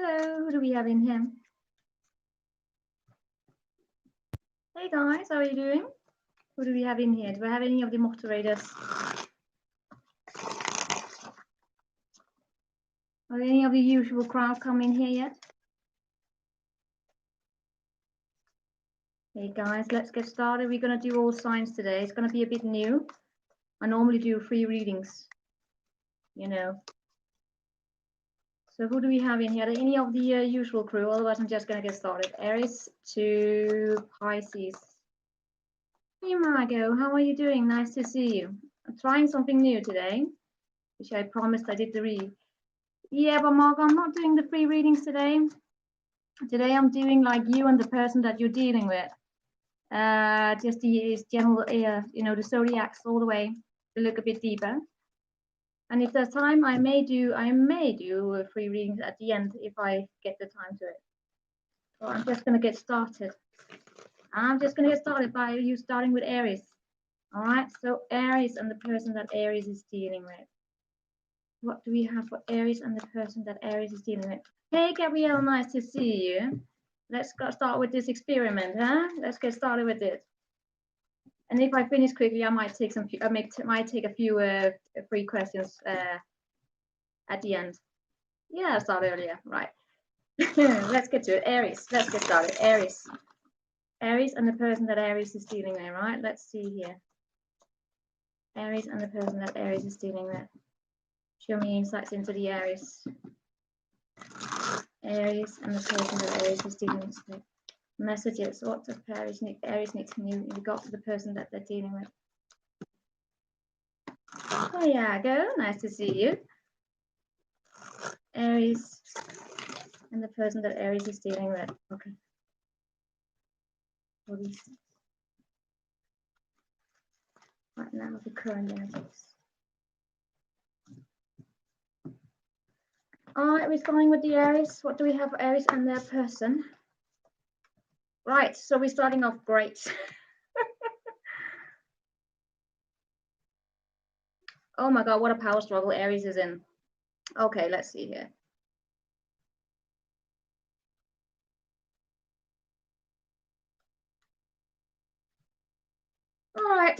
Hello, who do we have in here? Hey guys, how are you doing? Who do we have in here? Do I have any of the moderators? Are any of the usual crowd come in here yet? Hey guys, let's get started. We're going to do all signs today. It's going to be a bit new. I normally do free readings, you know. So who do we have in here? Are any of the usual crew? Otherwise, I'm just going to get started. Aries to Pisces. Hey Margot, how are you doing? Nice to see you. I'm trying something new today, which I promised I did the read. Yeah, but Margot, I'm not doing the free readings today. Today I'm doing like you and the person that you're dealing with. Just the general, you know, the zodiacs all the way to look a bit deeper. And if there's time, I may do free readings at the end if I get the time to it. So I'm just going to get started. I'm just going to get started by you starting with Aries. All right, so Aries and the person that Aries is dealing with. What do we have for Aries and the person that Aries is dealing with? Hey, Gabrielle, nice to see you. Let's start with this experiment, huh? Let's get started with it. And if I finish quickly, I might take might take a few free questions at the end. Yeah, I started earlier, right? Let's get to it. Aries. Let's get started. Aries. Aries and the person that Aries is dealing with, right? Let's see here. Aries and the person that Aries is dealing with. Show me insights into the Aries. Aries and the person that Aries is dealing with. Messages. What does Aries need to know in regard to the person that they're dealing with? There you go. Nice to see you. Aries and the person that Aries is dealing with. Okay. Right now, the current energies. All right, we're starting with the Aries. What do we have for Aries and their person? Right, so we're starting off great. Oh my God, what a power struggle Aries is in. Okay, let's see here. All right.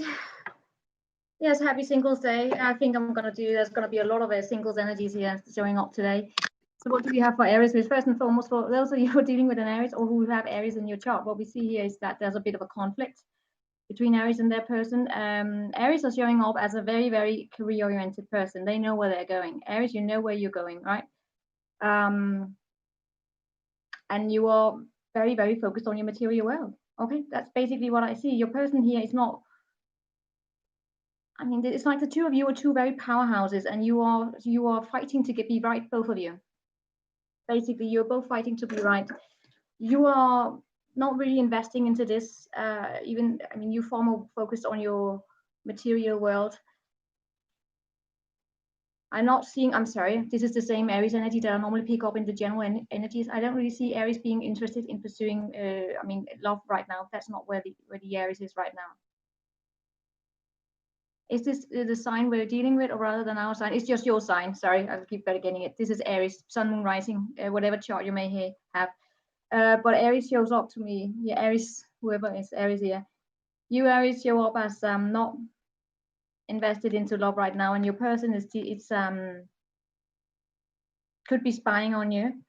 Yes, happy Singles Day. I think there's going to be a lot of singles energies here showing up today. So what do we have for Aries? First and foremost, for those of you who are dealing with an Aries or who have Aries in your chart, what we see here is that there's a bit of a conflict between Aries and their person. Aries are showing up as a very, very career-oriented person. They know where they're going. Aries, you know where you're going, right? And you are very, very focused on your material world. Okay, that's basically what I see. Your person here is not, I mean, it's like the two of you are two very powerhouses, and you are fighting to be right, both of you. Basically, you're both fighting to be right. You are not really investing into this. You far more focused on your material world. I'm sorry, this is the same Aries energy that I normally pick up in the general energies. I don't really see Aries being interested in pursuing, love right now. That's not where the Aries is right now. Is this the sign we're dealing with, or rather than our sign? It's just your sign. Sorry, I keep forgetting it. This is Aries, Sun, Moon, Rising, whatever chart you may have. But Aries shows up to me. Yeah, Aries, whoever is Aries here. You Aries show up as not invested into love right now, and your person could be spying on you,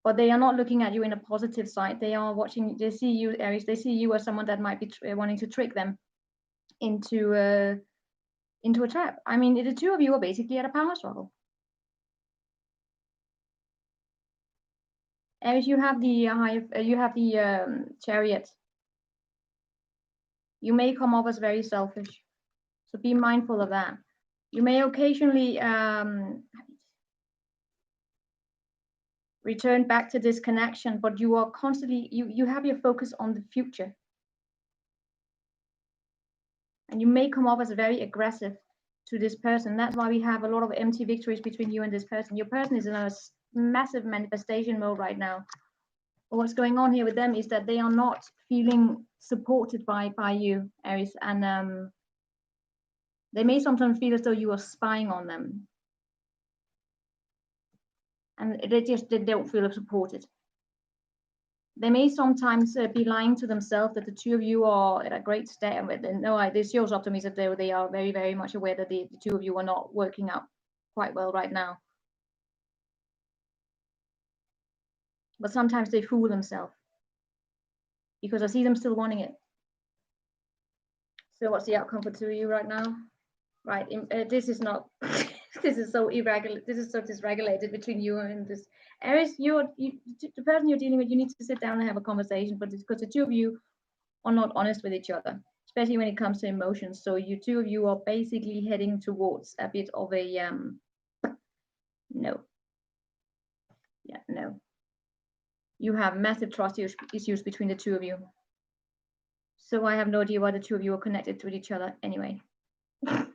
but they are not looking at you in a positive side. They are watching. They see you, Aries. They see you as someone that might be wanting to trick them into a trap. I mean, the two of you are basically at a power struggle. Aries, you have the Chariot. You may come off as very selfish, so be mindful of that. You may occasionally return back to this connection, but you are constantly, you have your focus on the future. And you may come off as very aggressive to this person. That's why we have a lot of empty victories between you and this person. Your person is in a massive manifestation mode right now. But what's going on here with them is that they are not feeling supported by you, Aries, and they may sometimes feel as though you are spying on them. and they don't feel supported. They may sometimes be lying to themselves that the two of you are at a great state. No, this shows up to me that they are very, very much aware that the two of you are not working out quite well right now. But sometimes they fool themselves because I see them still wanting it. So what's the outcome for two of you right now? Right, this is not, this is so irregular, this is so dysregulated between you and this Aries. The person you're dealing with, you need to sit down and have a conversation, but it's because the two of you are not honest with each other, especially when it comes to emotions. So you two of you are basically heading towards a bit of a no. Yeah, no. You have massive trust issues between the two of you. So I have no idea why the two of you are connected with each other anyway.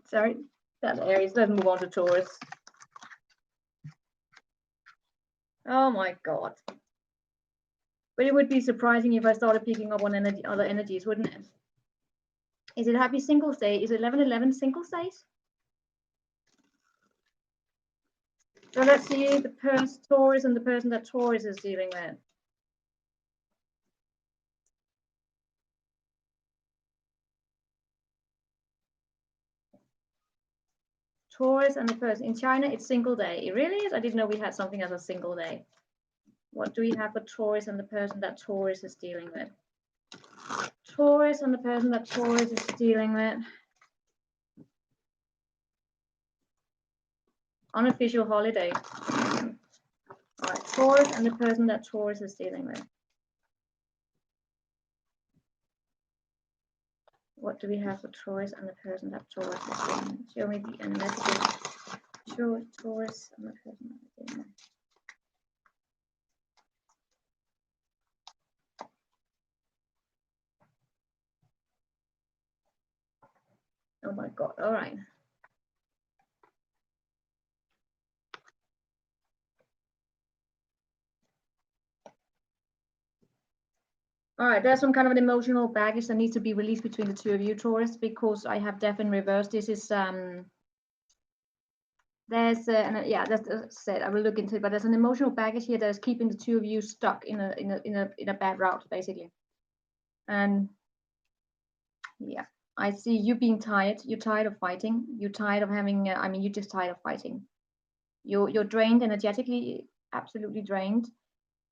Sorry, that's Aries. Let's move on to Taurus. Oh my God. But it would be surprising if I started picking up on other energies, wouldn't it? Is it happy Singles Day? Is 11/11 Singles Days? So let's see the person Taurus and the person that Taurus is dealing with. Taurus and the person. In China, it's single day. It really is? I didn't know we had something as a single day. What do we have for Taurus and the person that Taurus is dealing with? Taurus and the person that Taurus is dealing with. Unofficial holiday. All right, Taurus and the person that Taurus is dealing with. What do we have for Taurus and the person that Taurus is dealing with? Show me the messages. Show Taurus and the person that is dealing with. Oh my God, all right. All right, there's some kind of an emotional baggage that needs to be released between the two of you, Taurus, because I have death in reverse. This is, there's, yeah, that's said, I will look into it, but there's an emotional baggage here that is keeping the two of you stuck in a bad route, basically. And yeah, I see you being tired. You're tired of fighting. You're tired of having, I mean, you're just tired of fighting. You're drained energetically, absolutely drained.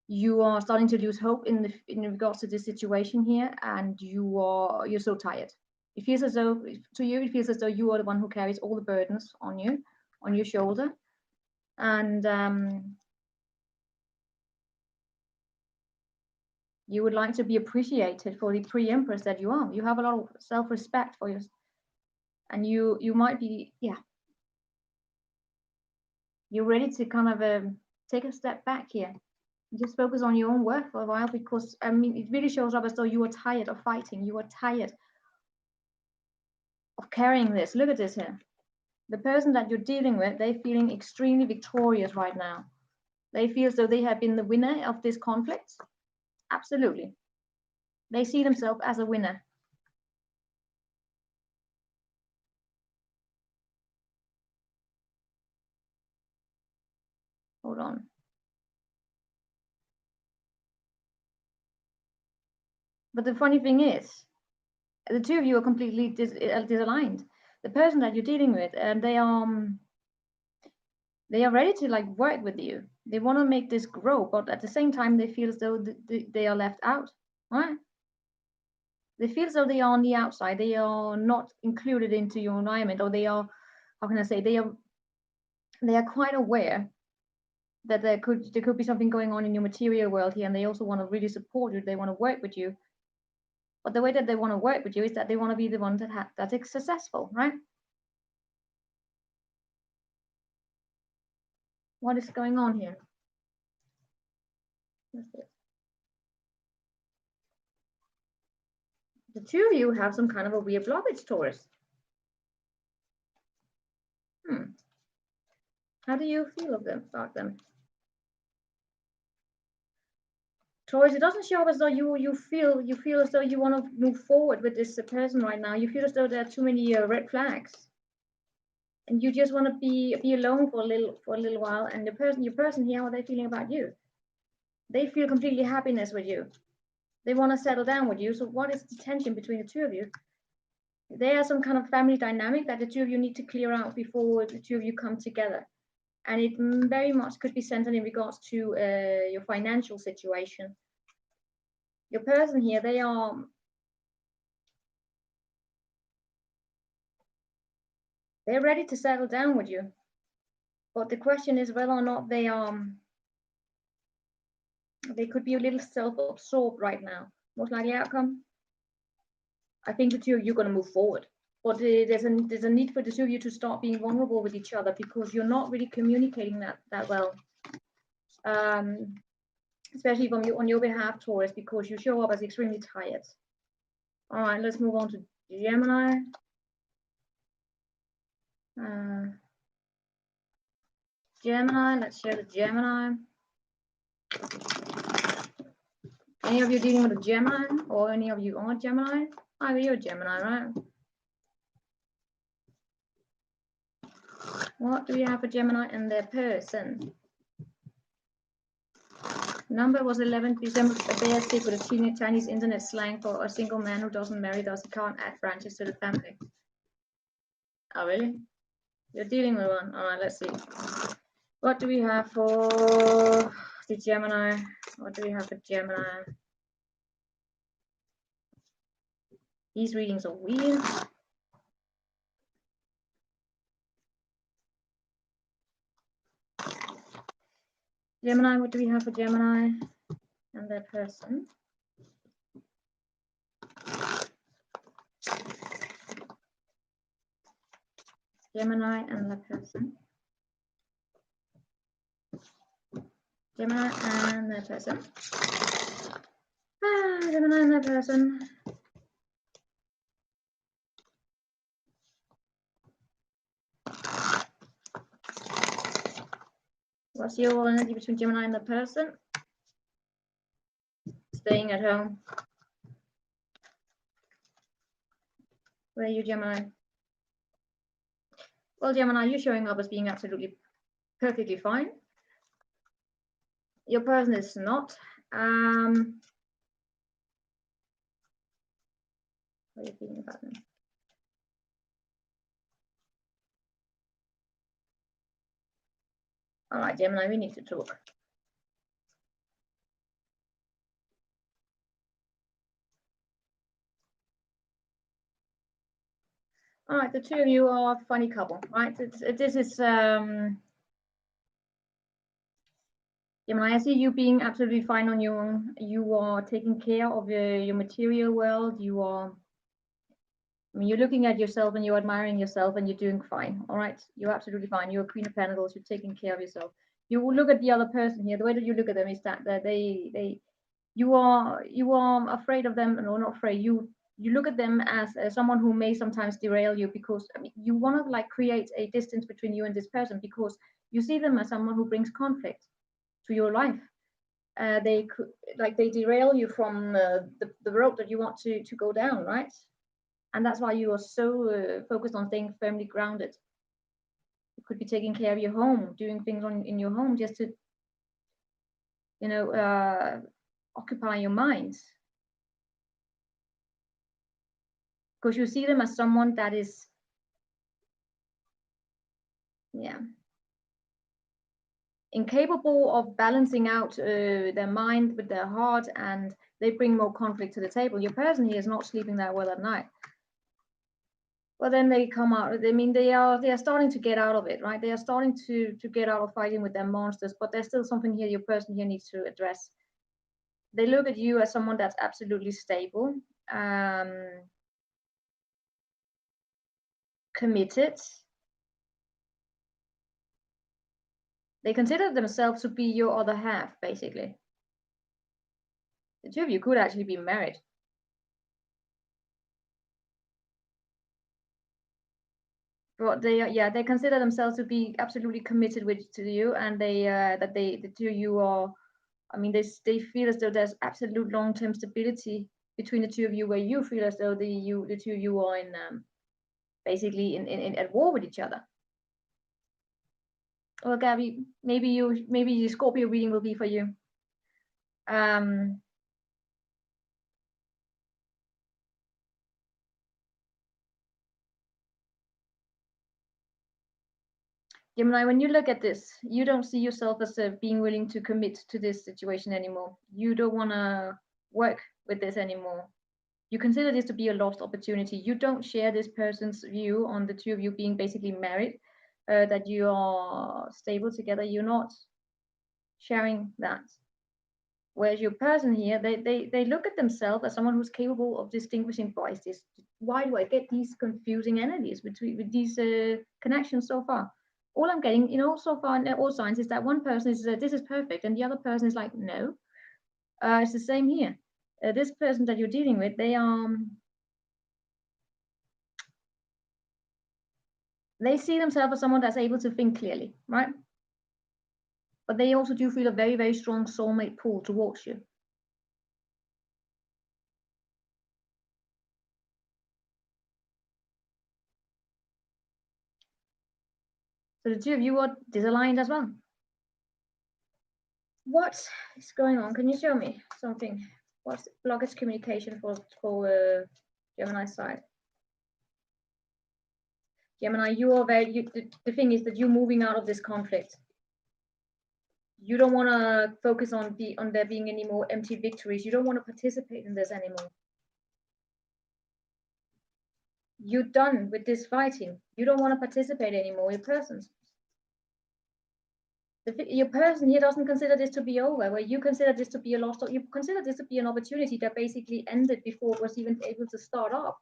You are starting to lose hope in regards to this situation here, and you're so tired. It feels as though, to you, it feels as though you are the one who carries all the burdens on your shoulder, and you would like to be appreciated for the pre-empress that you are. You have a lot of self-respect for yourself, and you might be, yeah, you're ready to kind of take a step back here. Just focus on your own work for a while, because I mean, it really shows up as though you are tired of fighting. You are tired of carrying this. Look at this here. The person that you're dealing with, they're feeling extremely victorious right now. They feel as though they have been the winner of this conflict. Absolutely. They see themselves as a winner. Hold on. But the funny thing is, the two of you are completely disaligned. The person that you're dealing with, and they are ready to like work with you. They want to make this grow, but at the same time, they feel as though they are left out, right? They feel as though they are on the outside. They are not included into your environment, or they are, how can I say, they are quite aware that there could be something going on in your material world here, and they also want to really support you. They want to work with you, but the way that they want to work with you is that they want to be the one that is successful, right? What is going on here? The two of you have some kind of a weird blockage, Taurus. How do you feel about them? Taurus, it doesn't show as though you feel as though you want to move forward with this person right now. You feel as though there are too many red flags. and you just want to be alone for a little while. And your person here, how are they feeling about you? They feel completely happiness with you. They want to settle down with you. So what is the tension between the two of you? There are some kind of family dynamic that the two of you need to clear out before the two of you come together. And it very much could be centered in regards to your financial situation. Your person here, they're ready to settle down with you. But the question is whether or not they could be a little self-absorbed right now. Most likely outcome, I think the two of you are going to move forward. But there's a need for the two of you to start being vulnerable with each other, because you're not really communicating that well. Especially on your behalf, Taurus, because you show up as extremely tired. All right, let's move on to Gemini. Gemini, let's share the Gemini. Any of you dealing with a Gemini, or any of you are Gemini? Either you're a Gemini, right? What do we have for Gemini and their person? Number was 11. Resembles a bear stick with a Chinese internet slang for a single man who doesn't marry, thus he can't add branches to the family. Oh, really? You're dealing with one. All right, let's see. What do we have for the Gemini? What do we have for Gemini? These readings are weird. Gemini, what do we have for Gemini and their person? Gemini and their person. Gemini and their person. Gemini and their person. What's your energy between Gemini and the person? Staying at home. Where are you, Gemini? Well, Gemini, you're showing up as being absolutely perfectly fine. Your person is not. How are you feeling about them? All right, Gemini, we need to talk. All right, the two of you are a funny couple, right? This is Gemini, I see you being absolutely fine on your own. You are taking care of your material world. You are, I mean, you're looking at yourself and you're admiring yourself and you're doing fine. All right, you're absolutely fine. You're a Queen of Pentacles. You're taking care of yourself. You will look at the other person here. The way that you look at them is that you are afraid of them, or not afraid. You look at them as someone who may sometimes derail you, because I mean, you want to like create a distance between you and this person, because you see them as someone who brings conflict to your life. They derail you from the road that you want to go down, right? And that's why you are so focused on staying firmly grounded. You could be taking care of your home, doing things in your home just to, you know, occupy your mind. Because you see them as someone that is, yeah, incapable of balancing out their mind with their heart, and they bring more conflict to the table. Your person here is not sleeping that well at night. Well, then they come out. I mean, they are starting to get out of it, right? They are starting to get out of fighting with their monsters, but there's still something here your person here needs to address. They look at you as someone that's absolutely stable, committed. They consider themselves to be your other half, basically. The two of you could actually be married. But they consider themselves to be absolutely committed to you, and the two of you are, I mean, they feel as though there's absolute long-term stability between the two of you, where you feel as though the two of you are in basically in at war with each other. Well, Gabby, maybe the Scorpio reading will be for you. Gemini, when you look at this, you don't see yourself as being willing to commit to this situation anymore. You don't want to work with this anymore. You consider this to be a lost opportunity. You don't share this person's view on the two of you being basically married, that you are stable together. You're not sharing that. Whereas your person here, they look at themselves as someone who's capable of distinguishing voices. Why do I get these confusing energies with these connections so far? All I'm getting, so far in all signs is that one person is this is perfect, and the other person is like, no. It's the same here. This person that you're dealing with, they see themselves as someone that's able to think clearly, right? But they also do feel a very, very strong soulmate pull towards you. So the two of you are disaligned as well. What is going on? Can you show me something? What's blockage communication for Gemini side? Gemini, you are the thing is that you're moving out of this conflict. You don't want to focus on there being any more empty victories. You don't want to participate in this anymore. You're done with this fighting. You don't want to participate anymore. Your person here doesn't consider this to be over, where you consider this to be a loss, or you consider this to be an opportunity that basically ended before it was even able to start up.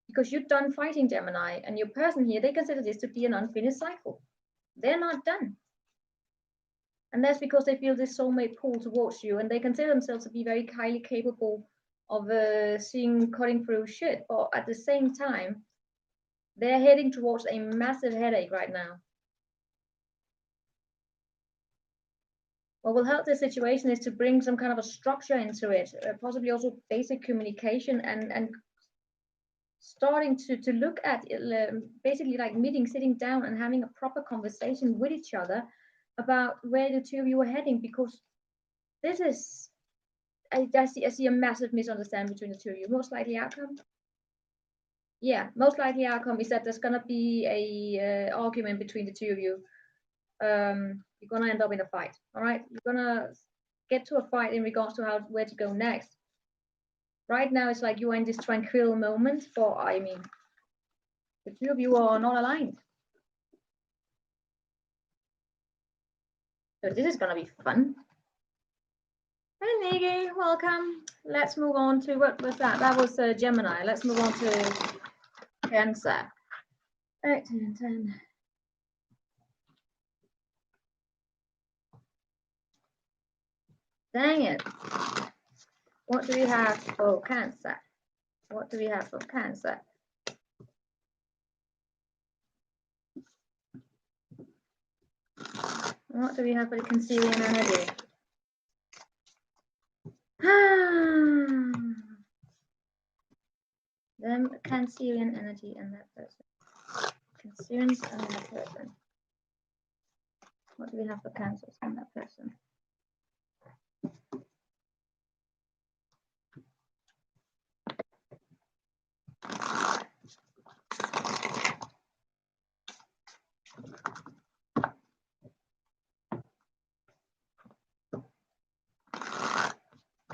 Because you're done fighting, Gemini, and your person here, they consider this to be an unfinished cycle. They're not done. And that's because they feel this soulmate pull towards you, and they consider themselves to be very highly capable of cutting through shit. But at the same time, they're heading towards a massive headache right now. What will help this situation is to bring some kind of a structure into it, possibly also basic communication, and starting to look at basically like sitting down and having a proper conversation with each other about where the two of you are heading, because this is, I see a massive misunderstanding between the two of you. Most likely outcome is that there's gonna be a argument between the two of you. You're gonna end up in a fight. All right, you're gonna get to a fight in regards to where to go next. Right now, it's like you are in this tranquil moment, but I mean, the two of you are not aligned. So this is gonna be fun. Hey, Niggy, welcome. Let's move on to what was that? That was Gemini. Let's move on to Cancer. 8, 10, 10. Dang it. What do we have for Cancer? What do we have for Cancer? What do we have for the Cancerian energy? Them Cancerian energy and that person. Cancerians and that person. What do we have for Cancers and that person?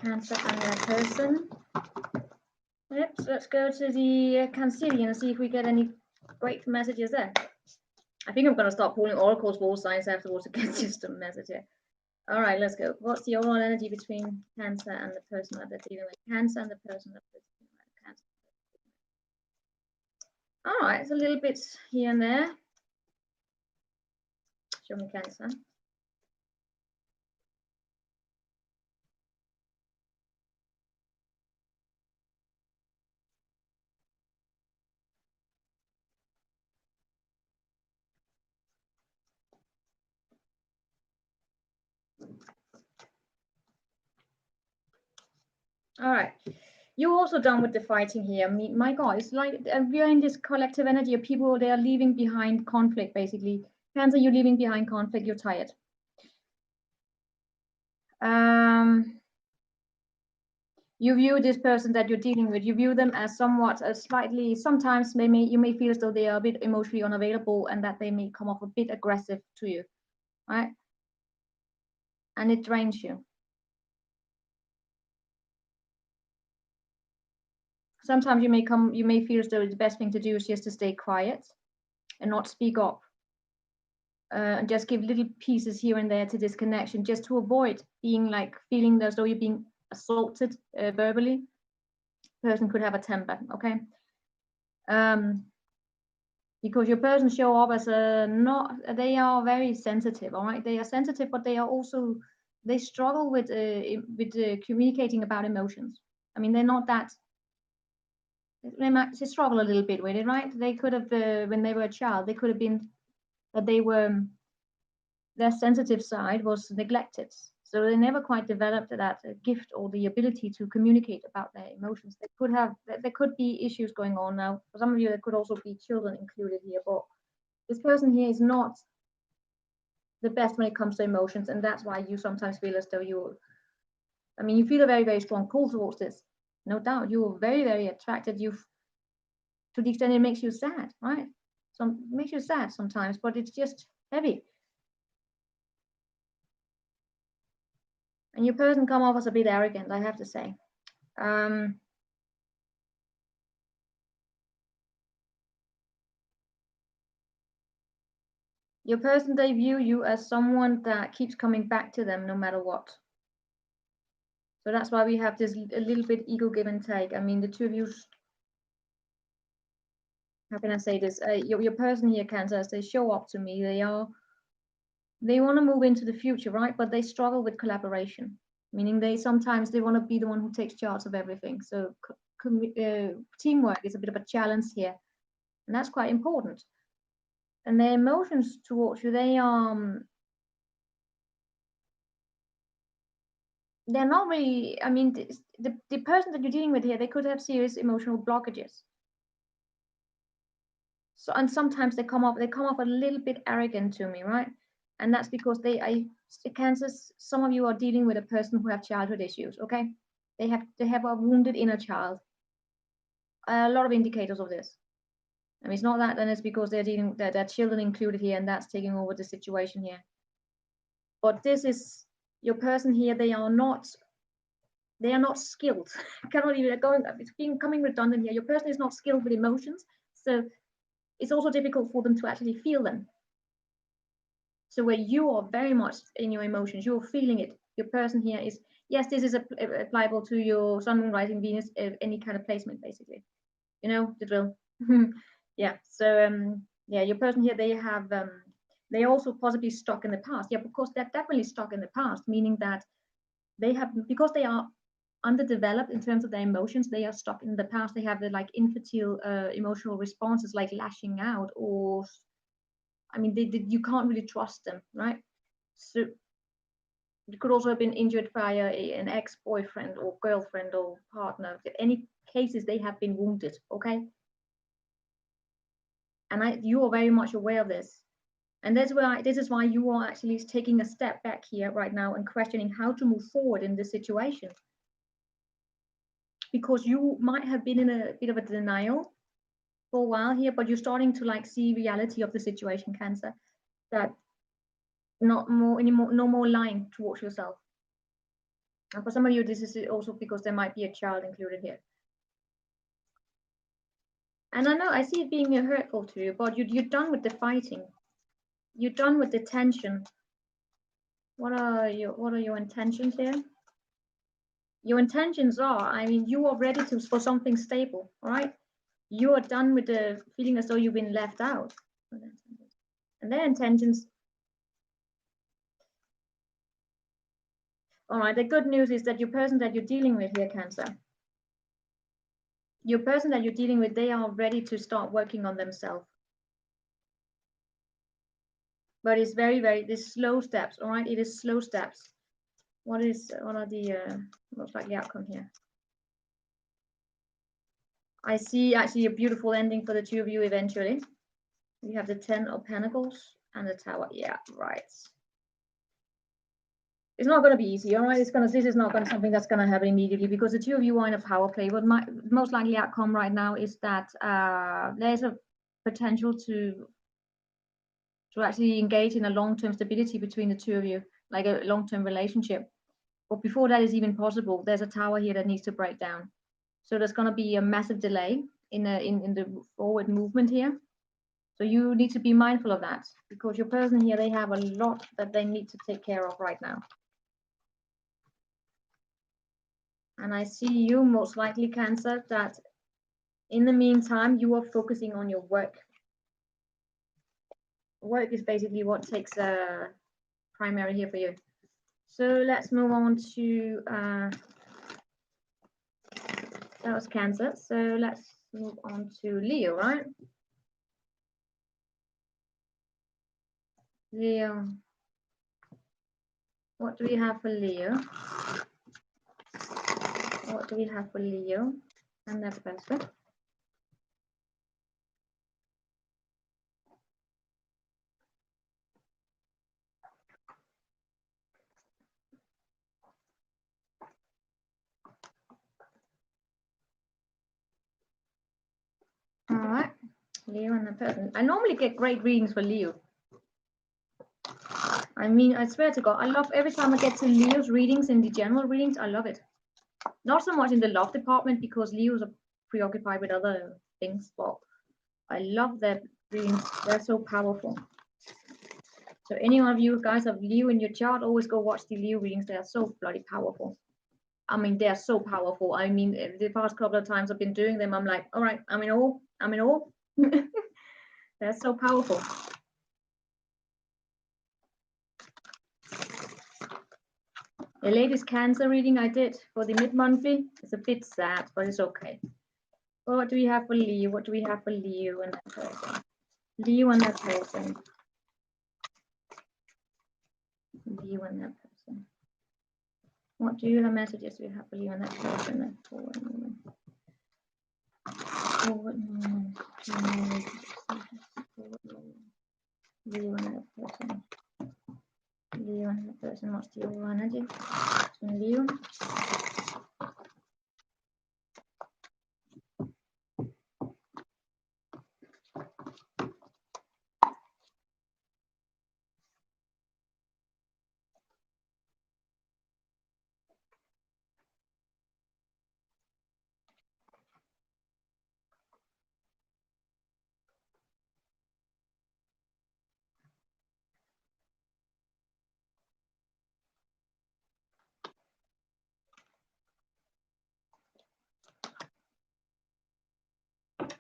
Cancer and that person. Yep, so let's go to the Cancerian and see if we get any great messages there. I think I'm going to start pulling oracles for all signs afterwards to get just a message here. All right, let's go. What's the overall energy between Cancer and the person that they're dealing with? Cancer and the person that they're dealing with. Cancer. All right, it's a little bit here and there. Show me Cancer. All right. You're also done with the fighting here. I mean, my God, it's like we are in this collective energy of people. They are leaving behind conflict, basically. Cancer, you're leaving behind conflict. You're tired. You view this person that you're dealing with. You view them as somewhat, slightly. Sometimes you may feel as though they are a bit emotionally unavailable, and that they may come off a bit aggressive to you, right? And it drains you. Sometimes you may feel as though the best thing to do is just to stay quiet and not speak up, and just give little pieces here and there to this connection, just to avoid feeling as though you're being assaulted verbally. Person could have a temper, okay? Because your person show up as they are very sensitive, all right? They are sensitive, but they are also, they struggle with communicating about emotions. I mean, they're not that, they might struggle a little bit with it, right? They could have, when they were a child, they could have been that their sensitive side was neglected. So they never quite developed that gift or the ability to communicate about their emotions. There could be issues going on now. For some of you, there could also be children included here, but this person here is not the best when it comes to emotions, and that's why you sometimes feel as though you feel a very, very strong pull towards this. No doubt, you're very, very attracted. To the extent it makes you sad, right? It makes you sad sometimes, but it's just heavy. And your person come off as a bit arrogant, I have to say. Your person, they view you as someone that keeps coming back to them no matter what. So that's why we have this a little bit ego give and take. I mean, the two of you, how can I say this? Your person here, Cancer, they show up to me. They want to move into the future, right? But they struggle with collaboration, meaning sometimes they want to be the one who takes charge of everything. So teamwork is a bit of a challenge here, and that's quite important. And their emotions towards you, they're not really, I mean, the person that you're dealing with here, they could have serious emotional blockages. So, and sometimes they come off a little bit arrogant to me, right? And that's because Cancers, some of you are dealing with a person who have childhood issues, okay? They have a wounded inner child. A lot of indicators of this. I mean, it's not that, then it's because they're dealing, their children included here, and that's taking over the situation here. But this is your person here. They are not skilled. Cannot even it's becoming redundant here. Your person is not skilled with emotions, so it's also difficult for them to actually feel them. So where you are very much in your emotions, you're feeling it. Your person here is, yes, this is applicable to your Sun, Moon, Rising, Venus, any kind of placement, basically. You know the drill. Yeah. So yeah, your person here, they also possibly stuck in the past. Yeah, because they're definitely stuck in the past, meaning that because they are underdeveloped in terms of their emotions, they are stuck in the past. They have the infantile emotional responses, like lashing out, or I mean, you can't really trust them, right? So you could also have been injured by an ex-boyfriend or girlfriend or partner. In any cases, they have been wounded, okay? And you are very much aware of this. And this is why you are actually taking a step back here right now and questioning how to move forward in this situation. Because you might have been in a bit of a denial for a while here, but you're starting to see reality of the situation, Cancer, that no more lying towards yourself. And for some of you, this is also because there might be a child included here. And I know I see it being hurtful to you, but you're done with the fighting. You're done with the tension. What are your intentions here? Your intentions are, I mean, you are ready for something stable, all right? You are done with the feeling as though you've been left out. And their intentions. All right, the good news is that your person that you're dealing with here, Cancer, your person that you're dealing with, they are ready to start working on themselves. But it's very, very, this slow steps, all right? It is slow steps. What are the most likely outcome here? I see actually a beautiful ending for the two of you eventually. We have the 10 of Pentacles and the Tower. Yeah, right. It's not going to be easy, all right? This is not going to something that's going to happen immediately, because the two of you are in a power play. What might most likely outcome right now is that there's a potential to actually engage in a long-term stability between the two of you, like a long-term relationship. But before that is even possible, there's a tower here that needs to break down. So there's going to be a massive delay in the forward movement here. So you need to be mindful of that, because your person here, they have a lot that they need to take care of right now. And I see you, most likely Cancer, that in the meantime, you are focusing on your work. Work is basically what takes primary here for you. So let's move on to, that was Cancer. So let's move on to Leo, right? Leo. What do we have for Leo? What do we have for Leo and their person? All right, Leo and the person. I normally get great readings for Leo. I mean, I swear to God, I love every time I get to Leo's readings in the general readings. I love it. Not so much in the love department, because Leos are preoccupied with other things, but I love their readings. They're so powerful. So any one of you guys have Leo in your chart, always go watch the Leo readings. They are so bloody powerful. I mean, they're so powerful. I mean, the past couple of times I've been doing them, I'm like, all right, I'm in awe. I'm in awe. They're so powerful. The latest Cancer reading I did for the mid-monthly is a bit sad, but it's okay. What do we have for Leo? What do we have for Leo and that person? Leo and that person. Leo and that person. What do you have messages we have for Leo and that person? Forward movement. Forward movement. Leo and that person. Leo and that person. What's the overall energy? Leo.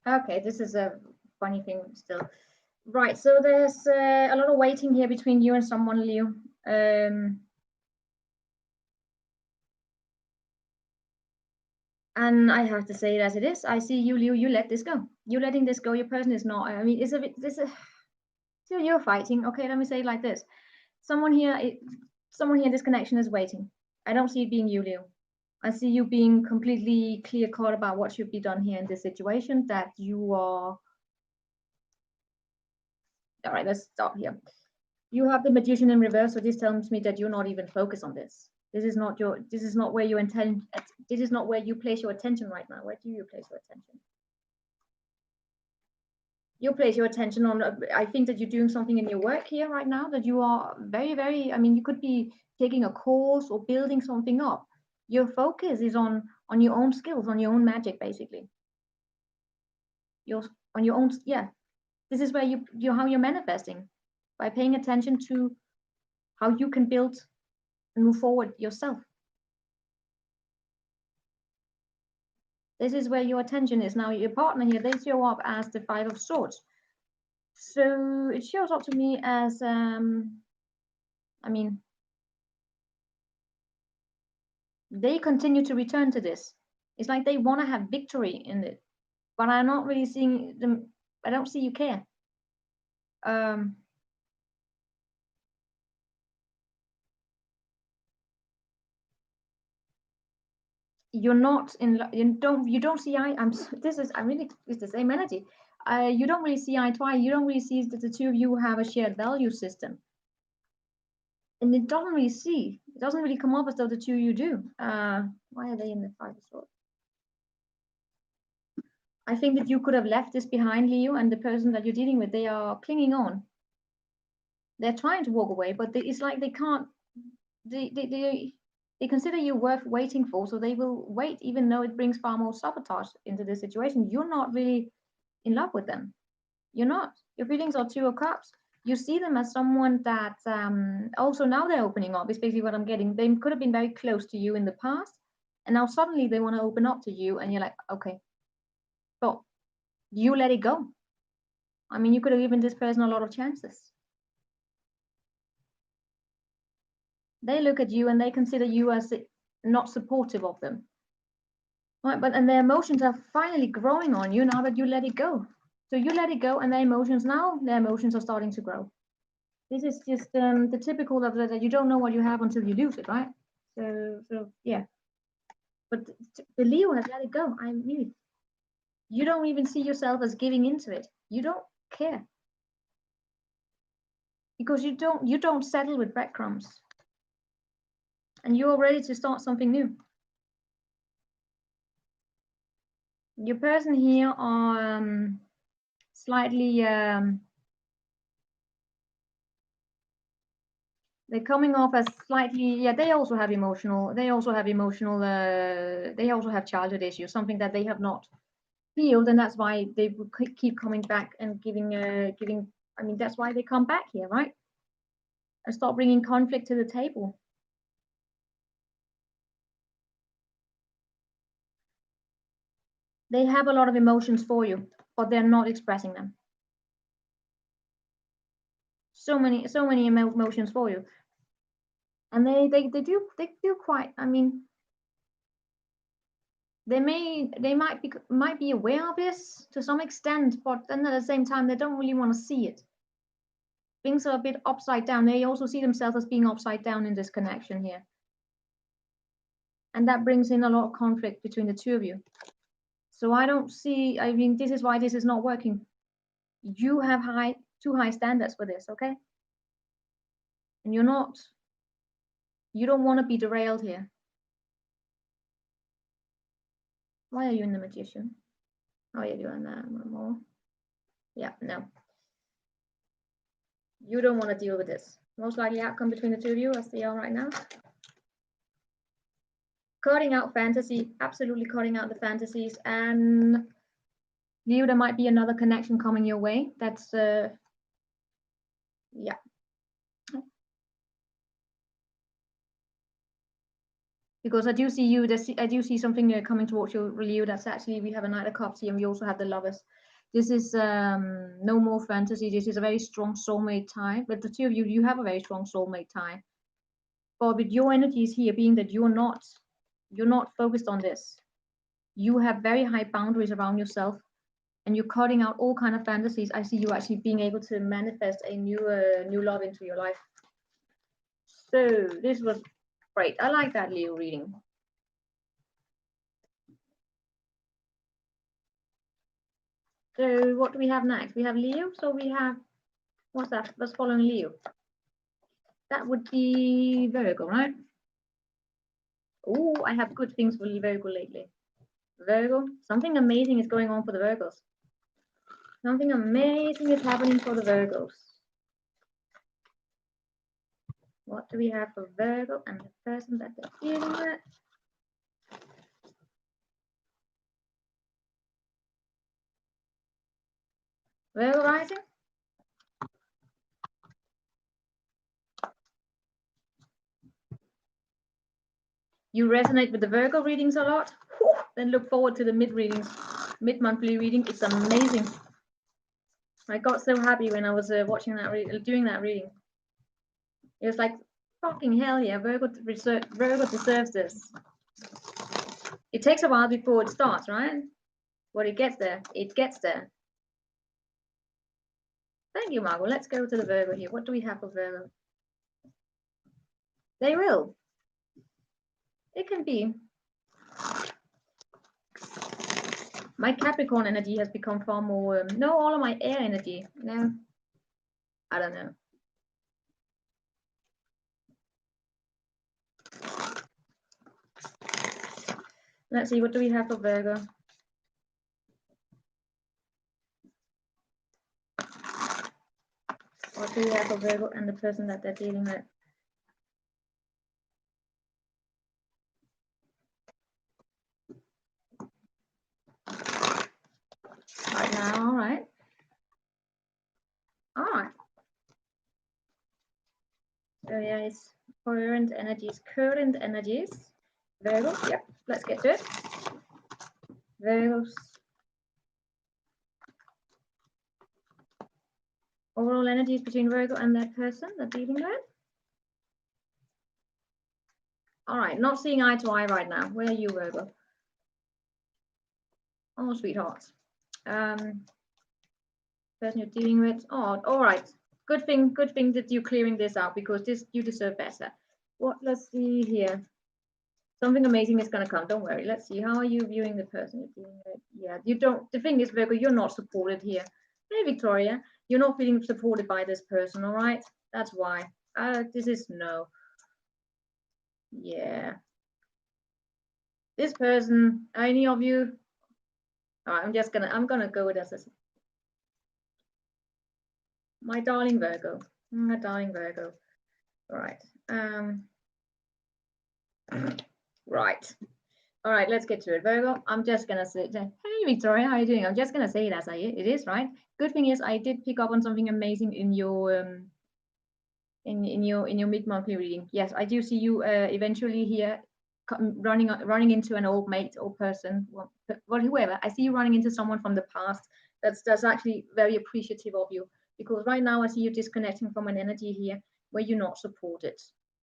Okay, this is a funny thing still. Right, so there's a lot of waiting here between you and someone, Leo. And I have to say it as it is. I see you, Leo, you let this go. You're letting this go. Your person is not. I mean, so you're fighting. Okay, let me say it like this. Someone here, this connection is waiting. I don't see it being you, Leo. I see you being completely clear-cut about what should be done here in this situation, that you are. All right, let's stop here. You have the Magician in reverse, so this tells me that you're not even focused on this. This is not where you intend. This is not where you place your attention right now. Where do you place your attention? You place your attention on, I think that you're doing something in your work here right now, that you are very, very, I mean, you could be taking a course or building something up. Your focus is on your own skills, on your own magic, basically. On your own, yeah. This is where how you're manifesting, by paying attention to how you can build and move forward yourself. This is where your attention is. Now your partner here, they show up as the Five of Swords. So it shows up to me as, I mean, they continue to return to this. It's like they want to have victory in it, but I'm not really seeing them. I don't see you care. you're not in, you don't see eye. It's the same energy. You don't really see eye to eye. You don't really see that the two of you have a shared value system. And it doesn't really come off as though the two of you do. Why are they in the Five of Swords? I think that you could have left this behind, Leo, and the person that you're dealing with, they are clinging on. They're trying to walk away, but it's like they can't, they consider you worth waiting for, so they will wait, even though it brings far more sabotage into the situation. You're not really in love with them. You're not. Your feelings are Two of Cups. You see them as someone that also now they're opening up, is basically what I'm getting. They could have been very close to you in the past, and now suddenly they want to open up to you, and you're like, okay, but you let it go. I mean, you could have given this person a lot of chances. They look at you and they consider you as not supportive of them. Right, and their emotions are finally growing on you now that you let it go. So you let it go, and their emotions are starting to grow. This is just the typical of that you don't know what you have until you lose it, right? So yeah. But the Leo has let it go. I mean, you don't even see yourself as giving into it. You don't care, because you don't settle with breadcrumbs, and you're ready to start something new. Your person here are slightly they're coming off as slightly, yeah, they also have childhood issues, something that they have not healed, and that's why they will keep coming back and giving I mean, that's why they come back here, right? And start bringing conflict to the table. They have a lot of emotions for you, but they're not expressing them. So many emotions for you, and they do quite. I mean, they might be aware of this to some extent, but then at the same time they don't really want to see it. Things are a bit upside down. They also see themselves as being upside down in this connection here, and that brings in a lot of conflict between the two of you. So I don't see, I mean, this is why this is not working. You have too high standards for this, okay? And you don't want to be derailed here. Why are you in the Magician? Oh, you're doing that more. Yeah, no. You don't want to deal with this. Most likely outcome between the two of you, as they are right now. Cutting out fantasy, absolutely cutting out the fantasies. And Leo, there might be another connection coming your way. That's, yeah. Because I do see you, I do see something coming towards you, Leo. That's actually, we have a Knight of Cups here, and we also have the Lovers. This is no more fantasy. This is a very strong soulmate tie. But the two of you, you have a very strong soulmate tie. But with your energies here being that you're not focused on this. You have very high boundaries around yourself, and you're cutting out all kind of fantasies. I see you actually being able to manifest a new love into your life. So this was great. I like that Leo reading. So what do we have next? We have Leo. So we have, what's that? What's following Leo? That would be Virgo, right? Oh, I have good things for Virgo lately. Virgo, something amazing is going on for the Virgos. Something amazing is happening for the Virgos. What do we have for Virgo and the person that they're dealing with? Virgo rising. You resonate with the Virgo readings a lot? Whew, then look forward to the mid-monthly reading. It's amazing. I got so happy when I was watching that, doing that reading. It was like, fucking hell yeah, Virgo deserves this. It takes a while before it starts, right? But it gets there. It gets there. Thank you, Margot. Let's go to the Virgo here. What do we have for Virgo? They will. It can be. My Capricorn energy has become far more, no, all of my air energy. No, I don't know. Let's see, what do we have for Virgo? What do we have for Virgo and the person that they're dealing with? Right now, all right. All right. So yeah, it's current energies. Virgo, yep, let's get to it. Virgos. Overall energies between Virgo and that person they're dealing with. All right, not seeing eye to eye right now. Where are you, Virgo? Oh, sweetheart. Person you're dealing with. Oh, all right. Good thing that you're clearing this out, because this you deserve better. What? Let's see here. Something amazing is going to come. Don't worry. Let's see. How are you viewing the person you're dealing with? Yeah, you don't. The thing is, Virgo, you're not supported here. Hey, Victoria, you're not feeling supported by this person. All right. That's why. This is no. Yeah. This person, any of you? All right, I'm gonna go with this. My darling Virgo. My darling Virgo. All right. Right. All right, let's get to it. Virgo, I'm just gonna say, hey Victoria, how are you doing? I'm just gonna say it as it is, right? Good thing is I did pick up on something amazing in your in your mid-monthly reading. Yes, I do see you eventually here running into an old mate or person, well, whoever. I see you running into someone from the past that's actually very appreciative of you, because right now I see you disconnecting from an energy here where you're not supported.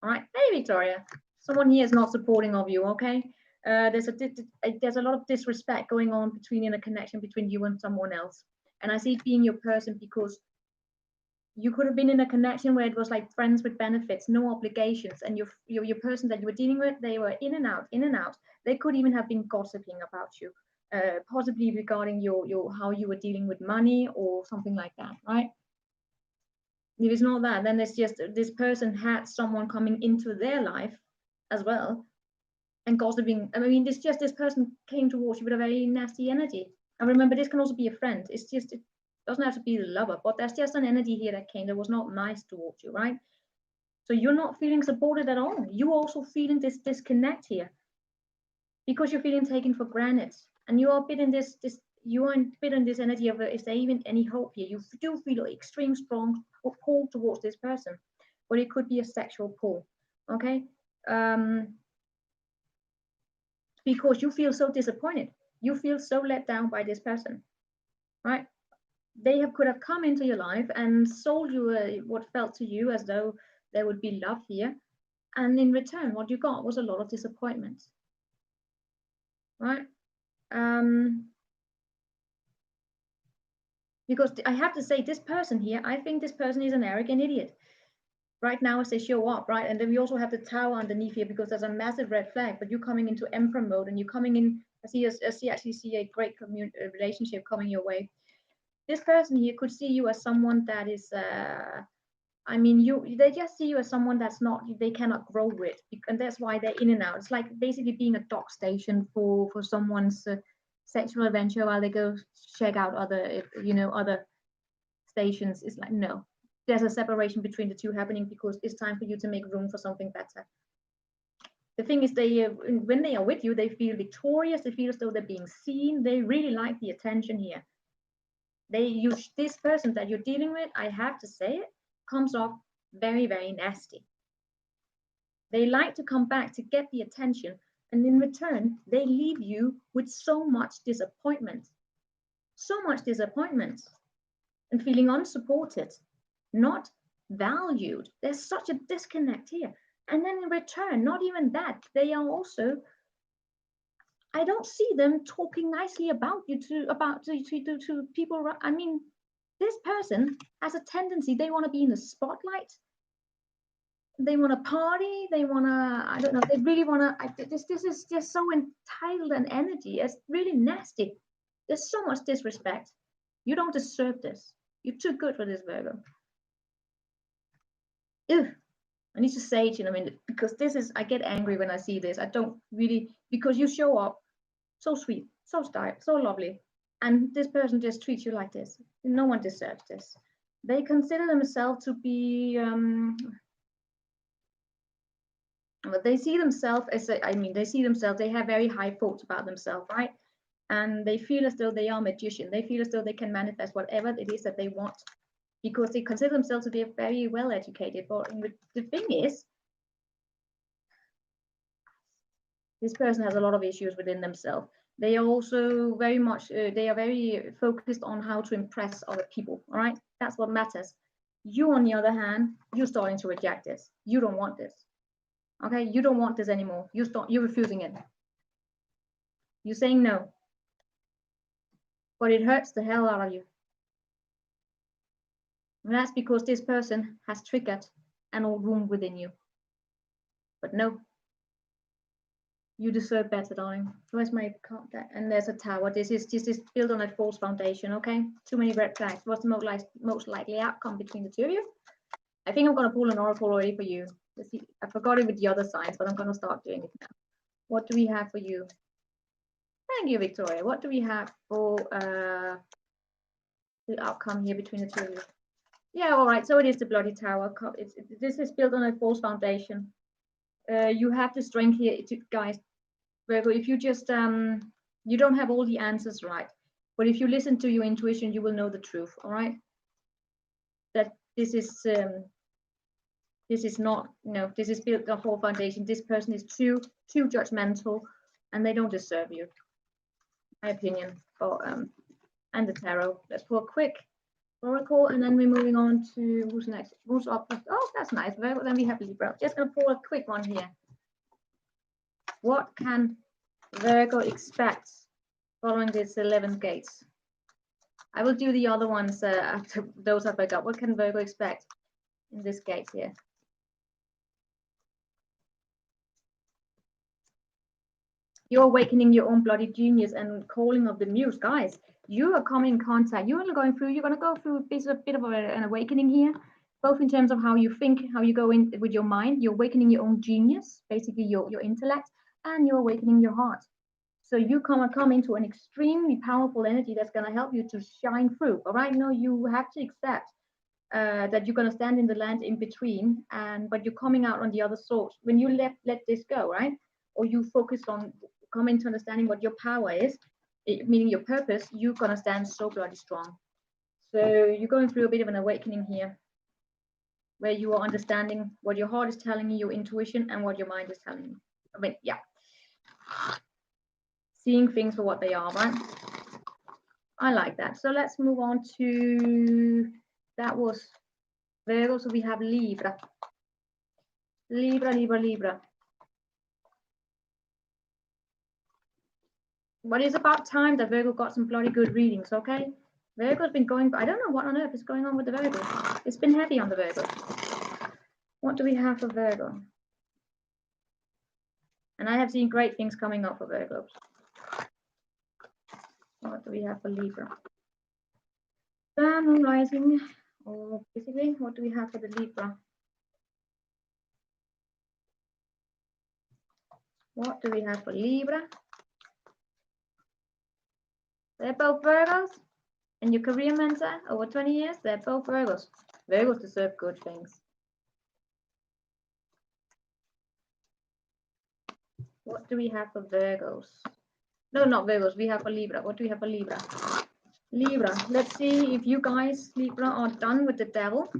All right, hey Victoria, someone here is not supporting of you. Okay, there's a lot of disrespect going on in a connection between you and someone else, and I see it being your person, because you could have been in a connection where it was like friends with benefits, no obligations, and your person that you were dealing with, they were in and out. They could even have been gossiping about you, possibly regarding your how you were dealing with money or something like that, right? If it's not that, then it's just this person had someone coming into their life as well and gossiping. I mean, this person came towards you with a very nasty energy. And remember, this can also be a friend. It's just it doesn't have to be the lover, but there's just an energy here that came that was not nice towards you, right? So you're not feeling supported at all. You're also feeling this disconnect here, because you're feeling taken for granted, and you are a bit in this energy of is there even any hope here? You do feel extreme strong pull towards this person, but it could be a sexual pull, okay? Because you feel so disappointed, you feel so let down by this person, right? They could have come into your life and sold you what felt to you as though there would be love here, and in return what you got was a lot of disappointment, right? Because I have to say, this person here, I think this person is an arrogant idiot right now as they show up, right? And then we also have the tower underneath here, because there's a massive red flag, but you're coming into emperor mode, and you're coming in, I actually see a great relationship coming your way. This person here could see you as someone that is I mean, they just see you as someone they cannot grow with, and that's why they're in and out. It's like basically being a dock station for someone's sexual adventure while they go check out other stations. It's like, no, there's a separation between the two happening, because it's time for you to make room for something better. The thing is, when they are with you, they feel victorious. They feel as though they're being seen. They really like the attention here. This person that you're dealing with, I have to say it, comes off very, very nasty. They like to come back to get the attention, and in return, they leave you with so much disappointment, and feeling unsupported, not valued. There's such a disconnect here. And then in return, not even that, they are also, I don't see them talking nicely about you to people. I mean, this person has a tendency, they want to be in the spotlight. They want to party. They want to, I don't know, they really want to, this is just so entitled and energy. It's really nasty. There's so much disrespect. You don't deserve this. You're too good for this, Virgo. Ew. I need to say it in a minute, because this is, I get angry when I see this. I don't really, because you show up so sweet, so style, so lovely, and this person just treats you like this. No one deserves this. They consider themselves to be, but they see themselves as, they see themselves, they have very high thoughts about themselves, right? And they feel as though they are a magician. They feel as though they can manifest whatever it is that they want, because they consider themselves to be very well educated. But the thing is, this person has a lot of issues within themselves. They are also very much, they are very focused on how to impress other people, all right? That's what matters. You, on the other hand, you're starting to reject this. You don't want this, okay? You don't want this anymore. You're refusing it. You're saying no. But it hurts the hell out of you. And that's because this person has triggered an old wound within you. But no, you deserve better, darling. Where's my contact? And there's a tower. This is built on a false foundation, okay? Too many red flags. What's the most likely outcome between the two of you? I think I'm going to pull an oracle already for you. Let's see. I forgot it with the other signs, but I'm going to start doing it now. What do we have for you? Thank you, Victoria. What do we have for the outcome here between the two of you? Yeah, all right. So it is the bloody tower. This is built on a false foundation. You have the strength here, guys. Virgo, if you just you don't have all the answers right, but if you listen to your intuition, you will know the truth. All right. That this is not, this is built on a whole foundation. This person is too judgmental, and they don't deserve you. My opinion. For and the tarot. Let's pull a quick oracle, and then we're moving on to who's next. Who's up? Oh, that's nice. Virgo. Then we have Libra. Just gonna pull a quick one here. What can Virgo expect following this 11 gates? I will do the other ones after those have I got. What can Virgo expect in this gate here? You're awakening your own bloody genius and calling of the muse, guys. You are coming in contact. You're going to go through a bit of an awakening here, both in terms of how you think, how you go in with your mind. You're awakening your own genius, basically your intellect, and you're awakening your heart. So you come into an extremely powerful energy that's going to help you to shine through. But right now you have to accept that you're going to stand in the land in between, but you're coming out on the other side. When you let this go, right? Or you focus on coming to understanding what your power is, meaning your purpose, you're going to stand so bloody strong. So you're going through a bit of an awakening here, where you are understanding what your heart is telling you, your intuition, and what your mind is telling you. I mean, yeah. Seeing things for what they are, right? I like that. So let's move on to, that was Virgo. So we have Libra. Libra. But it's about time that Virgo got some bloody good readings, okay? Virgo's been going, I don't know what on earth is going on with the Virgo. It's been heavy on the Virgo. What do we have for Virgo? And I have seen great things coming up for Virgos. What do we have for Libra? Sun rising, or basically, what do we have for the Libra? What do we have for Libra? They're both Virgos. And your career mentor, over 20 years, they're both Virgos. Virgos deserve good things. What do we have for Virgos? No, not Virgos. We have for Libra. What do we have for Libra? Libra. Let's see if you guys, Libra, are done with the devil.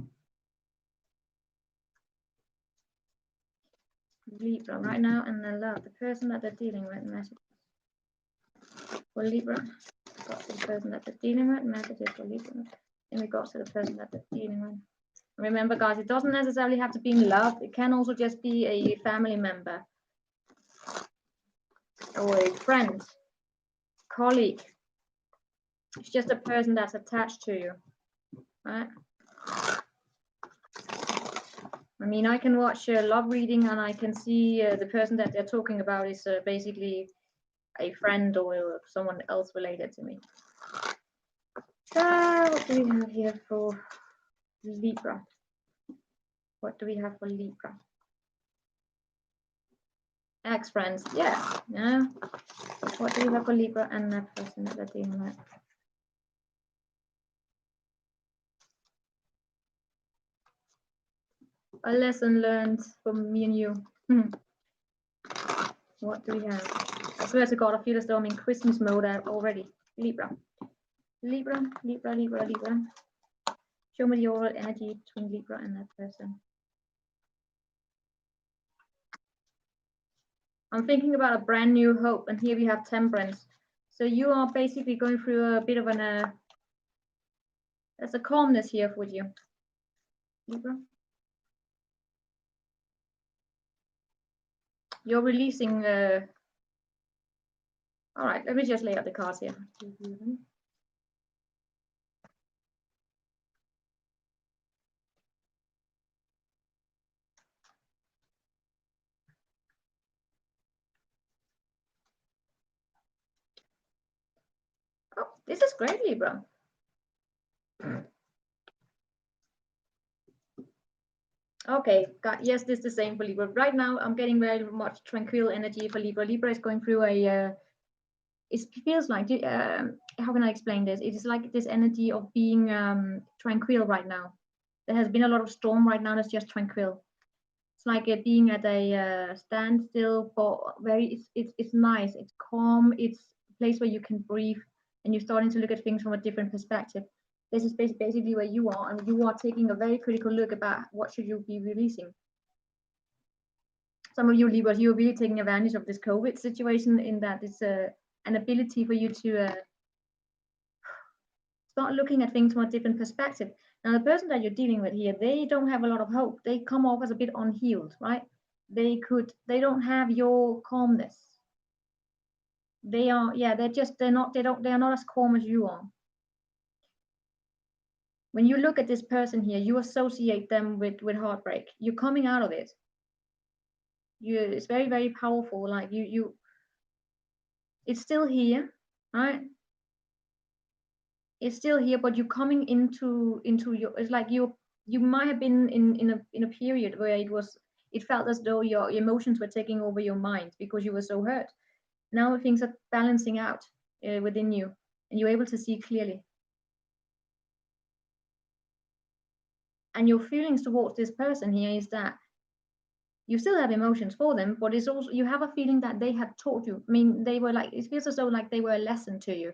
Libra right now, and the love, the person that they're dealing with, messages for Libra. Got to the person that they're dealing with, messages for Libra. In regards to the person that they're dealing with. Remember, guys, it doesn't necessarily have to be in love. It can also just be a family member or a friend, colleague. It's just a person that's attached to you, right? I mean, I can watch a love reading and I can see the person that they're talking about is basically a friend or someone else related to me. What do we have here for Libra? What do we have for Libra? Ex-friends, yeah. What do we have for Libra and that person that they're dealing with? A lesson learned from me and you. What do we have? I swear to God, I feel as though I'm in Christmas mode already. Libra. Libra, Libra, Libra, Libra. Show me the overall energy between Libra and that person. I'm thinking about a brand new hope, and here we have Temperance. So you are basically going through a bit of an there's a calmness here with you, Libra. You're releasing. All right, let me just lay out the cards here. Oh, this is great, Libra. Okay, yes, this is the same for Libra. Right now, I'm getting very much tranquil energy for Libra. Libra is going through a, it feels like, how can I explain this? It is like this energy of being tranquil right now. There has been a lot of storm right now, that's just tranquil. It's like being at a standstill, but it's nice, it's calm, it's a place where you can breathe, and you're starting to look at things from a different perspective. This is basically where you are, and you are taking a very critical look about what should you be releasing. Some of you Libras, you're really taking advantage of this COVID situation in that it's an ability for you to start looking at things from a different perspective. Now, the person that you're dealing with here, they don't have a lot of hope. They come off as a bit unhealed, right? They don't have your calmness. They are, yeah, they're not as calm as you are. When you look at this person here, you associate them with heartbreak. You're coming out of it. It's very, very powerful. Like it's still here, right? It's still here, but you're coming into your. It's like you might have been in a period where it felt as though your emotions were taking over your mind because you were so hurt. Now things are balancing out within you, and you're able to see clearly. And your feelings towards this person here is that you still have emotions for them, but it's also you have a feeling that they have taught you. I mean, they were like, it feels as though like they were a lesson to you,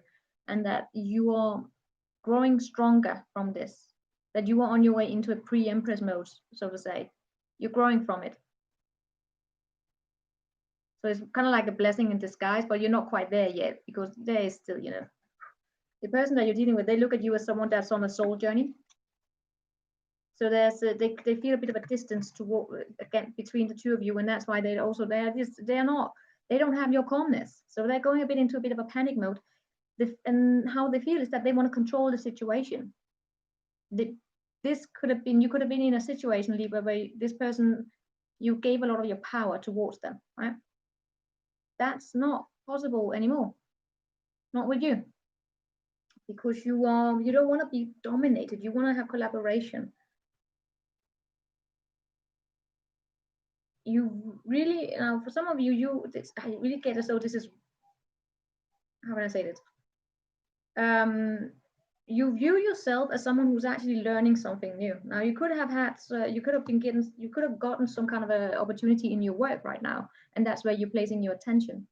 and that you are growing stronger from this, that you are on your way into a pre-empress mode, so to say. You're growing from it. So it's kind of like a blessing in disguise, but you're not quite there yet, because there is still, the person that you're dealing with, they look at you as someone that's on a soul journey. So there's they feel a bit of a distance to walk again between the two of you, and that's why they don't have your calmness. So they're going a bit into a bit of a panic mode. And how they feel is that they want to control the situation. You could have been in a situation, Libra, where this person, you gave a lot of your power towards them, right? That's not possible anymore. Not with you. Because you don't want to be dominated. You want to have collaboration. You really, for some of you, I really get as though this is, how can I say this? You view yourself as someone who's actually learning something new. Now, you could have gotten some kind of a opportunity in your work right now, and that's where you're placing your attention.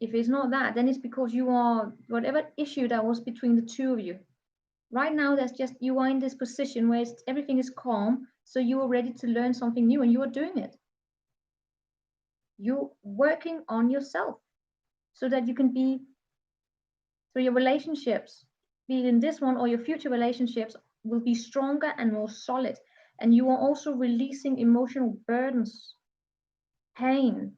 If it's not that, then it's because you are, whatever issue that was between the two of you. Right now, that's just, you are in this position where everything is calm, so you are ready to learn something new, and you are doing it. You're working on yourself so that you can be, so your relationships, be it in this one or your future relationships, will be stronger and more solid. And you are also releasing emotional burdens, pain.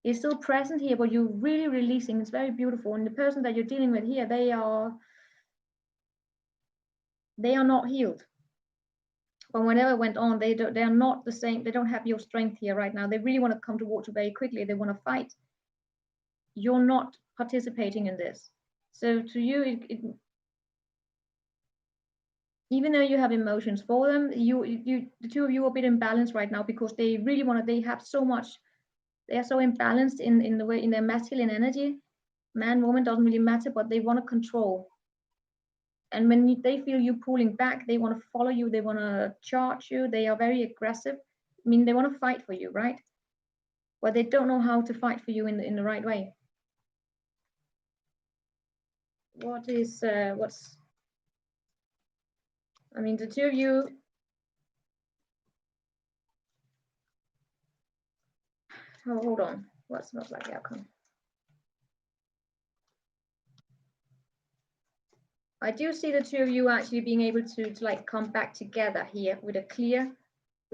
is still present here, but you're really releasing. It's very beautiful. And the person that you're dealing with here, they are not healed. But whenever went on, they are not the same. They don't have your strength here right now. They really want to come towards you very quickly. They want to fight. You're not participating in this. So to you, even though you have emotions for them, the two of you are a bit imbalanced right now, because they really want to. They have so much. They are so imbalanced in the way, in their masculine energy. Man, woman doesn't really matter, but they want to control. And when they feel you pulling back, they want to follow you. They want to charge you. They are very aggressive. I mean, they want to fight for you, right? But they don't know how to fight for you in the right way. I mean, the two of you, oh, hold on. What's not like the outcome? I do see the two of you actually being able to like come back together here with a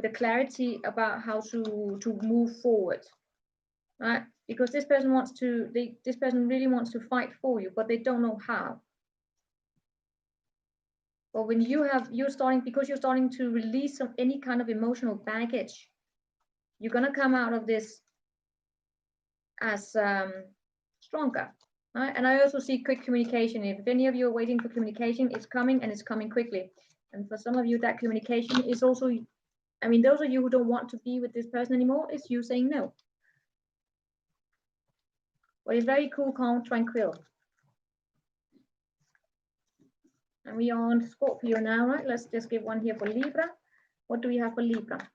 clarity about how to move forward, right? Because this person really wants to fight for you, but they don't know how. But when you're starting to release any kind of emotional baggage, you're gonna come out of this as stronger, right? And I also see quick communication. If any of you are waiting for communication, it's coming, and it's coming quickly. And for some of you, that communication is also, I mean, those of you who don't want to be with this person anymore, it's you saying no. But it's very cool, calm, tranquil. And we are on Scorpio now, right? Let's just give one here for Libra. What do we have for Libra?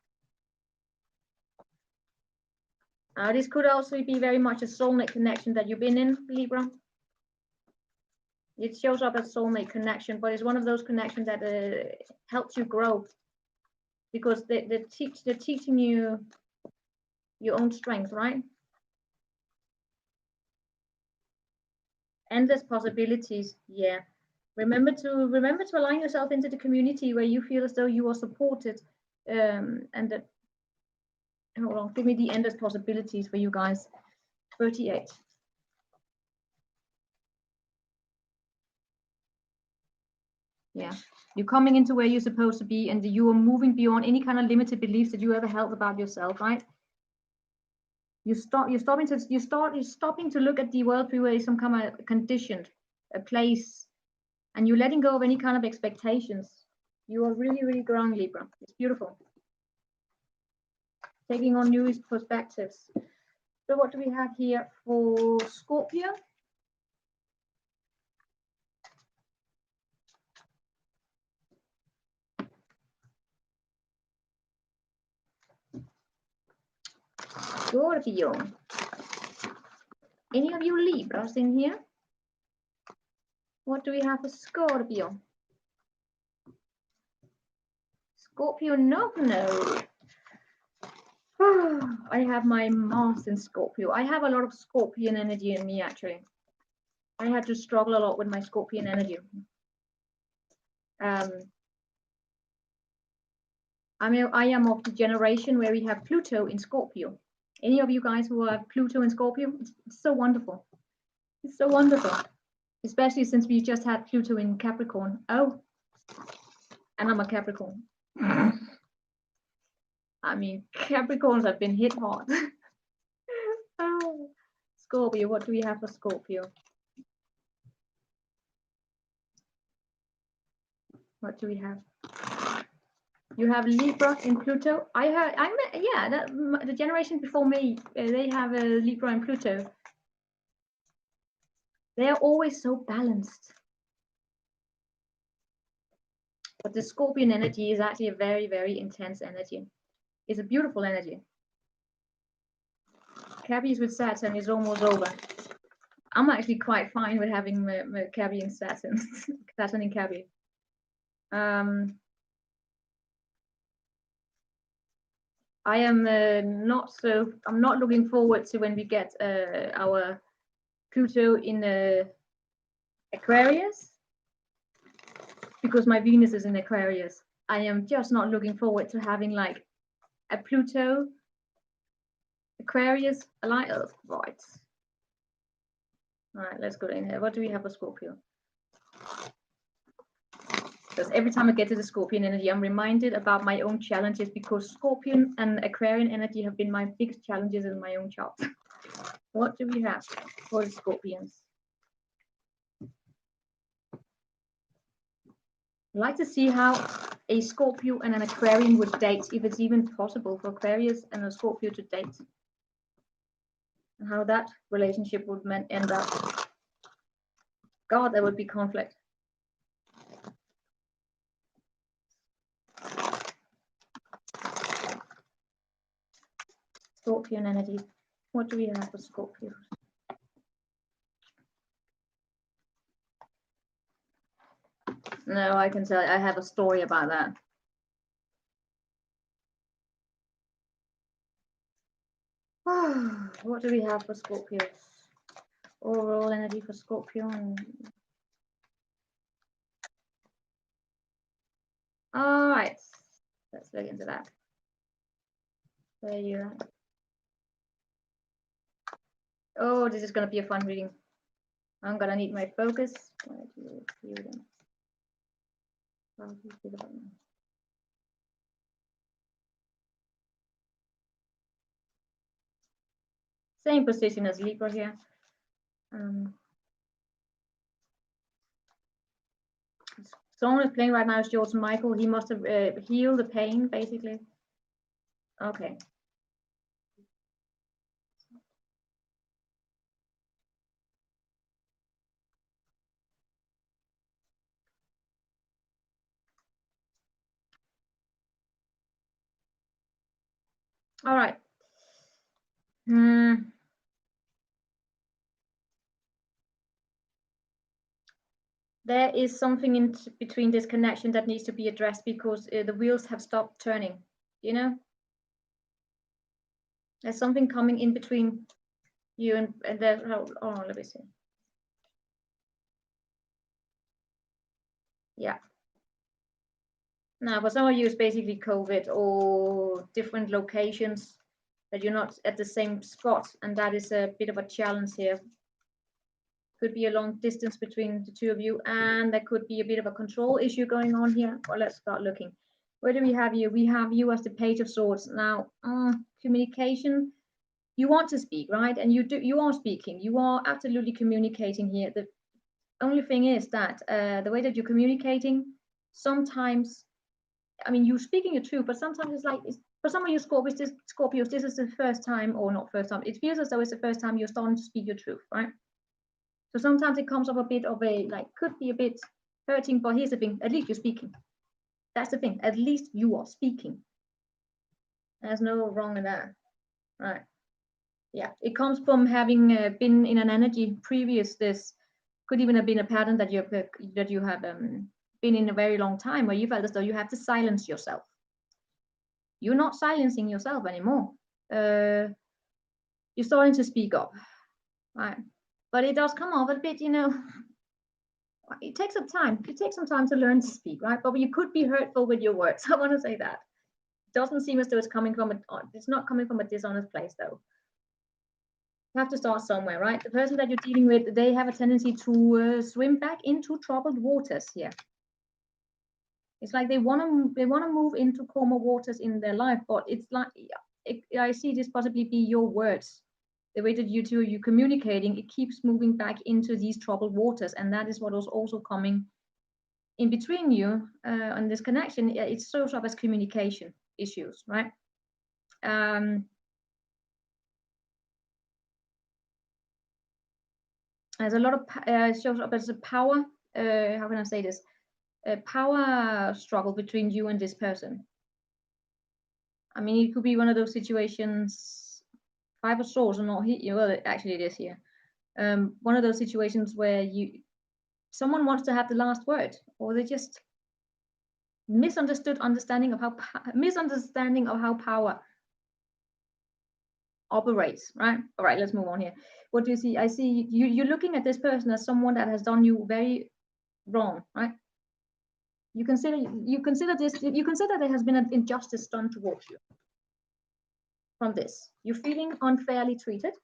This could also be very much a soulmate connection that you've been in, Libra. It shows up as soulmate connection, but it's one of those connections that helps you grow, because they're teaching you your own strength, right? Endless possibilities, yeah. Remember to align yourself into the community where you feel as though you are supported, and that. Hold on, give me the endless possibilities for you guys. 38. Yeah, you're coming into where you're supposed to be, and you are moving beyond any kind of limited beliefs that you ever held about yourself, right? You're stopping to look at the world through some kind of conditioned a place, and you're letting go of any kind of expectations. You are really, really growing, Libra. It's beautiful. Taking on new perspectives. So what do we have here for Scorpio? Scorpio. Any of you Libras in here? What do we have for Scorpio? Scorpio, no. I have my Mars in Scorpio. I have a lot of Scorpion energy in me, actually. I had to struggle a lot with my Scorpion energy. I mean, I am of the generation where we have Pluto in Scorpio. Any of you guys who have Pluto in Scorpio? It's so wonderful. It's so wonderful. Especially since we just had Pluto in Capricorn. Oh, and I'm a Capricorn. I mean, Capricorns have been hit hard. Oh. Scorpio, what do we have for Scorpio? What do we have? You have Libra in Pluto. The generation before me, they have a Libra and Pluto. They are always so balanced. But the Scorpion energy is actually a very, very intense energy. It's a beautiful energy. Capricorn with Saturn is almost over. I'm actually quite fine with having Capricorn and Saturn. Saturn and Capricorn. I am I'm not looking forward to when we get our Pluto in Aquarius, because my Venus is in Aquarius. I am just not looking forward to having like a Pluto Aquarius, right. All right, let's go in here. What do we have for Scorpio? Because every time I get to the Scorpion energy, I'm reminded about my own challenges, because Scorpion and Aquarian energy have been my biggest challenges in my own chart. What do we have for the Scorpions? I'd like to see how a Scorpio and an Aquarian would date, if it's even possible for Aquarius and a Scorpio to date, and how that relationship would end up. God, there would be conflict. Scorpion energy. What do we have for Scorpio? No, I can tell you, I have a story about that. What do we have for Scorpios? Overall energy for Scorpio. All right, let's look into that. There you are. Oh, this is going to be a fun reading. I'm going to need my focus. Where do you view them? How do you feel about them? Same position as Libra here. Someone is playing right now is George Michael. He must have healed the pain, basically. Okay. All right. There is something in between this connection that needs to be addressed, because the wheels have stopped turning. You know, there's something coming in between you and there's let me see. Yeah. Now, for some of you, it's basically COVID or different locations that you're not at the same spot, and that is a bit of a challenge here. Could be a long distance between the two of you, and there could be a bit of a control issue going on here. Well, let's start looking. Where do we have you? We have you as the Page of Swords. Now, communication. You want to speak, right? And you are speaking. You are absolutely communicating here. The only thing is that the way that you're communicating, sometimes, I mean, you're speaking your truth, but sometimes it's like, for some of you Scorpios, this is the first time, or not first time, it feels as though it's the first time you're starting to speak your truth, right? So sometimes it comes off a bit of a, like, could be a bit hurting, but here's the thing, at least you're speaking. That's the thing, at least you are speaking. There's no wrong in that, right? Yeah, it comes from having been in an energy previous. This could even have been a pattern that you have been in a very long time, where you felt as though you have to silence yourself. You're not silencing yourself anymore. You're starting to speak up, right? But it does come off a bit, you know. It takes some time. It takes some time to learn to speak, right? But you could be hurtful with your words. I want to say that. It doesn't seem as though it's coming from it's not coming from a dishonest place, though. You have to start somewhere, right? The person that you're dealing with, they have a tendency to swim back into troubled waters here. It's like they want to move into calmer waters in their life, but it's like, I see this possibly be your words. The way that you're communicating, it keeps moving back into these troubled waters, and that is what was also coming in between you on this connection. It shows up as communication issues, right? There's a lot of shows up as a power. How can I say this? A power struggle between you and this person. I mean, it could be one of those situations. 5 of Swords, or not here. Well, actually, it is here. One of those situations where someone wants to have the last word, or they just misunderstanding of how power operates, right? All right, let's move on here. What do you see? I see you're looking at this person as someone that has done you very wrong, right? You consider there has been an injustice done towards you. from this? You're feeling unfairly treated,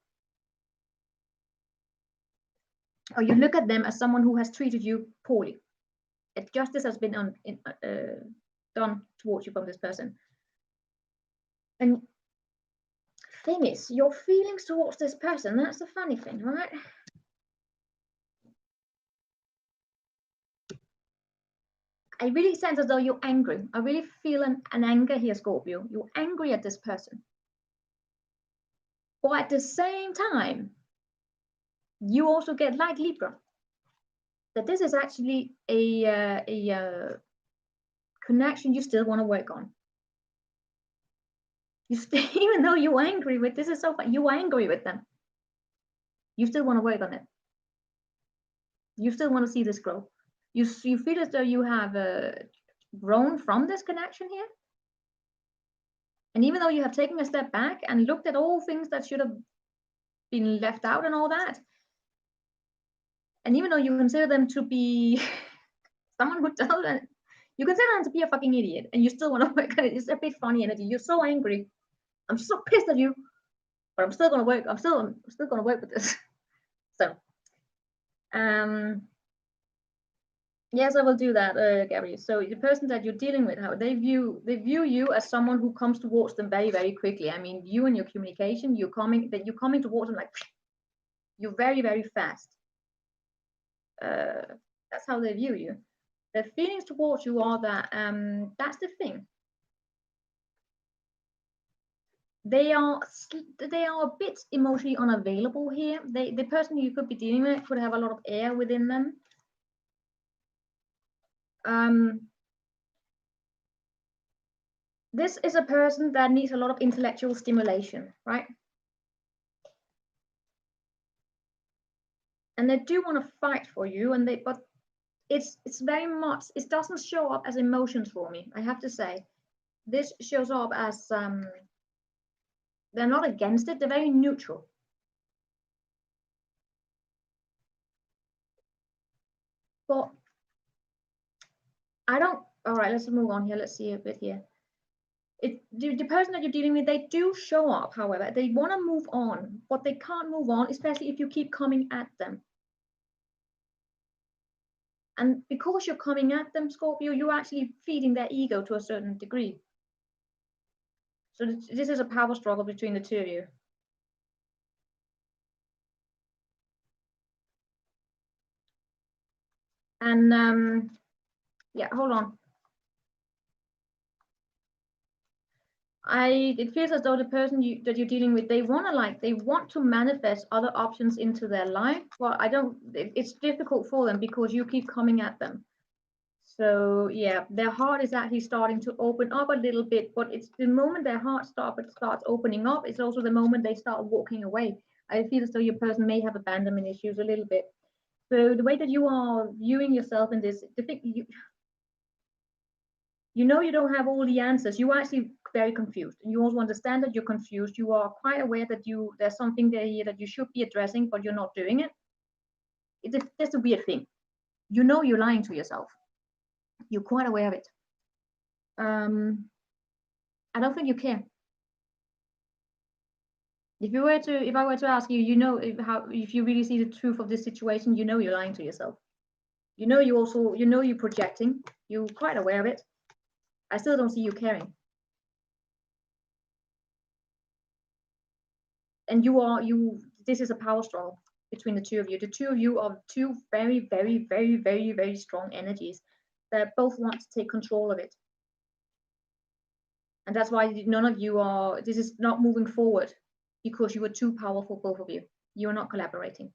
or you look at them as someone who has treated you poorly. Justice has been done towards you from this person. And thing is, your feelings towards this person, that's the funny thing, right? I really sense as though you're angry. I really feel an anger here, Scorpio. You're angry at this person. But at the same time, you also get, like Libra, that this is actually a connection you still want to work on. Even though you're angry with, this is so fun, you're angry with them. You still want to work on it. You still want to see this grow. You feel as though you have grown from this connection here. And even though you have taken a step back and looked at all things that should have been left out and all that, and even though you consider them to be someone who doesn't, you consider them to be a fucking idiot, and you still want to work on it. It's a bit funny energy. You're so angry. I'm so pissed at you, but I'm still gonna work. I'm still gonna work with this. So, yes, I will do that, Gary. So the person that you're dealing with, how they view you as someone who comes towards them very, very quickly. I mean, you and your communication, you're coming towards them like you're very, very fast. That's how they view you. Their feelings towards you are that that's the thing. They are a bit emotionally unavailable here. The person you could be dealing with could have a lot of air within them. This is a person that needs a lot of intellectual stimulation, right? And they do want to fight for you, but it's very much, it doesn't show up as emotions for me, I have to say. This shows up as they're not against it, they're very neutral. But I don't, all right, let's move on here. Let's see a bit here. The person that you're dealing with, they do show up, however. They want to move on, but they can't move on, especially if you keep coming at them. And because you're coming at them, Scorpio, you're actually feeding their ego to a certain degree. So this is a power struggle between the two of you. And yeah, hold on. It feels as though the person that you're dealing with, they want to manifest other options into their life. Well, it's difficult for them because you keep coming at them. So yeah, their heart is actually starting to open up a little bit, but it's the moment their heart starts opening up, it's also the moment they start walking away. I feel as though your person may have abandonment issues a little bit. So the way that you are viewing yourself in this, you know you don't have all the answers. You are actually very confused, and you also understand that you're confused. You are quite aware that there's something there here that you should be addressing, but you're not doing it. It's just a weird thing. You know you're lying to yourself. You're quite aware of it. I don't think you care. If I were to ask you, you know, if you really see the truth of this situation, you know you're lying to yourself. You know you're projecting. You're quite aware of it. I still don't see you caring. And this is a power struggle between the two of you. The two of you are two very, very, very, very, very strong energies that both want to take control of it. And that's why none of you this is not moving forward, because you are too powerful, both of you. You are not collaborating.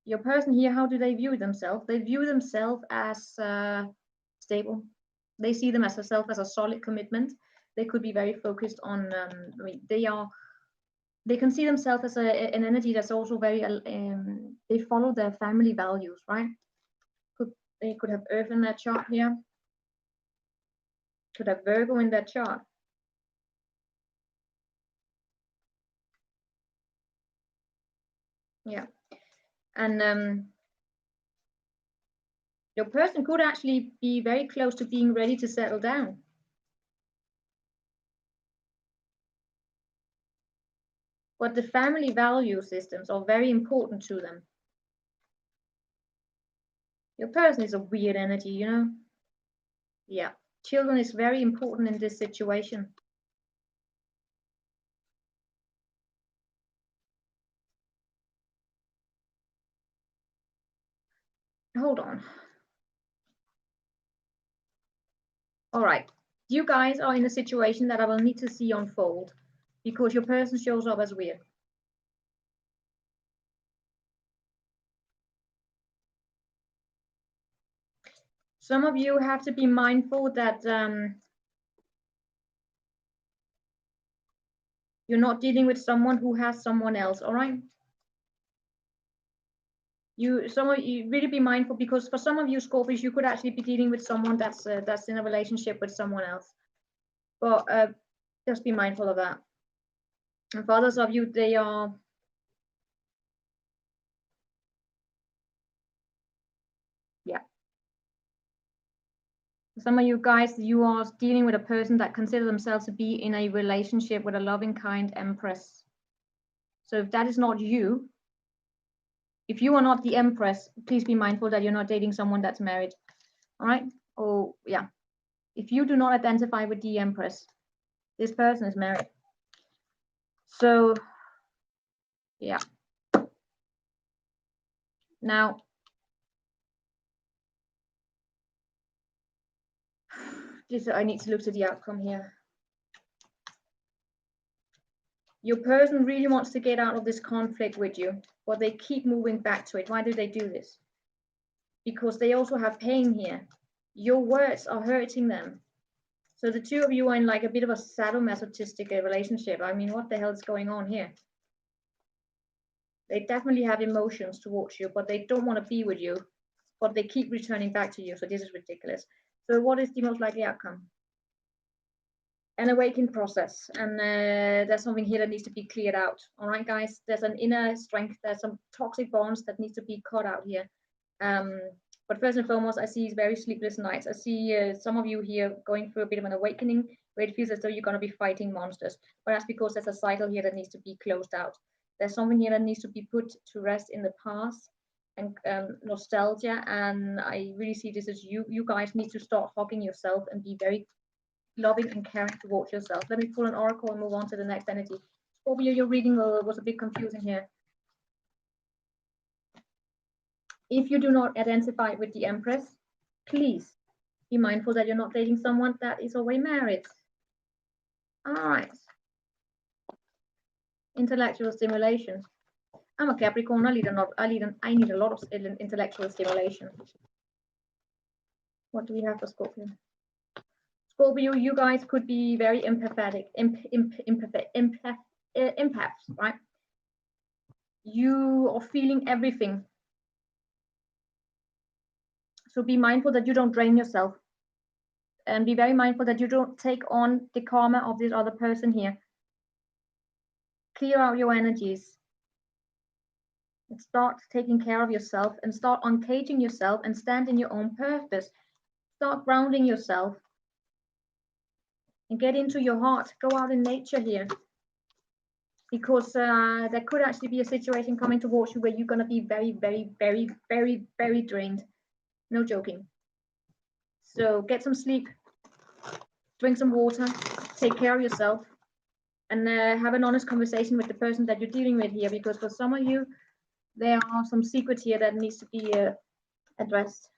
Your person here, how do they view themselves? They view themselves as stable. They see themselves as a solid commitment. They could be very focused on, they can see themselves as an energy that's also very, they follow their family values, right? They could have Earth in their chart here. Could have Virgo in their chart. Yeah. And your person could actually be very close to being ready to settle down. but the family value systems are very important to them. Your person is a weird energy, you know? Yeah, children is very important in this situation. Hold on. All right, you guys are in a situation that I will need to see unfold because your person shows up as weird. Some of you have to be mindful that you're not dealing with someone who has someone else, all right? Some of you really be mindful, because for some of you Scorpios, you could actually be dealing with someone that's in a relationship with someone else. But just be mindful of that. And for others of you, they are, yeah. Some of you guys, you are dealing with a person that consider themselves to be in a relationship with a loving, kind Empress. So if that is not you, if you are not the Empress, please be mindful that you're not dating someone that's married. All right? Oh, yeah. If you do not identify with the Empress, this person is married. So, yeah. Now, I need to look at the outcome here. Your person really wants to get out of this conflict with you, but they keep moving back to it. Why do they do this? Because they also have pain here. Your words are hurting them. So the two of you are in like a bit of a sadomasochistic relationship. I mean, what the hell is going on here? They definitely have emotions towards you, but they don't want to be with you, but they keep returning back to you. So this is ridiculous. So what is the most likely outcome? An awakening process, and there's something here that needs to be cleared out. All right, guys, there's an inner strength, there's some toxic bonds that needs to be cut out here. But first and foremost, I see very sleepless nights. I see some of you here going through a bit of an awakening where it feels as though you're going to be fighting monsters, but that's because there's a cycle here that needs to be closed out. There's something here that needs to be put to rest in the past, and nostalgia. And I really see this as you guys need to start hugging yourself and be very loving and caring towards yourself. Let me pull an oracle and move on to the next energy. Scorpio, your reading was a bit confusing here. If you do not identify with the Empress, please be mindful that you're not dating someone that is already married. All right. Intellectual stimulation. I'm a Capricorn. I need a lot of intellectual stimulation. What do we have for Scorpio? Scorpio, you guys could be very empathetic, empaths, right? You are feeling everything. So be mindful that you don't drain yourself, and be very mindful that you don't take on the karma of this other person here. Clear out your energies and start taking care of yourself, and start uncaging yourself and stand in your own purpose. Start grounding yourself and get into your heart. Go out in nature here, because there could actually be a situation coming towards you where you're going to be very, very, very, very, very drained. No joking. So get some sleep, drink some water, take care of yourself, and have an honest conversation with the person that you're dealing with here, because for some of you, there are some secrets here that needs to be addressed.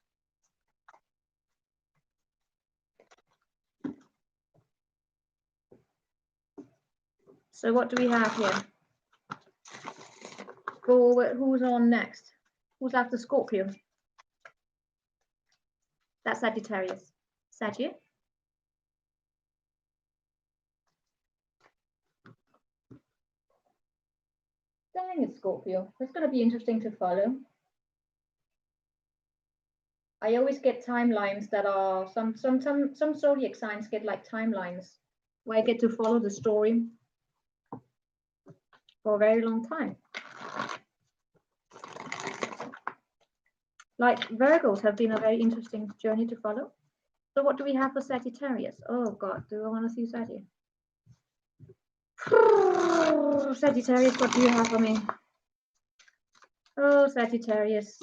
So what do we have here? Who's on next? Who's after Scorpio? That's Sagittarius. Sagittarius? Dang it, Scorpio. That's going to be interesting to follow. I always get timelines that are some zodiac signs get like timelines where I get to follow the story for a very long time. Like Virgos have been a very interesting journey to follow. So what do we have for Sagittarius? Oh God, do I want to see Sagittarius? Sagittarius, what do you have for me? Oh, Sagittarius.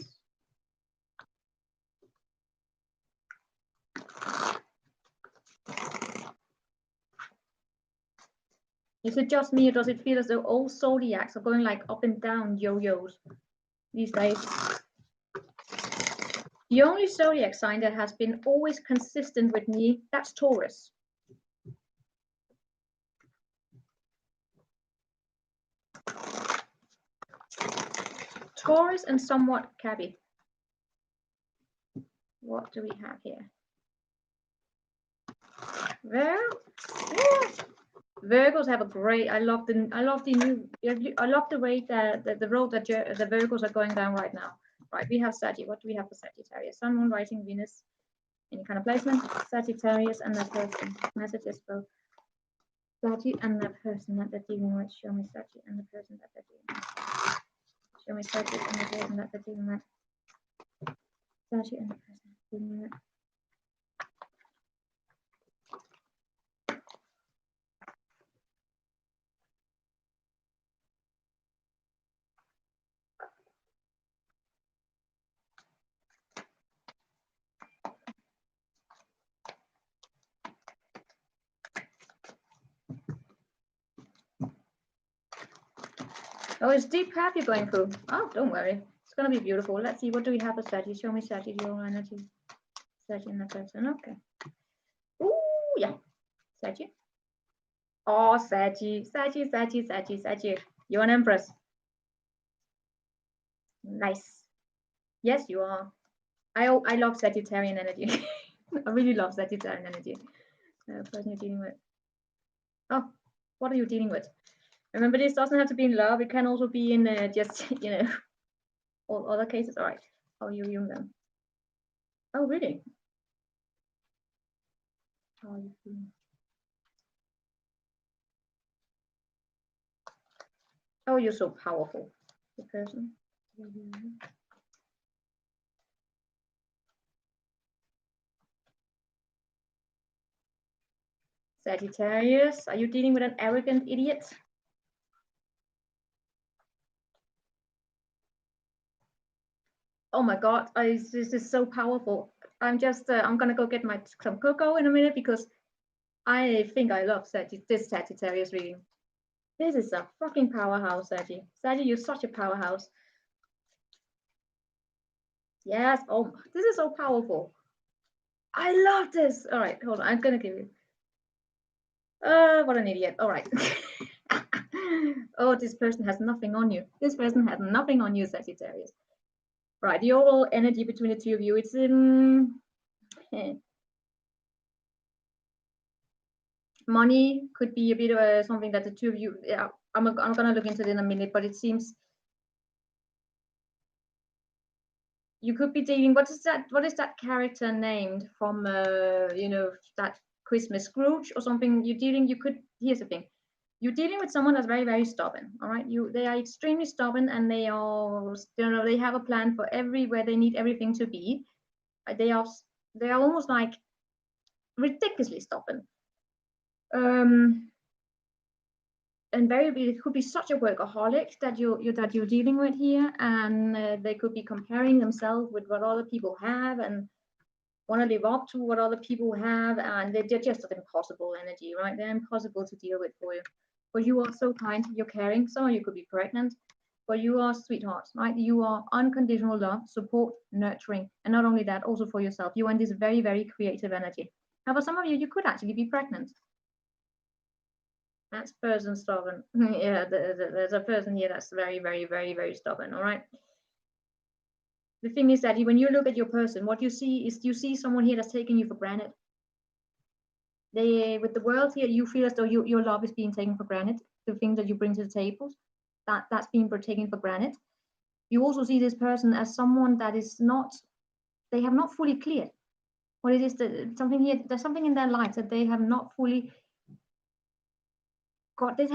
Is it just me, or does it feel as though all zodiacs are going like up and down yo-yos these days? The only zodiac sign that has been always consistent with me, that's Taurus. Taurus and somewhat Capricorn. What do we have here? Well, yeah. Virgos have a great. I love the way that the road that the Virgos are going down right now. Right, we have Sagittarius. What do we have for Sagittarius? Sun, Moon, Rising, Venus. Any kind of placement. Sagittarius and that person. Messages for Sagittarius and the person that they're dealing with. Show me Sagittarius and the person that they're dealing with. Show me Sagittarius and the person that they're dealing with. Sagittarius and the person dealing with. Oh, it's deep path you're going through. Oh, don't worry. It's going to be beautiful. Let's see. What do we have for Sagittarius? Show me Sagittarius, your energy. Sagittarius in the person. Okay. Ooh, yeah. Sagittarius. Oh, Sagittarius. You're an Empress. Nice. Yes, you are. I love Sagittarian energy. I really love Sagittarian energy. Person you're dealing with. Oh, what are you dealing with? Remember, this doesn't have to be in love. It can also be in just, all other cases. All right. How are you viewing them? Oh, really? How are you feeling? Oh, you're so powerful, the person. Sagittarius, are you dealing with an arrogant idiot? Oh my God, this is so powerful. I'm gonna go get some cocoa in a minute because I think I love this Sagittarius reading. This is a fucking powerhouse, Saggy. Saggy, you're such a powerhouse. Yes, oh, this is so powerful. I love this. All right, hold on, I'm gonna give you. What an idiot. All right. Oh, this person has nothing on you. This person has nothing on you, Sagittarius. Right, the overall energy between the two of you, it's money could be a bit of something that the two of you, yeah, I'm gonna look into it in a minute, but it seems you could be dealing, what is that character named from that Christmas, Scrooge or something? Here's the thing. You're dealing with someone that's very, very stubborn. All right, they are extremely stubborn, and they have a plan for everywhere they need everything to be. They are almost like ridiculously stubborn. And it could be such a workaholic that you're dealing with here, and they could be comparing themselves with what other people have and want to live up to what other people have, and they're just an impossible energy, right? They're impossible to deal with for you. But you are so kind, you're caring. Some of you could be pregnant, but you are sweethearts, right? You are unconditional love, support, nurturing, and not only that, also for yourself. You are in this very, very creative energy. Now, for some of you, you could actually be pregnant. That's person stubborn. Yeah, there's a person here that's very, very, very, very stubborn. All right. The thing is that when you look at your person, what you see someone here that's taking you for granted. With the world here, you feel as though your love is being taken for granted. The things that you bring to the table, that's being taken for granted. You also see this person as someone that is not. They have not fully cleared what it is that something here. There's something in their life that they have not fully. God, it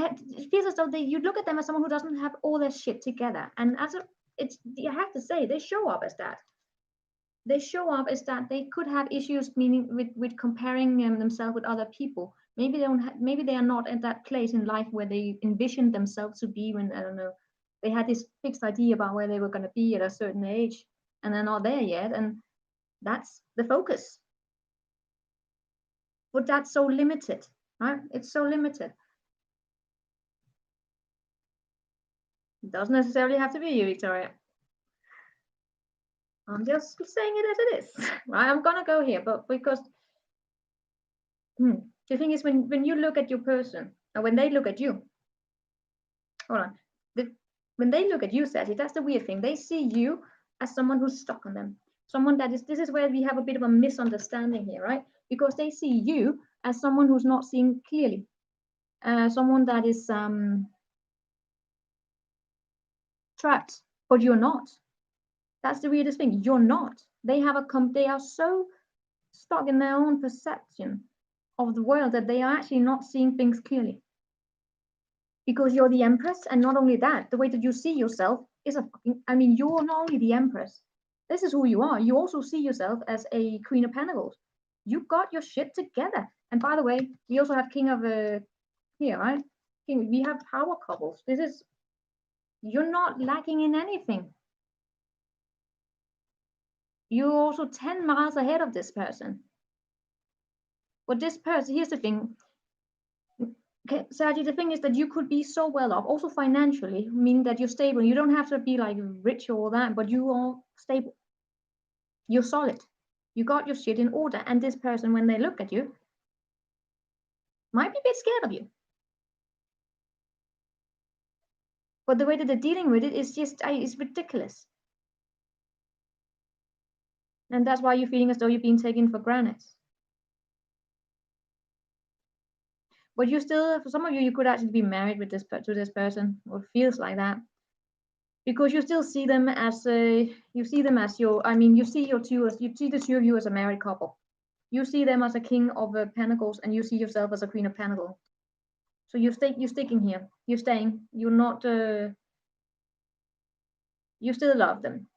feels as though you look at them as someone who doesn't have all their shit together, and you have to say they show up as that. They show up as that. They could have issues, meaning with comparing themselves with other people, Maybe maybe they are not at that place in life where they envisioned themselves to be when, I don't know, they had this fixed idea about where they were going to be at a certain age, and they're not there yet, and that's the focus. But that's so limited, right? It's so limited. It doesn't necessarily have to be you, Victoria. I'm just saying it as it is. Right? I'm gonna go here, but because the thing is, when you look at your person, or when they look at you, hold on, when they look at you, Sagittarius, that's the weird thing. They see you as someone who's stuck on them, someone that is. This is where we have a bit of a misunderstanding here, right? Because they see you as someone who's not seeing clearly, someone that is trapped, but you're not. That's the weirdest thing. You're not. They have they are so stuck in their own perception of the world that they are actually not seeing things clearly. Because you're the Empress, and not only that, the way that you see yourself is you're not only the Empress. This is who you are. You also see yourself as a Queen of Pentacles. You got your shit together. And by the way, we also have King of here, right? King. We have power couples. You're not lacking in anything. You're also 10 miles ahead of this person. But this person, here's the thing. Okay, Sergi, the thing is that you could be so well off, also financially, meaning that you're stable. You don't have to be like rich or all that, but you are stable. You're solid. You got your shit in order. And this person, when they look at you, might be a bit scared of you. But the way that they're dealing with it is just, it's ridiculous. And that's why you're feeling as though you're being taken for granted. But you still, for some of you, you could actually be married with to this person, or feels like that, because you still see them as your. You see the two of you as a married couple. You see them as a king of pentacles, and you see yourself as a queen of pentacles. So you're sticking here. You're staying. You're not. You still love them,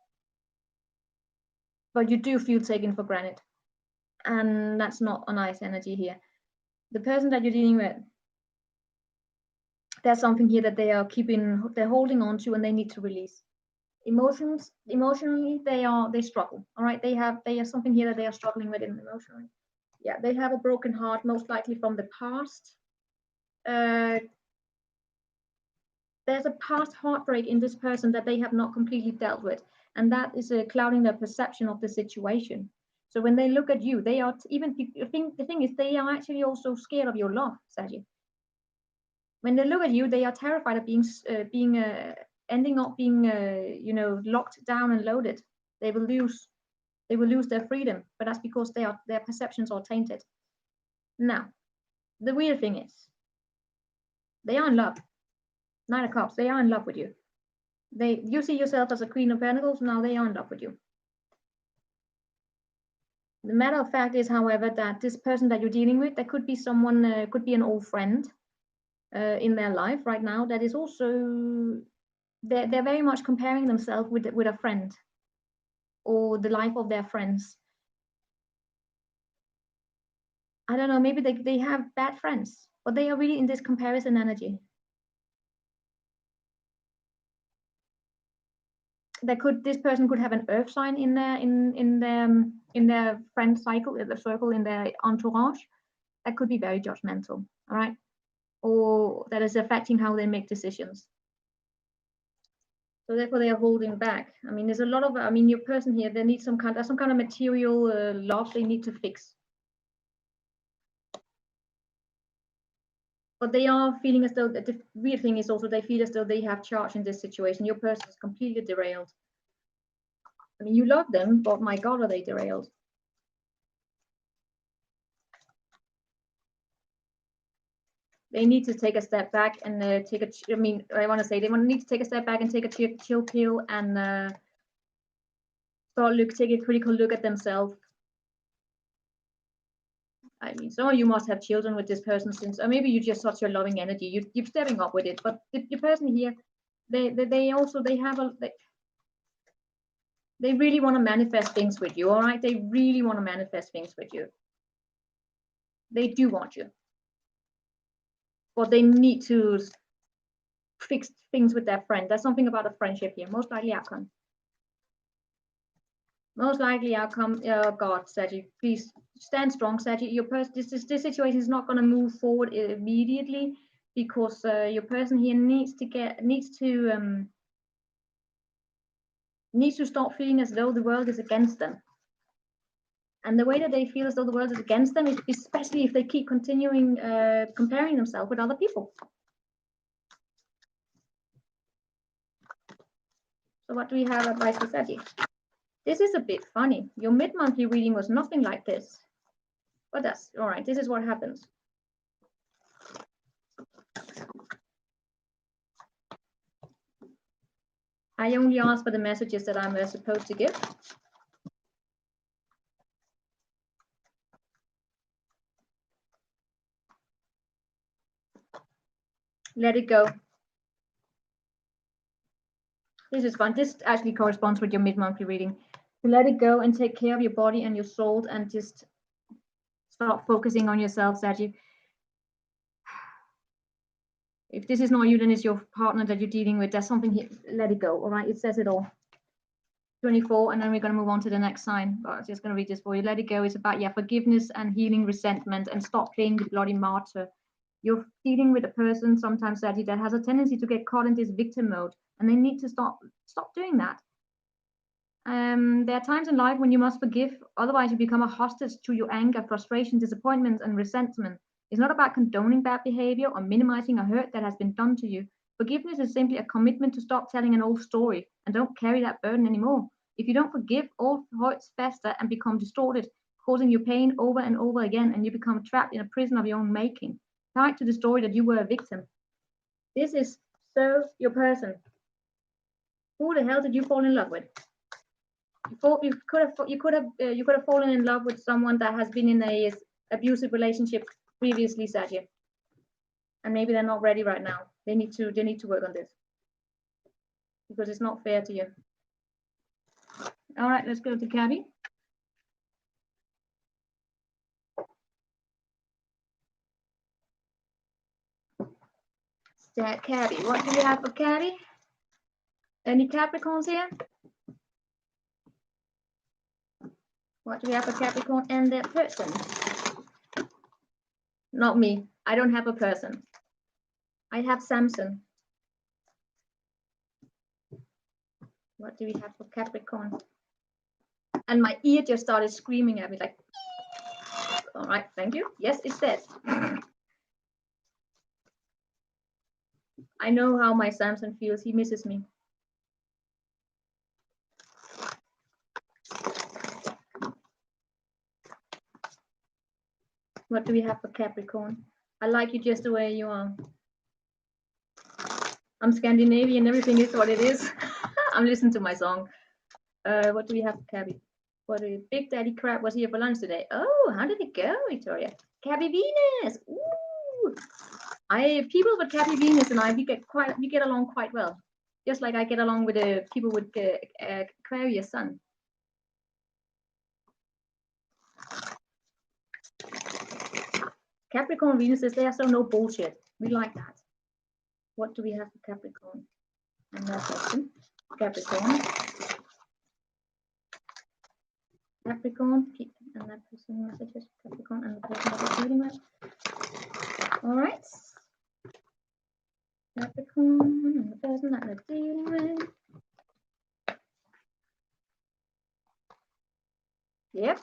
but you do feel taken for granted, and that's not a nice energy here. The person that you're dealing with, there's something here that they're holding on to, and they need to release. Emotionally, they struggle. All right, they have something here that they are struggling with emotionally. Yeah, they have a broken heart, most likely from the past. There's a past heartbreak in this person that they have not completely dealt with, and that is clouding their perception of the situation. So when they look at you, they are the thing is, they are actually also scared of your love, Saji. When they look at you, they are terrified of ending up being locked down and loaded. They will lose their freedom, but that's because their perceptions are tainted. Now, the weird thing is, they are in love. Nine of Cups, they are in love with you. You see yourself as a Queen of Pentacles. Now they are in love with you. The matter of fact is, however, that this person that you're dealing with, there could be someone, could be an old friend in their life right now that is also, they're very much comparing themselves with a friend or the life of their friends. I don't know, maybe they have bad friends, but they are really in this comparison energy. This person could have an earth sign in their friend cycle, in the circle, in their entourage. That could be very judgmental, all right, or that is affecting how they make decisions. So therefore, they are holding back. I mean, there's a lot of. I mean, your person here, they need some kind of material love they need to fix. But they are feeling as though, the weird thing is also they feel as though they have charge in this situation. Your person is completely derailed. I mean, you love them, but my God, are they derailed? They need to take a step back and I want to say they need to take a step back and take a chill pill and take a critical look at themselves. I mean, some of you must have children with this person or maybe you just such your loving energy. You're stepping up with it, but your person here, they really want to manifest things with you. All right, they really want to manifest things with you. They do want you. or they need to fix things with their friend. There's something about a friendship here. Most likely outcome. Most likely outcome. Oh God, Saggy, please stand strong, Saggy. Your person, this situation is not going to move forward immediately because your person here needs to stop feeling as though the world is against them. And the way that they feel as though the world is against them is especially if they keep continuing comparing themselves with other people. So what do we have advice for Saggy? This is a bit funny. Your mid-monthly reading was nothing like this. But that's all right. This is what happens. I only ask for the messages that I'm supposed to give. Let it go. This is fun. This actually corresponds with your mid-monthly reading. Let it go and take care of your body and your soul and just start focusing on yourself, Saggy. If this is not you, then it's your partner that you're dealing with. There's something here. Let it go. All right. It says it all. 24, and then we're going to move on to the next sign. But I'm just going to read this for you. Let it go. It's about forgiveness and healing resentment, and stop playing the bloody martyr. You're dealing with a person sometimes, Saggy, that has a tendency to get caught in this victim mode, and they need to stop doing that. There are times in life when you must forgive, otherwise you become a hostage to your anger, frustration, disappointment, and resentment. It's not about condoning bad behavior or minimizing a hurt that has been done to you. Forgiveness is simply a commitment to stop telling an old story and don't carry that burden anymore. If you don't forgive, old hurts fester and become distorted, causing you pain over and over again, and you become trapped in a prison of your own making, tied to the story that you were a victim. This is so your person. Who the hell did you fall in love with? You could have fallen in love with someone that has been in a abusive relationship previously, Satya, and maybe they're not ready right now. They need to work on this because it's not fair to you. All right, let's go to Cabby. Cabby, what do you have for Cabby? Any Capricorns here? What do we have for Capricorn and their person? Not me. I don't have a person. I have Samson. What do we have for Capricorn? And my ear just started screaming at me like, all right, thank you. Yes, it's dead. I know how my Samson feels. He misses me. What do we have for Capricorn? I like you just the way you are. I'm Scandinavian. Everything is what it is. I'm listening to my song. What do we have for Cabby? What a Big Daddy Crab was here for lunch today. Oh, how did it go, Victoria? Cabby Venus. Ooh. People with Cabby Venus and I, we get along quite well. Just like I get along with the people with Aquarius Sun. Capricorn Venuses, they are so no bullshit. We like that. What do we have for Capricorn? And that person. Capricorn. Capricorn. And that person messages Capricorn and the person that is reading it. All right. Capricorn and the person that we're dealing with. Yep.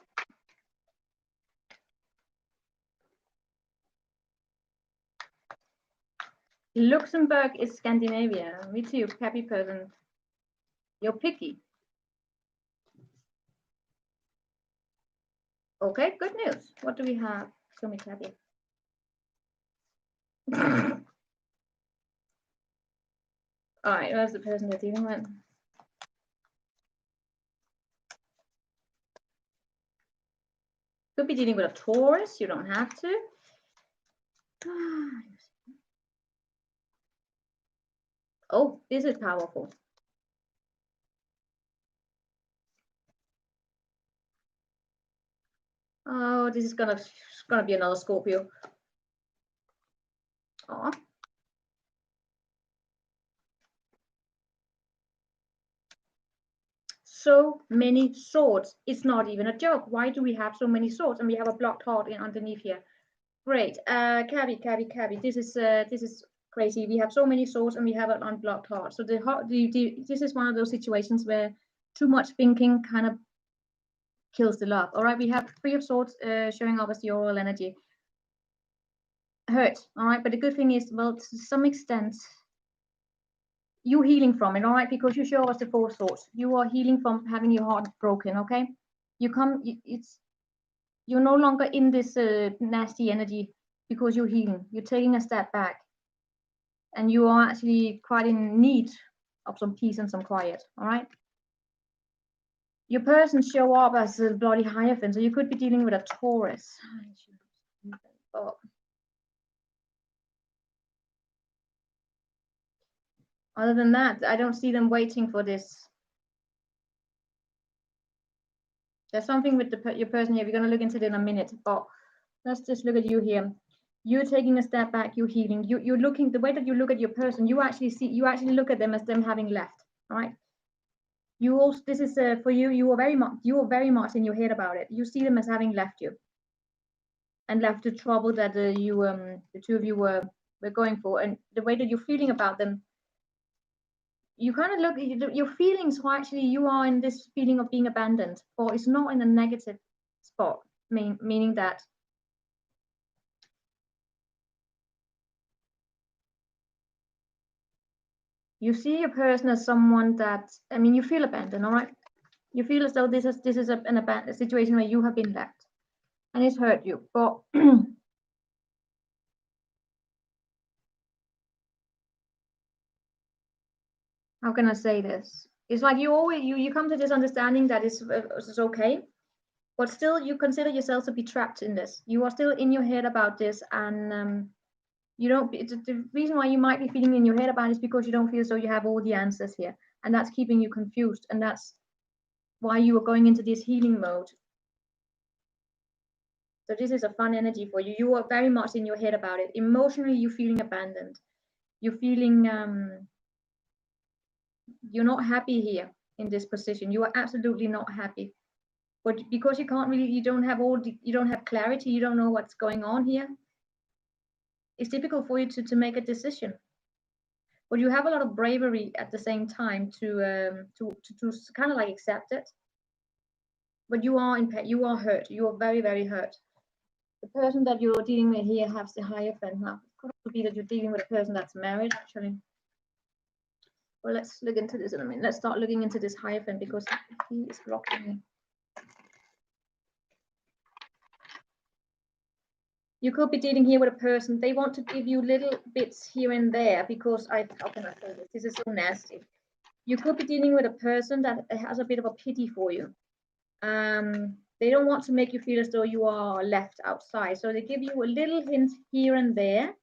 Luxembourg is Scandinavia. Me too, happy person. You're picky. Okay, good news. What do we have? Show me, Cabby. All right, where's the person they're dealing with? Could be dealing with a Taurus. You don't have to. Oh, this is powerful. Oh, this is gonna be another Scorpio. are. So many swords. It's not even a joke. Why do we have so many swords? And we have a blocked heart in underneath here. Great. Cabby. This is crazy. We have so many swords and we have an unblocked heart. So this is one of those situations where too much thinking kind of kills the love. All right. We have 3 of swords showing up as the oral energy. Hurt. All right. But the good thing is, well, to some extent, you're healing from it, all right, because you show us the 4 swords. You are healing from having your heart broken. Okay, you're no longer in this nasty energy because you're healing. You're taking a step back, and you are actually quite in need of some peace and some quiet. All right, your person show up as a bloody Hierophant, so you could be dealing with a Taurus. Oh. Other than that, I don't see them waiting for this. There's something with your person here. We're going to look into it in a minute, but let's just look at you here. You're taking a step back. You're healing. You're looking, the way that you look at your person, you actually look at them as them having left. All right. You also, this is for you. You are very much in your head about it. You see them as having left you, and left the trouble that the 2 of you were going for, and the way that you're feeling about them. You kind of look at your feelings. Well, actually, you are in this feeling of being abandoned, or it's not in a negative spot, meaning that you see your person as someone that, I mean, you feel abandoned, all right? You feel as though this is a situation where you have been left, and it's hurt you. But how can I say this? It's like you come to this understanding that it's okay, but still you consider yourself to be trapped in this. You are still in your head about this, and you don't. The reason why you might be feeling in your head about it is because you don't feel as though you have all the answers here, and that's keeping you confused, and that's why you are going into this healing mode. So this is a fun energy for you. You are very much in your head about it. Emotionally, you're feeling abandoned. You're feeling you're not happy here in this position. You are absolutely not happy. But because you can't really, you don't have clarity, you don't know what's going on here. It's difficult for you to make a decision. But you have a lot of bravery at the same time to kind of like accept it. But you are in pain. You are hurt. You are very, very hurt. The person that you're dealing with here has the Hierophant now. It could also be that you're dealing with a person that's married, actually. Well, let's look into this in a minute. Let's start looking into this Hierophant because he is blocking me. You could be dealing here with a person. They want to give you little bits here and there because how can I say this? This is so nasty. You could be dealing with a person that has a bit of a pity for you. They don't want to make you feel as though you are left outside. So they give you a little hint here and there.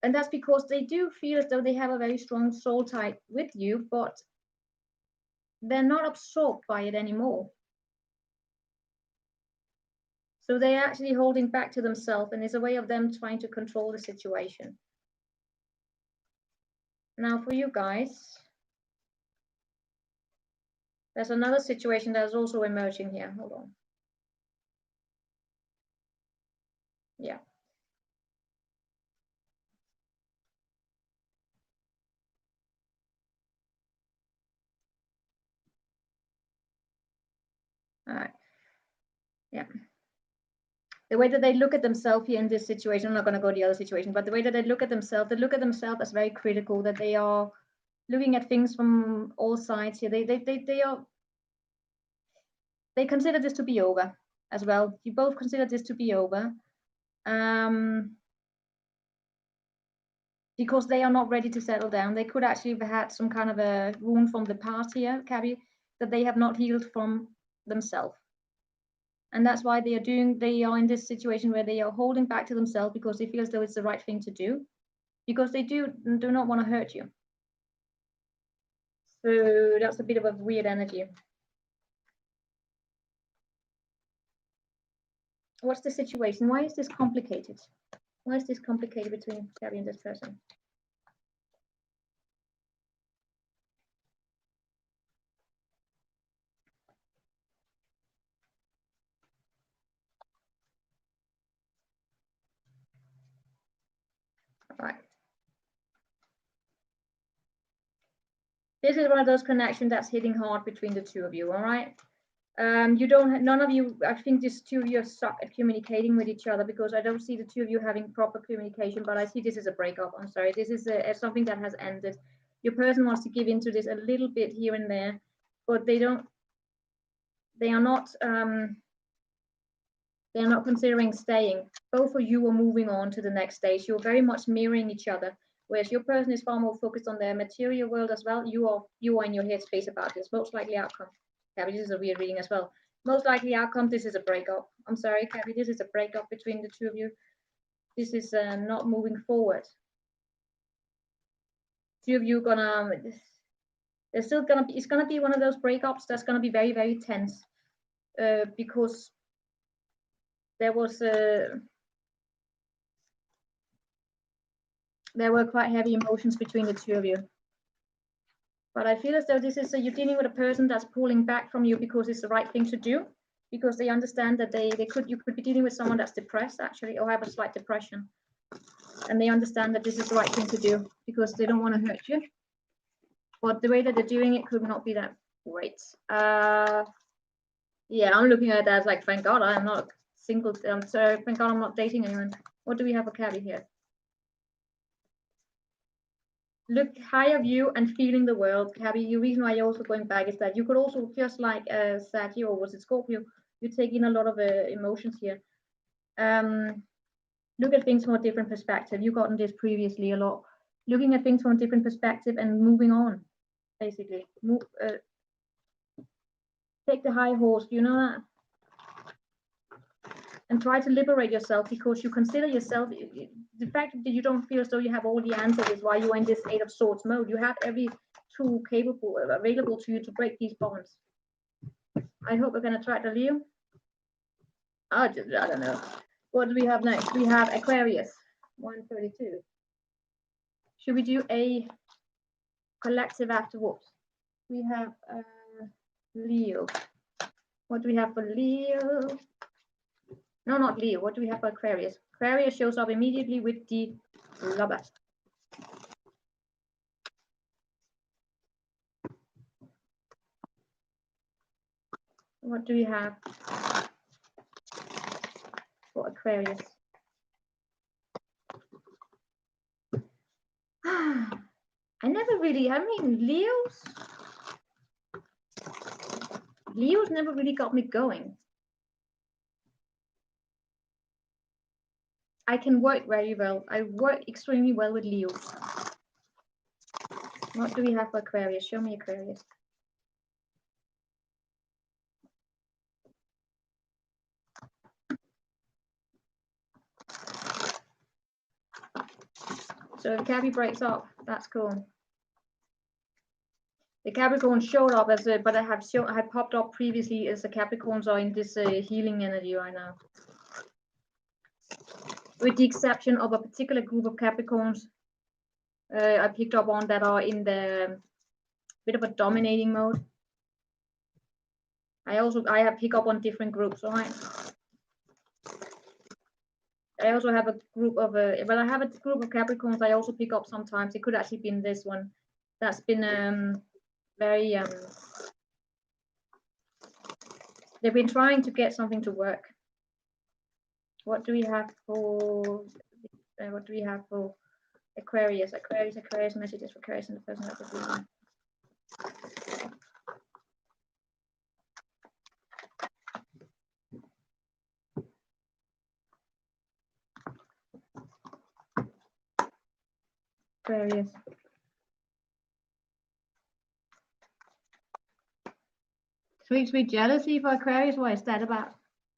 And that's because they do feel as though they have a very strong soul tie with you, but they're not absorbed by it anymore. So they're actually holding back to themselves, and it's a way of them trying to control the situation. Now for you guys, there's another situation that is also emerging here. Hold on. Yeah. All right. Yeah. The way that they look at themselves here in this situation, I'm not going to go to the other situation, but the way that they look at themselves as very critical, that they are looking at things from all sides here. They consider this to be over as well. You both consider this to be over. Because they are not ready to settle down. They could actually have had some kind of a wound from the past here, Cabby, that they have not healed from themselves. And that's why they are in this situation where they are holding back to themselves because they feel as though it's the right thing to do, because they do not want to hurt you. So that's a bit of a weird energy. What's the situation? Why is this complicated? Why is this complicated between Gabby and this person? All right. This is one of those connections that's hitting hard between the two of you. All right. You don't. None of you. I think these two of you suck at communicating with each other because I don't see the two of you having proper communication. But I see this is a breakup. I'm sorry. This is something that has ended. Your person wants to give into this a little bit here and there, but they don't. They are not. They are not considering staying. Both of you are moving on to the next stage. You're very much mirroring each other. Whereas your person is far more focused on their material world as well. You are in your headspace about this. Most likely outcome. Gabby, this is a weird reading as well. Most likely outcome, this is a breakup. I'm sorry, Gabby, this is a breakup between the two of you. This is not moving forward. Two of you gonna, there's still gonna be, it's gonna be one of those breakups that's gonna be very, very tense. Because there were quite heavy emotions between the two of you. But I feel as though this is you're dealing with a person that's pulling back from you because it's the right thing to do, because they understand that you could be dealing with someone that's depressed actually, or have a slight depression, and they understand that this is the right thing to do because they don't want to hurt you. But the way that they're doing it could not be that great. Yeah, I'm looking at that as like, thank God I'm not single. So thank God I'm not dating anyone. What do we have for Cabby here? Look higher view and feeling the world. Cabby, the reason why you're also going back is that you could also, just like Sagittarius, or was it Scorpio, you take in a lot of emotions here. Look at things from a different perspective. You've gotten this previously a lot. Looking at things from a different perspective and moving on, basically. Take the high horse, do you know that? And try to liberate yourself, because you consider yourself, the fact that you don't feel as though you have all the answers is why you are in this Eight of Swords mode. You have every tool available to you to break these bonds. I hope we're going to try to Leo. I don't know. What do we have next? We have Aquarius, 132. Should we do a collective afterwards? We have Leo. What do we have for Leo? No, not Leo. What do we have for Aquarius? Aquarius shows up immediately with the Lover. What do we have for Aquarius? I mean, Leo's never really got me going. I can work very well. I work extremely well with Leo. What do we have for Aquarius? Show me Aquarius. So if Cabby breaks up, that's cool. The Capricorn showed up as but I had popped up previously as the Capricorns are in this healing energy right now. With the exception of a particular group of Capricorns I picked up on that are in the bit of a dominating mode. I have picked up on different groups, all right? I also have a group of I have a group of Capricorns I also pick up sometimes. It could actually be in this one. That's been very they've been trying to get something to work. What do we have for Aquarius? Aquarius messages for Aquarius and the person that's reading. Aquarius. Sweet, sweet jealousy for Aquarius. What is that about?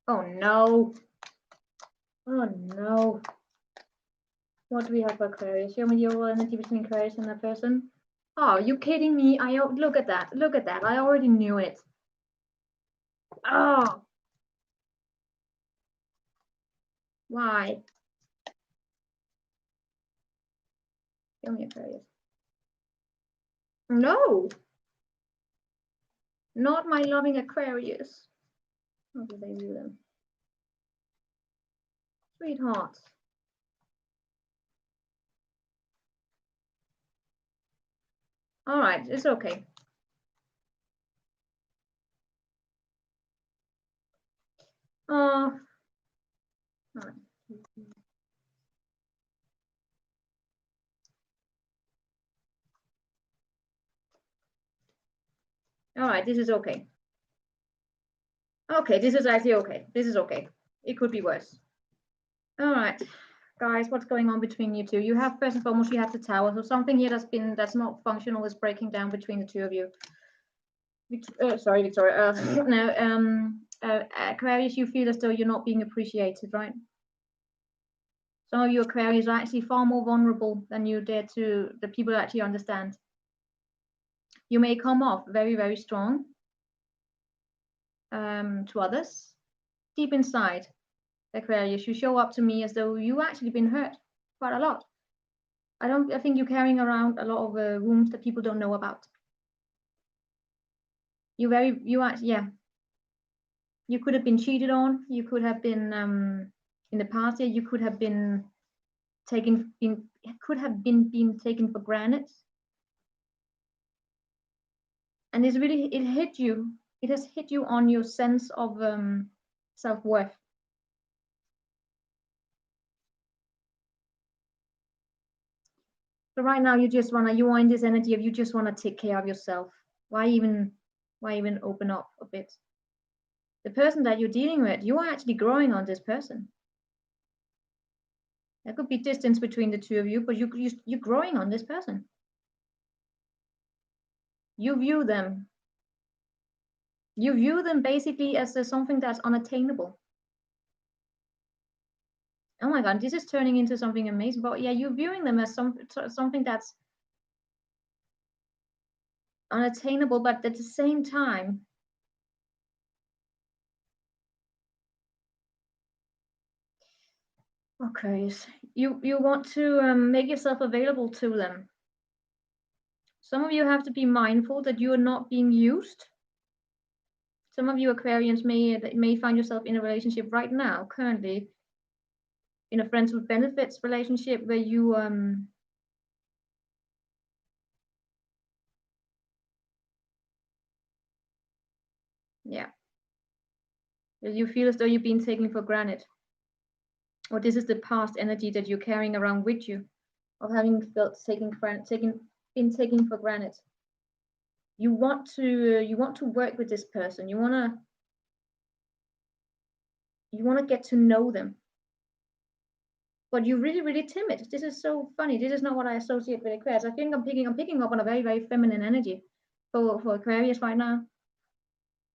Oh no. Oh no. What do we have for Aquarius? Show me the overall energy between Aquarius and that person. Oh, you kidding me? Look at that. Look at that. I already knew it. Oh. Why? Show me Aquarius. No, not my loving Aquarius. How do they do them? Sweethearts. All right, it's okay. All right. All right, this is okay. Okay, this is actually okay. This is okay. It could be worse. All right, guys, what's going on between you two? You have, first and foremost, you have the Tower. So something here that's not functional is breaking down between the two of you. Sorry, Victoria. No, Aquarius, you feel as though you're not being appreciated, right? Some of you Aquarius are actually far more vulnerable than you dare to the people actually understand. You may come off very, very strong to others. Deep inside, Aquarius, you show up to me as though you actually been hurt quite a lot. I think you're carrying around a lot of wounds that people don't know about. You actually, yeah. You could have been cheated on. You could have been in the past year. You could have been taken for granted. And it's really, it hit you. It has hit you on your sense of self-worth. So right now you are in this energy of you just want to take care of yourself. Why even open up a bit? The person that you're dealing with, you are actually growing on this person. There could be distance between the two of you, but you're growing on this person. You view them basically as something that's unattainable. Oh my God, this is turning into something amazing. But yeah, you're viewing them as something that's unattainable, but at the same time, okay, you want to make yourself available to them. Some of you have to be mindful that you are not being used. Some of you Aquarians may find yourself in a relationship right now, currently, in a friends with benefits relationship where you yeah, you feel as though you're being taken for granted, or this is the past energy that you're carrying around with you, of having felt been taken for granted. You want to work with this person. You want to get to know them, but you're really, really timid. This is so funny. This is not what I associate with Aquarius. I think I'm picking up on a very, very feminine energy for Aquarius right now.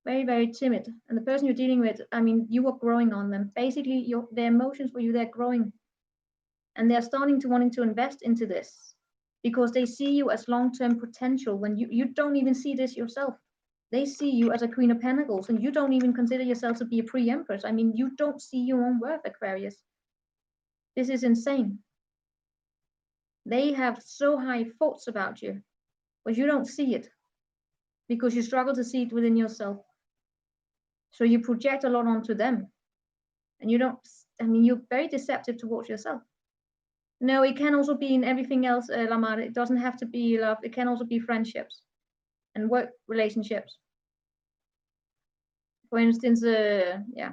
Very, very timid. And the person you're dealing with, I mean, you are growing on them. Basically, their emotions for you, they're growing. And they're starting to wanting to invest into this because they see you as long-term potential when you don't even see this yourself. They see you as a Queen of Pentacles and you don't even consider yourself to be a pre-empress. I mean, you don't see your own worth, Aquarius. This is insane. They have so high thoughts about you, but you don't see it because you struggle to see it within yourself. So you project a lot onto them. And you don't, I mean, you're very deceptive towards yourself. No, it can also be in everything else, Lamar. It doesn't have to be love. It can also be friendships and work relationships. For instance, yeah.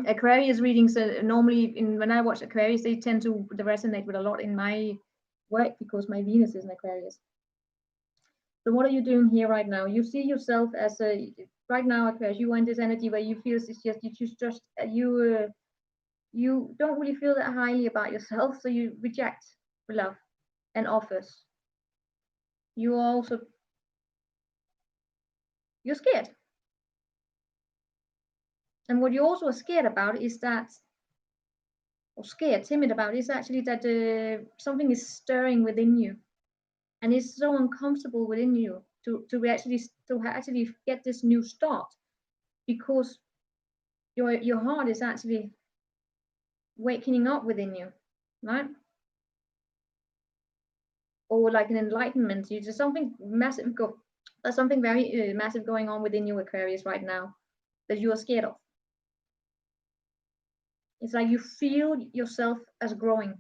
Aquarius readings normally, when I watch Aquarius, they tend to resonate with a lot in my work because my Venus is in Aquarius. So what are you doing here right now? You see yourself as right now, Aquarius, you are in this energy where you feel it's just you don't really feel that highly about yourself, so you reject love and offers. You're scared. And what you also are scared about is that, or timid about, is actually that something is stirring within you. And it's so uncomfortable within you to actually get this new start because your heart is actually wakening up within you, right? Or like an enlightenment. You just something massive there's something very massive going on within you, Aquarius, right now that you are scared of. It's like you feel yourself as growing.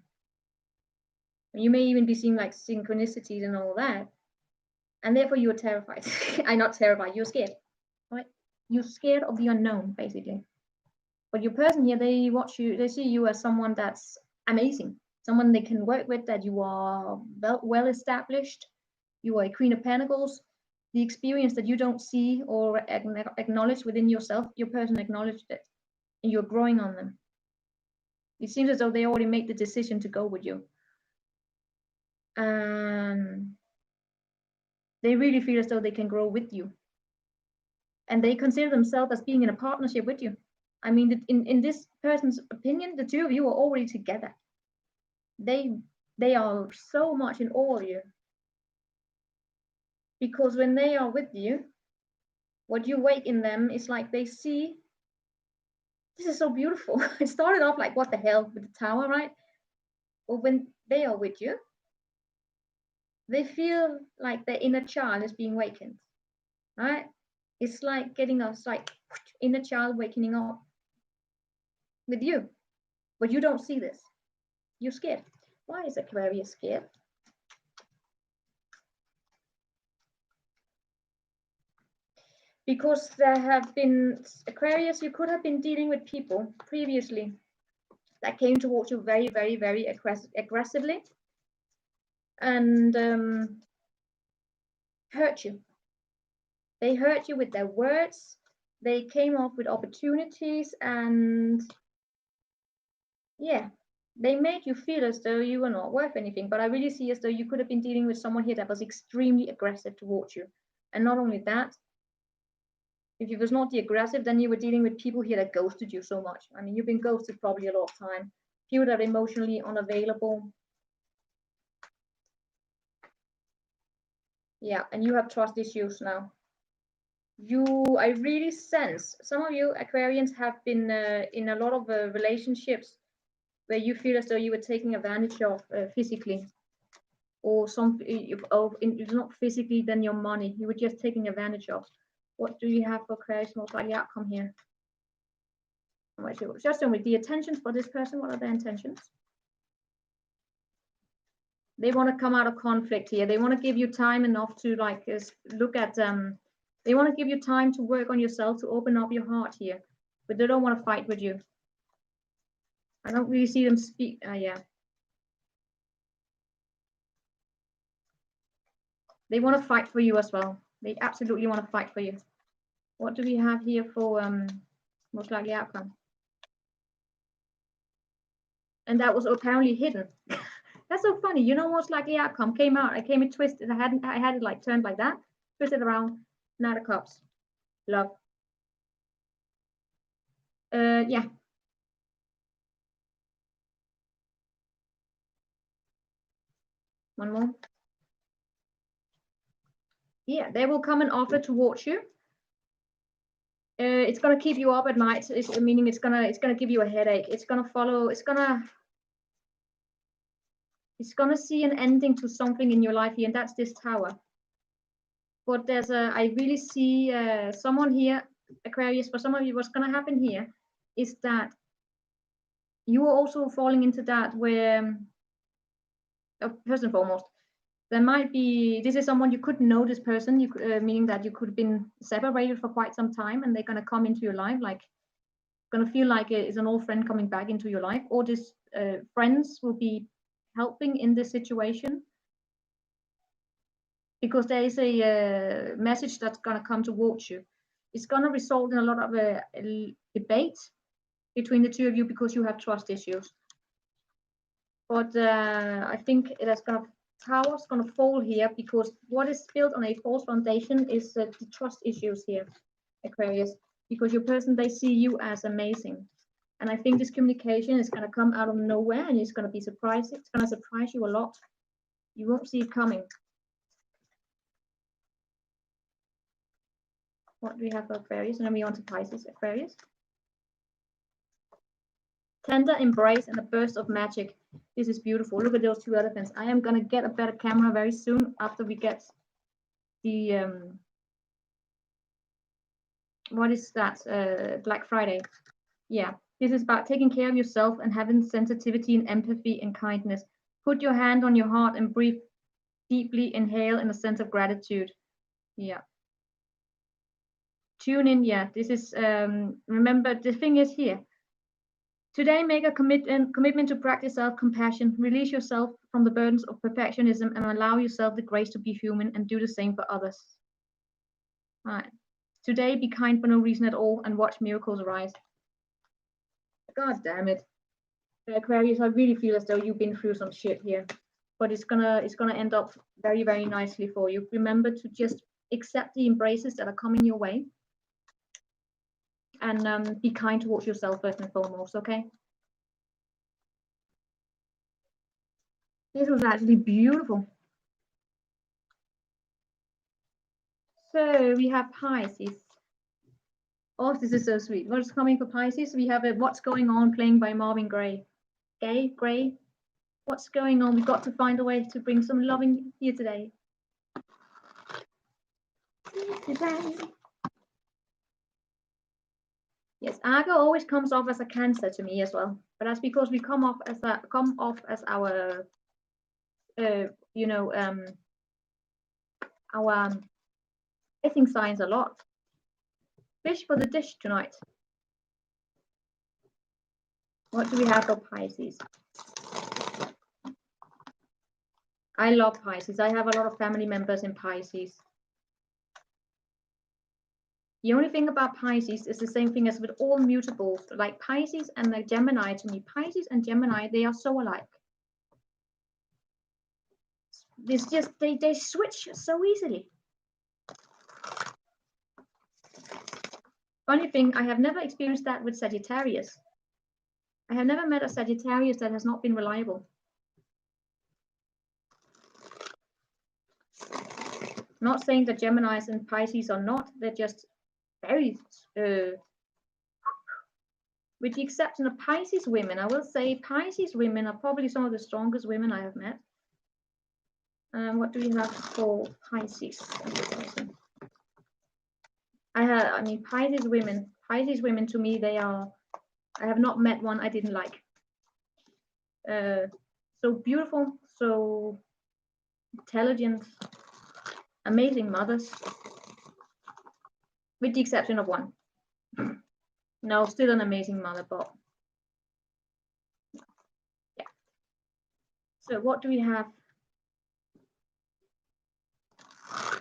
You may even be seeing like synchronicities and all that, and therefore you are terrified. I'm not terrified. You're scared, right? You're scared of the unknown, basically. But your person here, they watch you. They see you as someone that's amazing, someone they can work with. That you are well established. You are a Queen of Pentacles. The experience that you don't see or acknowledge within yourself, your person acknowledged it, and you're growing on them. It seems as though they already made the decision to go with you. They really feel as though they can grow with you. And they consider themselves as being in a partnership with you. I mean, in this person's opinion, the two of you are already together. They are so much in awe of you. Because when they are with you, what you wake in them is like they see, this is so beautiful. It started off like, what the hell, with the tower, right? But when they are with you, they feel like their inner child is being wakened, right? It's like getting us, like inner child wakening up with you. But you don't see this. You're scared. Why is Aquarius scared? Because there have been, Aquarius, you could have been dealing with people previously that came towards you very, very, very aggressively and hurt you. They hurt you with their words. They came off with opportunities and yeah, they made you feel as though you were not worth anything. But I really see as though you could have been dealing with someone here that was extremely aggressive towards you. And not only that, if you was not the aggressive, then you were dealing with people here that ghosted you so much. I mean, you've been ghosted probably a lot of time. People that are emotionally unavailable. Yeah, and you have trust issues now. I really sense some of you Aquarians have been in a lot of relationships where you feel as though you were taking advantage of physically, or it's not physically, then your money you were just taking advantage of. What do you have for Aquarius most likely outcome here? Just with the intentions for this person, what are their intentions? They want to come out of conflict here. They want to give you time enough to like look at they want to give you time to work on yourself, to open up your heart here, but they don't want to fight with you. I don't really see them speak. Yeah. They want to fight for you as well. They absolutely want to fight for you. What do we have here for most likely outcome? And that was apparently hidden. That's so funny. You know, most likely outcome came out. I came in twisted. I had it like turned like that, twisted around. Knight of Cups. Love. Yeah. One more. Yeah, they will come and offer towards you. It's gonna keep you up at night. Meaning it's gonna give you a headache. It's gonna follow. It's gonna see an ending to something in your life here, and that's this tower. But I really see someone here, Aquarius. For some of you, what's gonna happen here is that you are also falling into that where, first and foremost, there might be, this is someone you could know this person, meaning that you could have been separated for quite some time, and they're going to come into your life, like going to feel like it's an old friend coming back into your life, or this friends will be helping in this situation, because there is a message that's going to come towards you. It's going to result in a lot of debate between the two of you because you have trust issues. But I think it is going to, tower's going to fall here, because what is built on a false foundation is the trust issues here, Aquarius, because your person, they see you as amazing. And I think this communication is going to come out of nowhere, and it's going to be surprising. It's going to surprise you a lot. You won't see it coming. What do we have for Aquarius? And then we on to Pisces. Aquarius. Tender embrace and a burst of magic. This is beautiful. Look at those two elephants. I am gonna get a better camera very soon after we get the what is that? Black Friday. Yeah, this is about taking care of yourself and having sensitivity and empathy and kindness. Put your hand on your heart and breathe deeply. Inhale in a sense of gratitude. Yeah. Tune in. Yeah, this is remember the thing is here. Today, make a commitment to practice self-compassion. Release yourself from the burdens of perfectionism and allow yourself the grace to be human and do the same for others. All right. Today, be kind for no reason at all and watch miracles arise. God damn it. Aquarius, I really feel as though you've been through some shit here. But it's gonna end up very, very nicely for you. Remember to just accept the embraces that are coming your way. And be kind towards yourself first and foremost, okay? This was actually beautiful. So we have Pisces. Oh, this is so sweet. What's coming for Pisces? We have a What's Going On playing by Marvin Gaye. Gray. What's going on? We've got to find a way to bring some loving here today. Yes, Argo always comes off as a Cancer to me as well, but that's because we come off as our our rising signs a lot. Fish for the dish tonight. What do we have for Pisces? I love Pisces. I have a lot of family members in Pisces. The only thing about Pisces is the same thing as with all mutables, like Pisces and like Gemini to me. Pisces and Gemini, they are so alike. It's just, they switch so easily. Funny thing, I have never experienced that with Sagittarius. I have never met a Sagittarius that has not been reliable. Not saying that Geminis and Pisces are not, they're just very, with the exception of Pisces women, I will say Pisces women are probably some of the strongest women I have met. What do we have for Pisces? Pisces women to me, they are, I have not met one I didn't like. So beautiful, so intelligent, amazing mothers, with the exception of one. No, still an amazing mother, but yeah. So what do we have?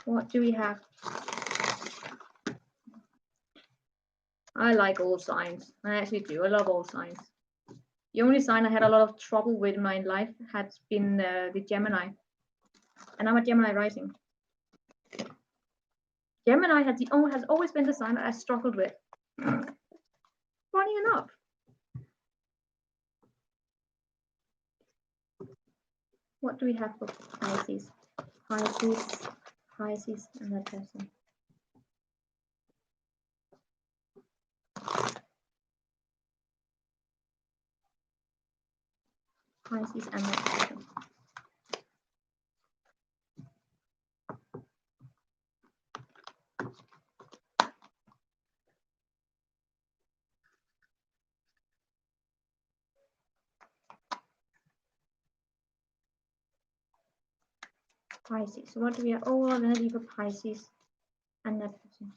What do we have? I like all signs. I actually do. I love all signs. The only sign I had a lot of trouble with in my life has been the Gemini. And I'm a Gemini rising. Gemini has always been the sign that I struggled with. Funny enough. What do we have for Pisces? Pisces, and that person. Pisces and that person. Pisces. So what do we have? Oh, energy for Pisces and that person.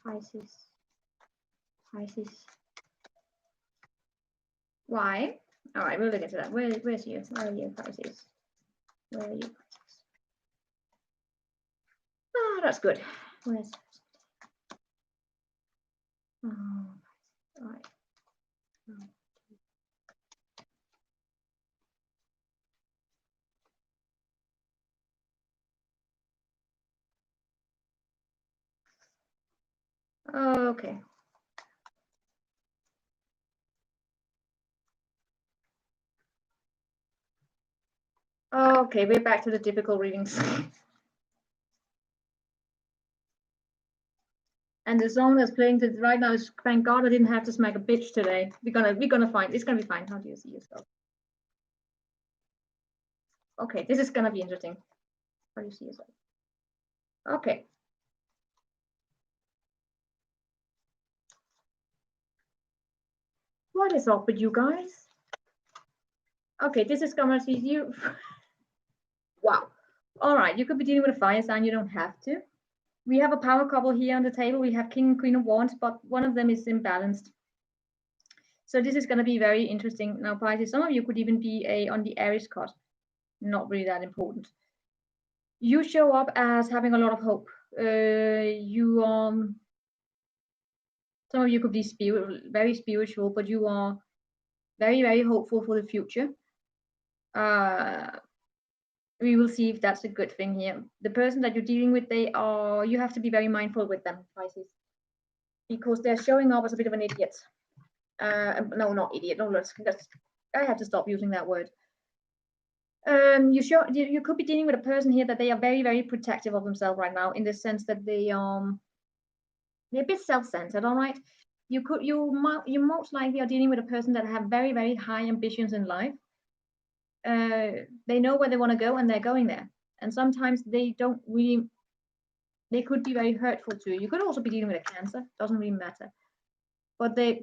Pisces. Why? All right, we'll look into that. Where's you? Where are you, Pisces? Where are you, Pisces? Oh, that's good. Where's? Oh, all right. Okay. Okay, we're back to the typical readings. And the song that's playing right now is "Thank God I Didn't Have to Smack a Bitch Today." We're gonna find it's gonna be fine. How do you see yourself? Okay, this is gonna be interesting. How do you see yourself? Okay. What is up with you guys? Okay, this is gonna see you. Wow. All right, you could be dealing with a fire sign. You don't have to. We have a power couple here on the table. We have King and Queen of Wands, but one of them is imbalanced. So this is going to be very interesting. Now, Pisces, some of you could even be on the Aries cusp. Not really that important. You show up as having a lot of hope. Some of you could be very spiritual, but you are very, very hopeful for the future. We will see if that's a good thing here. The person that you're dealing with, you have to be very mindful with them, Pisces, because they're showing up as a bit of an idiot. No, not idiot. No, I have to stop using that word. You could be dealing with a person here that they are very, very protective of themselves right now, in the sense that they're a bit self-centered. All right, you most likely are dealing with a person that have very, very high ambitions in life. They know where they want to go and they're going there. And sometimes they don't really. They could be very hurtful to you. You could also be dealing with a Cancer. Doesn't really matter. But their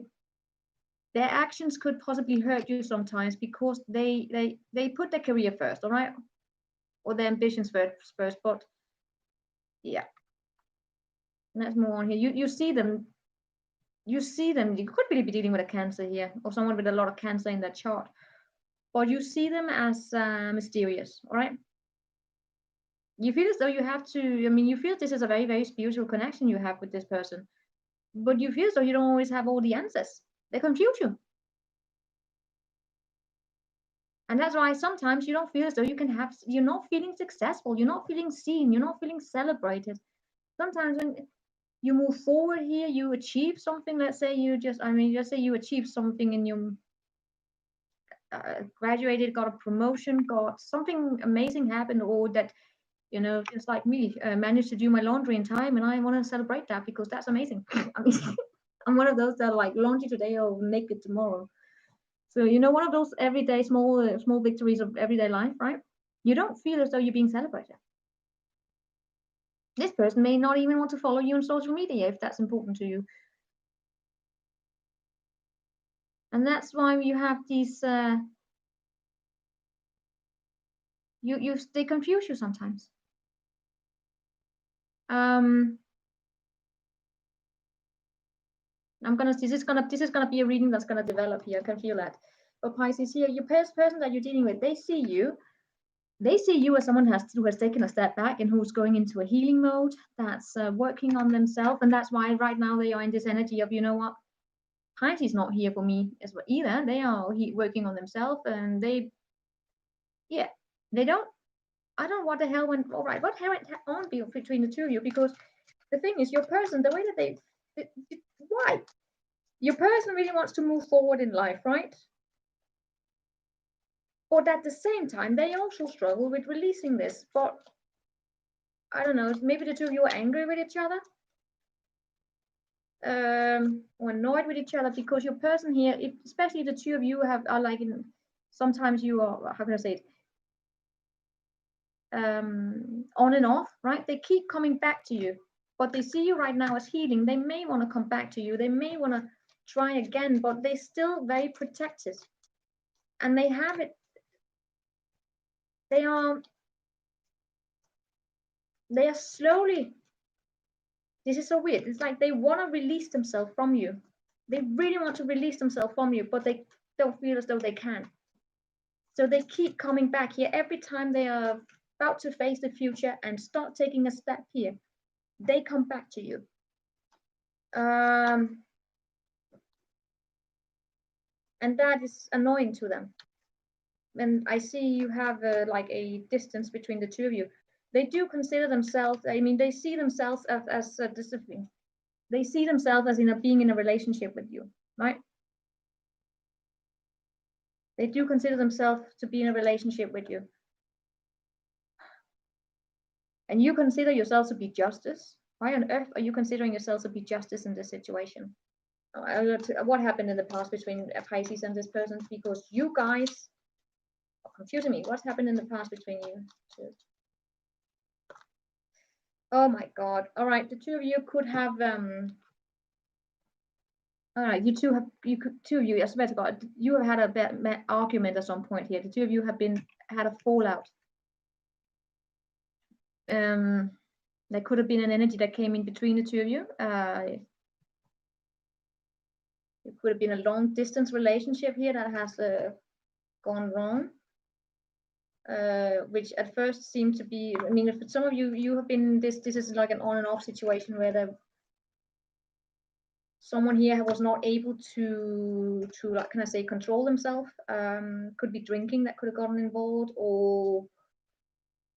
actions could possibly hurt you sometimes because they put their career first, all right, or their ambitions first. But yeah, let's move on here. You see them. You could really be dealing with a Cancer here, or someone with a lot of Cancer in their chart. But you see them as mysterious, all right. You feel as though you have to. I mean, you feel this is a very, very spiritual connection you have with this person, but you feel as though you don't always have all the answers. They confuse you. And that's why sometimes you don't feel as though you're not feeling successful, you're not feeling seen, you're not feeling celebrated. Sometimes when you move forward here, you achieve something. Let's say you achieve something in your graduated, got a promotion, got something amazing happened, or that, just like me, managed to do my laundry in time, and I want to celebrate that because that's amazing. I mean, I'm one of those that are like laundry today or make it tomorrow. So, one of those everyday small victories of everyday life, right? You don't feel as though you're being celebrated. This person may not even want to follow you on social media if that's important to you. And that's why you have these, they confuse you sometimes. This is gonna be a reading that's gonna develop here. I can feel that. But Pisces here, your person that you're dealing with, they see you as someone who has taken a step back and who's going into a healing mode, that's working on themselves. And that's why right now they are in this energy of, you know what, Pisces not here for me as well either. They are working on themselves, and I don't know what the hell went, all right, what hell went on between the two of you, because the thing is, your person, the way that why? Your person really wants to move forward in life, right? But at the same time, they also struggle with releasing this. But I don't know, maybe the two of you are angry with each other, or annoyed with each other, because your person here, especially the two of you are like, sometimes you are, how can I say it, on and off, right? They keep coming back to you, but they see you right now as healing. They may want to come back to you. They may want to try again, but they're still very protected, and they have it. They are slowly. This is so weird. It's like they want to release themselves from you. They really want to release themselves from you, but they don't feel as though they can. So they keep coming back here every time they are about to face the future and start taking a step here. They come back to you. And that is annoying to them. And I see you have like a distance between the two of you. They do consider themselves, I mean, they see themselves as discipline. They see themselves as being in a relationship with you, right? They do consider themselves to be in a relationship with you. And you consider yourself to be justice. Why on earth are you considering yourself to be justice in this situation? What happened in the past between Pisces and this person? Because you guys are confusing me. What's happened in the past between you two? Oh my God. All right. The two of you could have, all right. Two of you, I swear to God, you have had a bad argument at some point here. The two of you have had a fallout. There could have been an energy that came in between the two of you. It could have been a long distance relationship here that has gone wrong, which at first seemed to be, I mean, for some of you, you have been, this is like an on and off situation where someone here was not able to like, can I say, control themselves. Could be drinking that could have gotten involved, or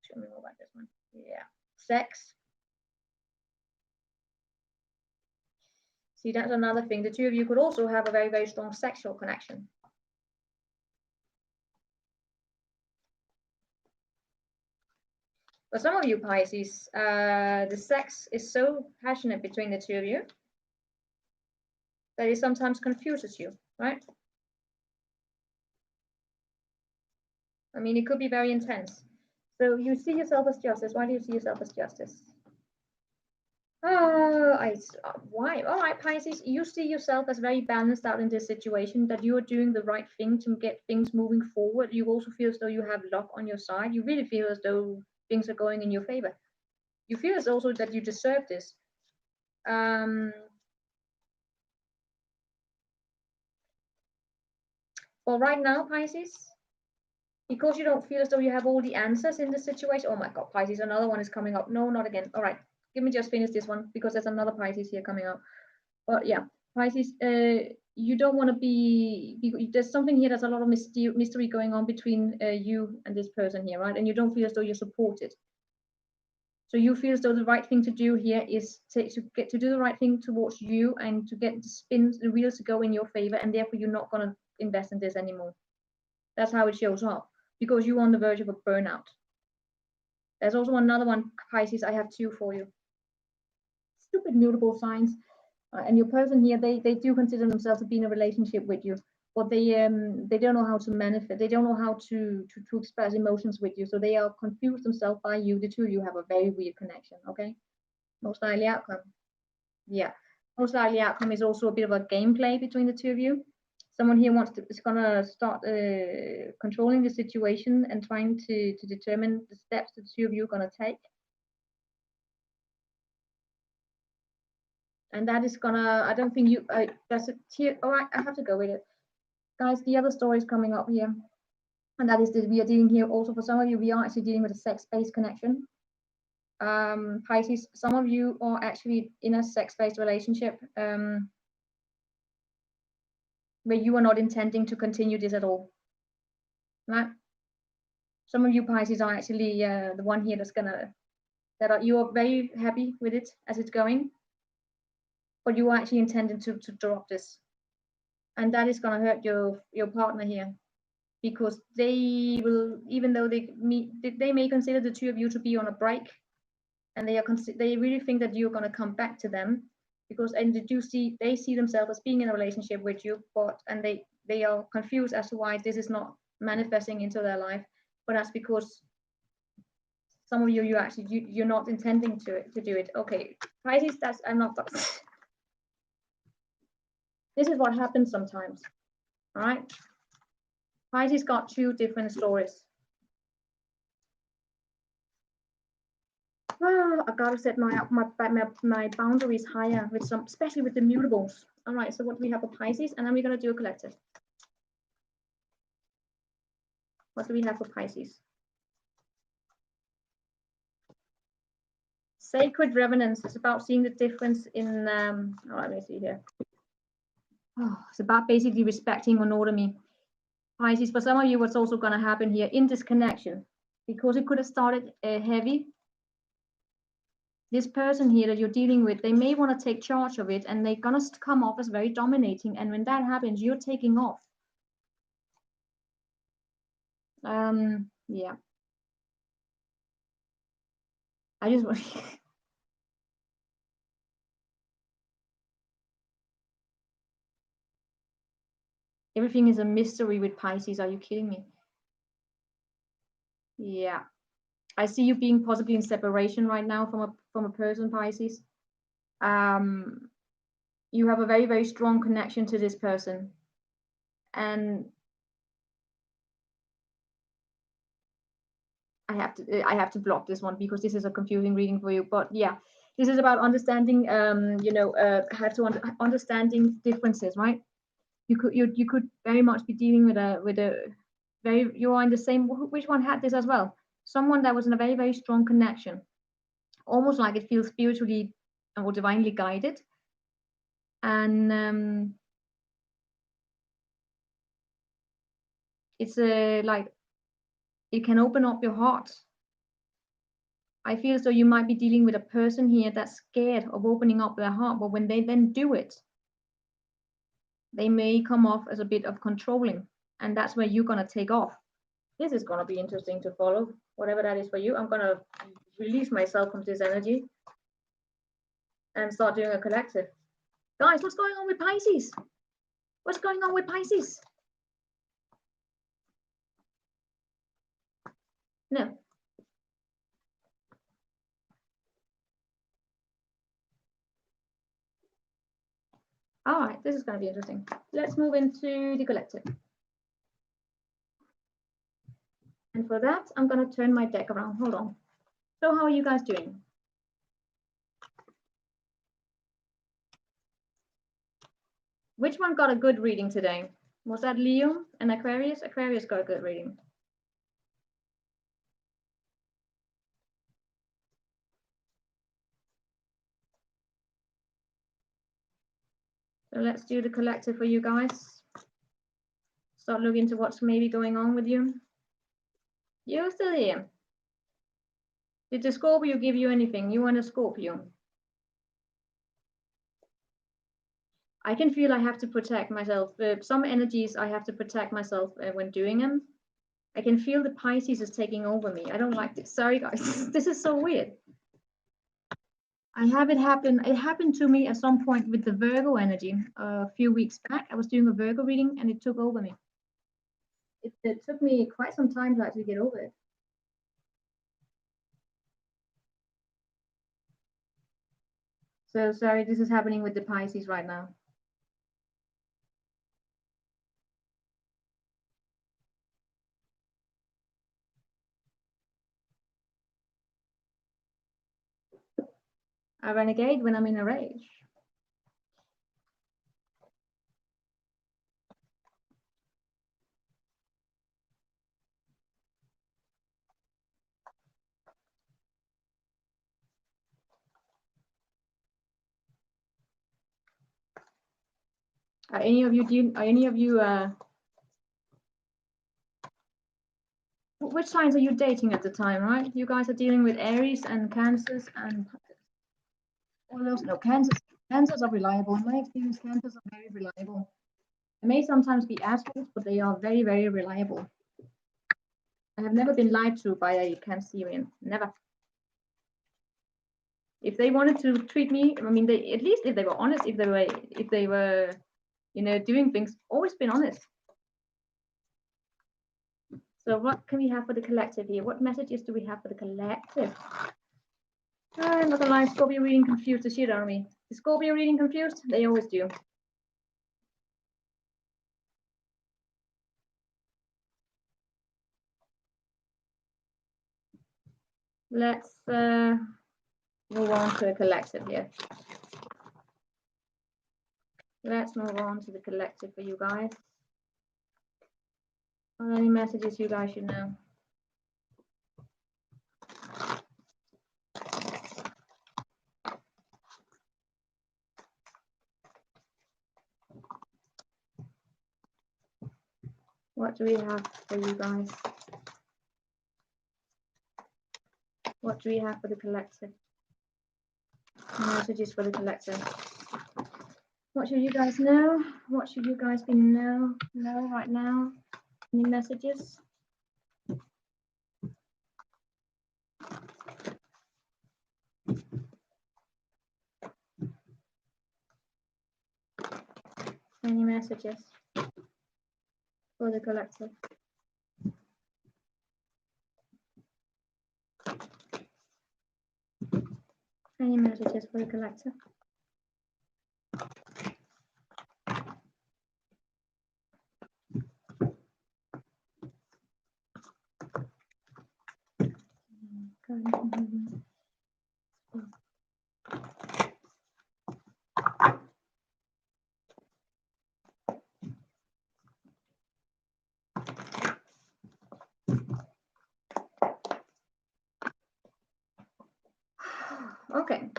show me more about this one. Yeah, sex. See, that's another thing. The two of you could also have a very, very strong sexual connection. For some of you Pisces, the sex is so passionate between the two of you that it sometimes confuses you, right? I mean, it could be very intense. So you see yourself as justice. Why do you see yourself as justice? Oh, why? All right, Pisces, you see yourself as very balanced out in this situation, that you are doing the right thing to get things moving forward. You also feel as though you have luck on your side. You really feel as though things are going in your favor. You feel as also that you deserve this. Well, right now, Pisces, because you don't feel as though you have all the answers in the situation. Oh my God, Pisces, another one is coming up. No, not again. All right, give me just finish this one because there's another Pisces here coming up. But yeah, Pisces, you don't want to be, there's something here, there's a lot of mystery going on between you and this person here, right? And you don't feel as though you're supported. So you feel as though the right thing to do here is to get to do the right thing towards you and to get the wheels to go in your favor, and therefore you're not going to invest in this anymore. That's how it shows up, because you're on the verge of a burnout. There's also another one, Pisces, I have two for you. Stupid mutable signs. And your person here, they do consider themselves to be in a relationship with you, but they don't know how to manifest. They don't know how to express emotions with you, so they are confused themselves by you. The two of you have a very weird connection. Okay, most likely outcome. Yeah, most likely outcome is also a bit of a gameplay between the two of you. Someone here is gonna start controlling the situation and trying to determine the steps the two of you are gonna take. And that is gonna, I don't think you, that's a tier, all right, I have to go with it. Guys, the other story is coming up here. And that is that we are dealing here also, for some of you, we are actually dealing with a sex-based connection. Pisces, some of you are actually in a sex-based relationship where you are not intending to continue this at all, right? Some of you Pisces are actually the one here that's gonna, you are very happy with it as it's going, but you are actually intending to drop this, and that is gonna hurt your partner here, because they will, even though they may consider the two of you to be on a break, and they really think that you're gonna come back to them, because and they see themselves as being in a relationship with you, but and they are confused as to why this is not manifesting into their life. But that's because some of you you're not intending to do it. Okay, Pisces, that's I'm not. This is what happens sometimes. All right, Pisces got two different stories. I gotta set my boundaries higher with some, especially with the mutables. All right, so what do we have for Pisces, and then we're gonna do a collective. What do we have for Pisces? Sacred revenants. It's about seeing the difference in. Let me see here. It's about basically respecting autonomy. Pisces, for some of you, what's also going to happen here in this connection, because it could have started heavy. This person here that you're dealing with, they may want to take charge of it, and they're going to come off as very dominating. And when that happens, you're taking off. Yeah. I just Everything is a mystery with Pisces. Are you kidding me? Yeah. I see you being possibly in separation right now from a person, Pisces. You have a very, very strong connection to this person. And I have to block this one because this is a confusing reading for you. But yeah, this is about understanding, have to understanding differences, right? You could very much be dealing with a very, you are in the same, which one had this as well? Someone that was in a very, very strong connection, almost like it feels spiritually or divinely guided. And it's like it can open up your heart. I feel as though you might be dealing with a person here that's scared of opening up their heart, but when they then do it, they may come off as a bit of controlling, and that's where you're going to take off. This is going to be interesting to follow, whatever that is for you. I'm going to release myself from this energy and start doing a collective. Guys, what's going on with Pisces? What's going on with Pisces? No. All right, this is going to be interesting. Let's move into the collective. And for that, I'm going to turn my deck around. Hold on. So how are you guys doing? Which one got a good reading today? Was that Leo and Aquarius? Aquarius got a good reading. So let's do the collective for you guys. Start looking into what's maybe going on with you. You're still here. Did the Scorpio give you anything? You want a Scorpio? I can feel I have to protect myself. Some energies I have to protect myself when doing them. I can feel the Pisces is taking over me. I don't like this. Sorry, guys. This is so weird. I have it happen. It happened to me at some point with the Virgo energy a few weeks back. I was doing a Virgo reading and it took over me. It took me quite some time to actually get over it. So sorry, this is happening with the Pisces right now. I renegade when I'm in a rage. Are any of you which signs are you dating at the time, right? You guys are dealing with Aries and Cancers and all those. No, Cancers are reliable. In my experience, Cancers are very reliable. They may sometimes be assholes, but they are very, very reliable. I have never been lied to by a Cancerian. Never. If they wanted to treat me, I mean, they, at least if they were honest, if they were, you know, doing things, always been honest. So what can we have for the collective here? What messages do we have for the collective? I'm not gonna lie, Scorpio reading confused the shit out of me. Is Scorpio reading confused? They always do. Let's move on to the collective here. Let's move on to the collective for you guys. Are there any messages you guys should know? What do we have for you guys? What do we have for the collective? Messages for the collective. What should you guys know? What should you guys be know right now? Any messages? Any messages? for the collective. Any messages for the collective? Okay.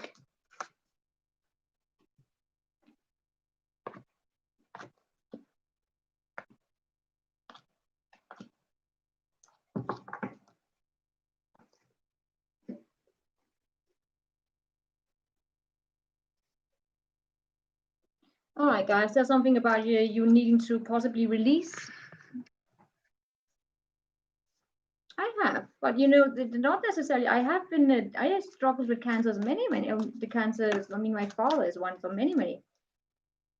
All right, guys, there's something about you needing to possibly release. I have, but you know, not necessarily. I have been, I have struggled with cancers, many, the cancers. I mean, my father is one for many,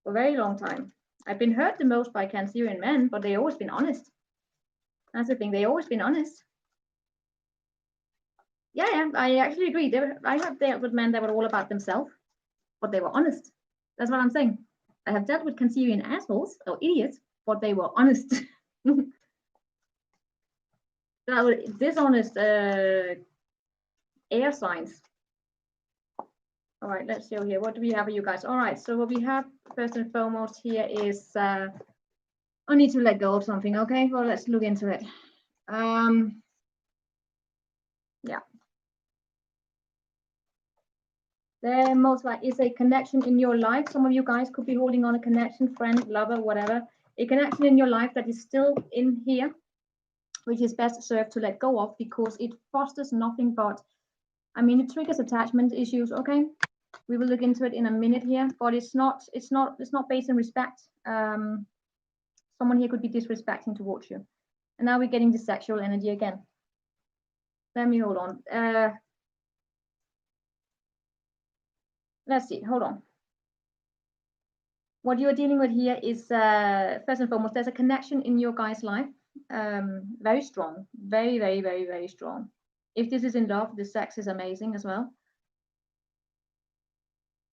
for a very long time. I've been hurt the most by Cancerian men, but they always been honest. That's the thing, they always been honest. Yeah, I actually agree. I have dealt with men that were all about themselves, but they were honest. That's what I'm saying. I have dealt with Cancerian assholes or idiots, but they were honest. That were dishonest air signs. All right, let's see here. What do we have for you guys? All right, so what we have first and foremost here is I need to let go of something. Okay, well, let's look into it. Yeah. There most likely is a connection in your life. Some of you guys could be holding on a connection, friend, lover, whatever. A connection in your life that is still in here, which is best served to let go of because it fosters nothing but, I mean, it triggers attachment issues. Okay, we will look into it in a minute here, but it's not based on respect. Someone here could be disrespecting towards you, and now we're getting the sexual energy again. Let me hold on. Let's see. Hold on. What you're dealing with here is first and foremost, there's a connection in your guy's life. Very strong, very, very, very, very strong. If this is in love, the sex is amazing as well.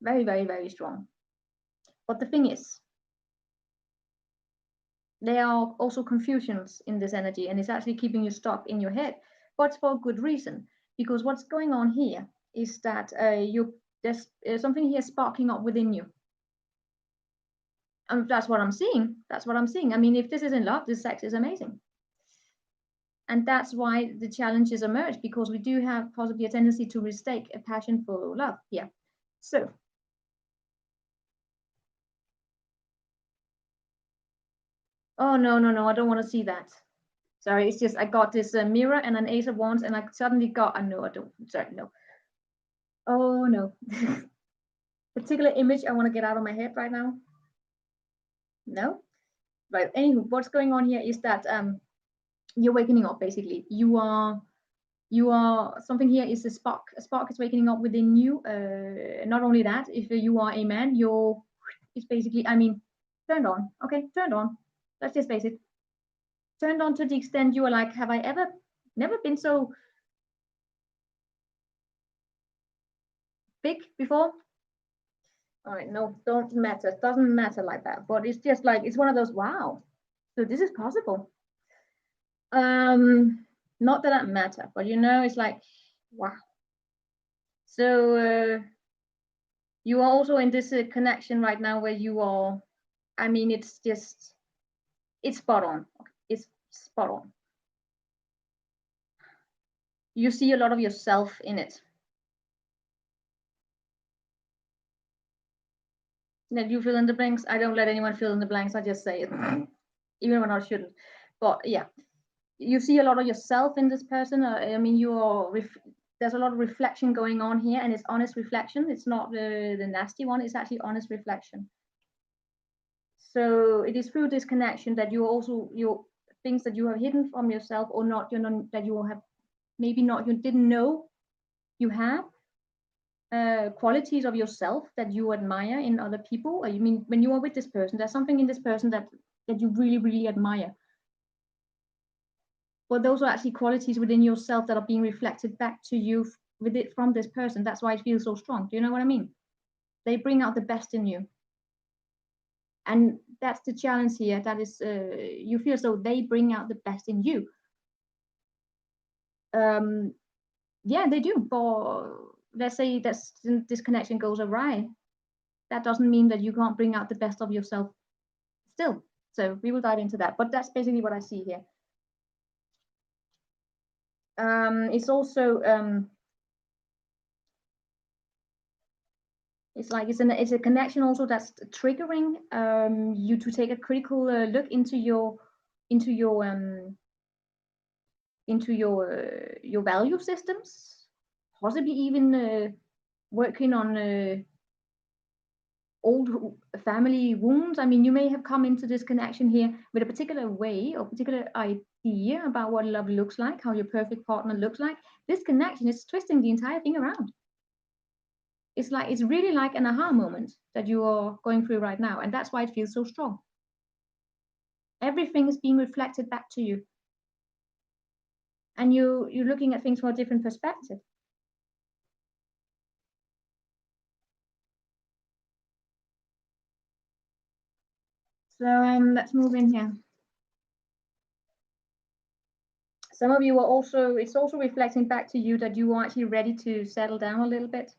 Very, very, very strong. But the thing is, there are also confusions in this energy, and it's actually keeping you stuck in your head, but for a good reason. Because what's going on here is that there's something here sparking up within you. And that's what I'm seeing. That's what I'm seeing. I mean, if this is in love, this sex is amazing. And that's why the challenges emerge, because we do have possibly a tendency to mistake a passion for love here. So, oh, no, I don't want to see that. Sorry, it's just I got this mirror and an ace of wands, and I suddenly got, no, I don't, sorry, no. Oh, no. Particular image I want to get out of my head right now. No? Right, anywho, what's going on here is that you're waking up, basically. You are, something here is a spark is waking up within you. Not only that, if you are a man, it's basically, I mean, turned on. Okay, turned on. Let's just face it. Turned on to the extent you are like, have I ever never been so big before? All right, no, don't matter. Doesn't matter like that. But it's just like, it's one of those, wow, so this is possible. Not that that matter, but you know, it's like, wow. So you are also in this connection right now where you are, I mean, it's just, it's spot on. It's spot on. You see a lot of yourself in it. That you fill in the blanks. I don't let anyone fill in the blanks. I just say it, even when I shouldn't. But yeah, you see a lot of yourself in this person. I mean, there's a lot of reflection going on here, and it's honest reflection. It's not the nasty one. It's actually honest reflection. So it is through this connection that you also, your things that you have hidden from yourself, or not, that you have maybe not, you didn't know you have qualities of yourself that you admire in other people. I mean, when you are with this person, there's something in this person that you really, really admire. But those are actually qualities within yourself that are being reflected back to you with it from this person. That's why it feels so strong. Do you know what I mean? They bring out the best in you. And that's the challenge here. That is, you feel as though they bring out the best in you. Yeah, they do. But let's say that this connection goes awry. That doesn't mean that you can't bring out the best of yourself still. So we will dive into that. But that's basically what I see here. It's also it's like it's a connection also that's triggering you to take a critical look into your value systems, possibly even working on old family wounds. I mean, you may have come into this connection here with a particular way or particular idea about what love looks like, how your perfect partner looks like. This connection is twisting the entire thing around. It's really like an aha moment that you are going through right now, and that's why it feels so strong. Everything is being reflected back to you, and you're looking at things from a different perspective. So let's move in here. Some of you are also, it's also reflecting back to you that you are actually ready to settle down a little bit.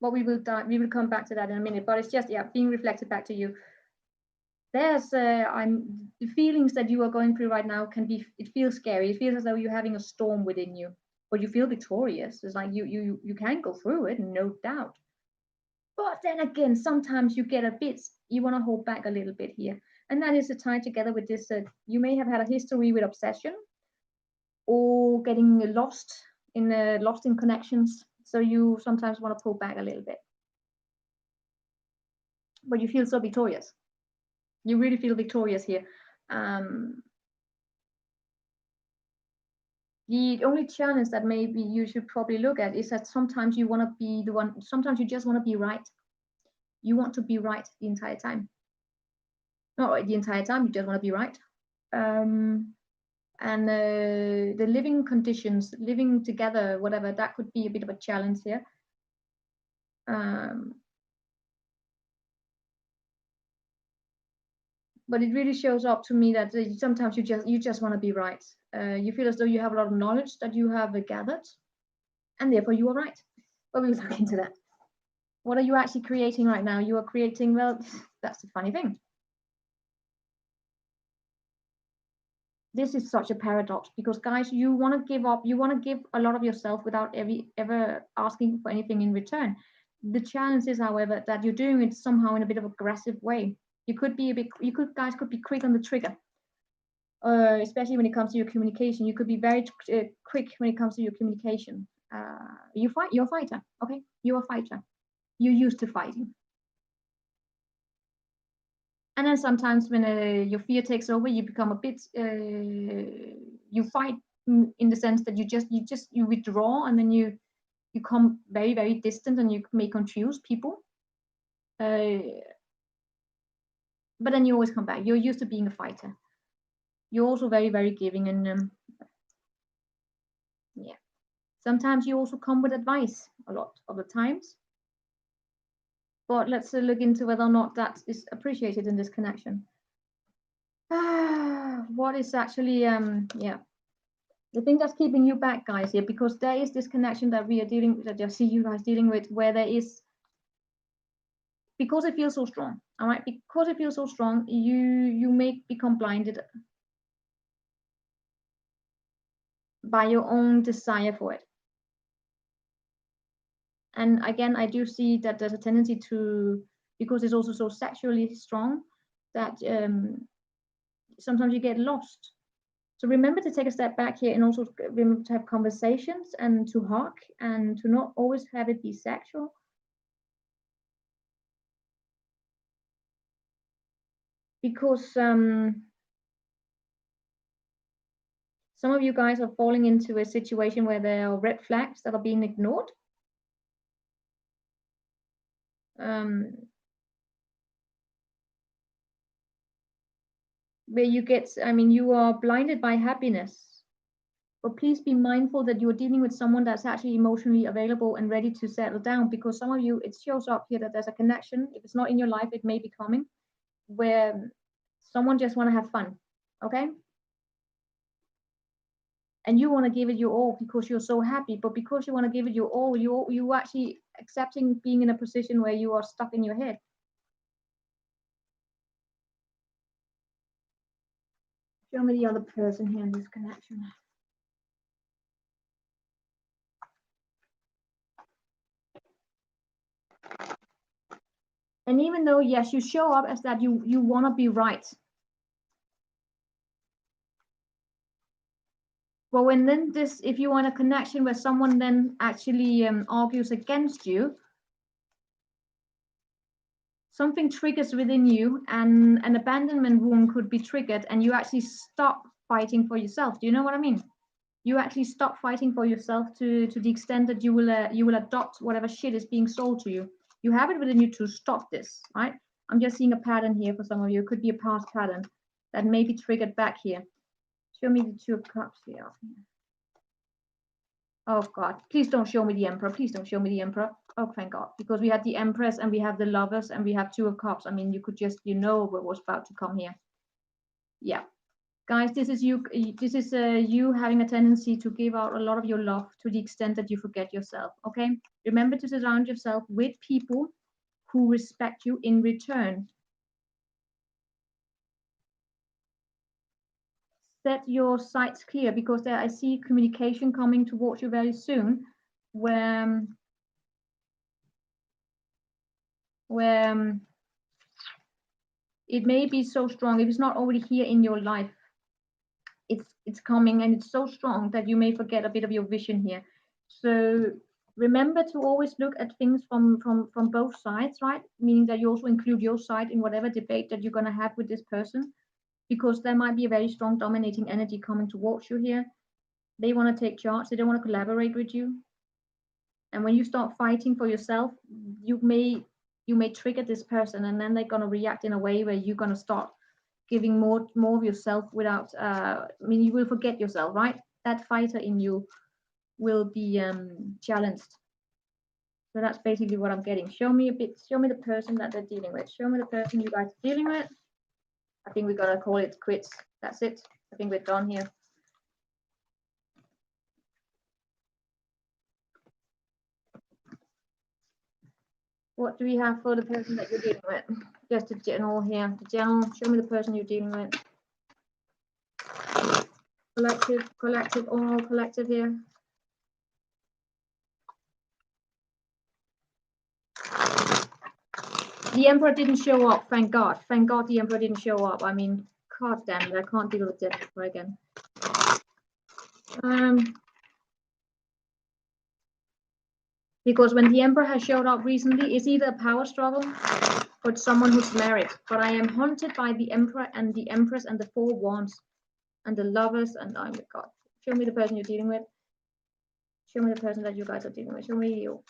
But we will come back to that in a minute. But it's just, yeah, being reflected back to you. There's the feelings that you are going through right now it feels scary. It feels as though you're having a storm within you, but you feel victorious. It's like you can go through it, no doubt. But then again, sometimes you want to hold back a little bit here. And that is tied together with this, you may have had a history with obsession or getting lost in connections. So you sometimes want to pull back a little bit. But you feel so victorious. You really feel victorious here. The only challenge that maybe you should probably look at is that sometimes you want to be the one, sometimes you just want to be right. You want to be right the entire time. Not the entire time, you just want to be right. And the living conditions, living together, whatever, that could be a bit of a challenge here. But it really shows up to me that sometimes you just want to be right. You feel as though you have a lot of knowledge that you have gathered, and therefore you are right. But we will look into that. What are you actually creating right now? You are creating, well, that's the funny thing. This is such a paradox because, guys, you want to give up, you want to give a lot of yourself without ever asking for anything in return. The challenge is, however, that you're doing it somehow in a bit of aggressive way. You could be guys could be quick on the trigger, especially when it comes to your communication. You could be very quick when it comes to your communication. You're a fighter, okay? You're a fighter. You're used to fighting. And then sometimes when your fear takes over, you become a bit, you fight in the sense that you withdraw, and then you come very, very distant, and you may confuse people. But then you always come back. You're used to being a fighter. You're also very, very giving, and yeah. Sometimes you also come with advice a lot of the times. But let's look into whether or not that is appreciated in this connection. What is actually, yeah, the thing that's keeping you back, guys, here, because there is this connection that we are dealing with, that I see you guys dealing with, where there is, because it feels so strong, all right, because it feels so strong, you may become blinded by your own desire for it. And again, I do see that there's a tendency to, because it's also so sexually strong, that sometimes you get lost. So remember to take a step back here, and also remember to have conversations and to hug, and to not always have it be sexual. Because some of you guys are falling into a situation where there are red flags that are being ignored. where you get, I mean, you are blinded by happiness. But please be mindful that you're dealing with someone that's actually emotionally available and ready to settle down, because some of you, it shows up here that there's a connection. If it's not in your life, it may be coming, where someone just want to have fun, okay? And you want to give it your all because you're so happy, but because you want to give it your all, you actually accepting being in a position where you are stuck in your head. Show me the other person here in this connection. And even though, yes, you show up as that you want to be right. But when then this, if you want a connection where someone then actually argues against you, something triggers within you, and an abandonment wound could be triggered, and you actually stop fighting for yourself. Do you know what I mean? You actually stop fighting for yourself to the extent that you will adopt whatever shit is being sold to you. You have it within you to stop this, right? I'm just seeing a pattern here for some of you. It could be a past pattern that may be triggered back here. Show me the Two of Cups here. Oh God, please don't show me the Emperor. Please don't show me the Emperor. Oh, thank God. Because we had the Empress and we have the Lovers and we have Two of Cups. I mean, you could just, you know what was about to come here. Yeah. Guys, this is you. This is you having a tendency to give out a lot of your love to the extent that you forget yourself. Okay. Remember to surround yourself with people who respect you in return. Set your sights clear, because there I see communication coming towards you very soon, where it may be so strong. If it's not already here in your life, it's coming, and it's so strong that you may forget a bit of your vision here. So remember to always look at things from both sides, right? Meaning that you also include your side in whatever debate that you're going to have with this person, because there might be a very strong dominating energy coming towards you here. They want to take charge. They don't want to collaborate with you. And when you start fighting for yourself, you may trigger this person, and then they're going to react in a way where you're going to start giving more of yourself without I mean, you will forget yourself, right? That fighter in you will be challenged. So that's basically what I'm getting. Show me the person that they're dealing with. Show me the person you guys are dealing with. I think we're gonna call it quits. That's it. I think we're done here. What do we have for the person that you're dealing with? Just a general here. The general. Show me the person you're dealing with. Collective, all collective here. The Emperor didn't show up, thank God. Thank God the Emperor didn't show up. I mean, God damn it, I can't deal with the Emperor again. Because when the Emperor has showed up recently, it's either a power struggle or it's someone who's married. But I am haunted by the Emperor and the Empress and the Four Wands and the Lovers, and oh my God. Show me the person you're dealing with. Show me the person that you guys are dealing with. Show me your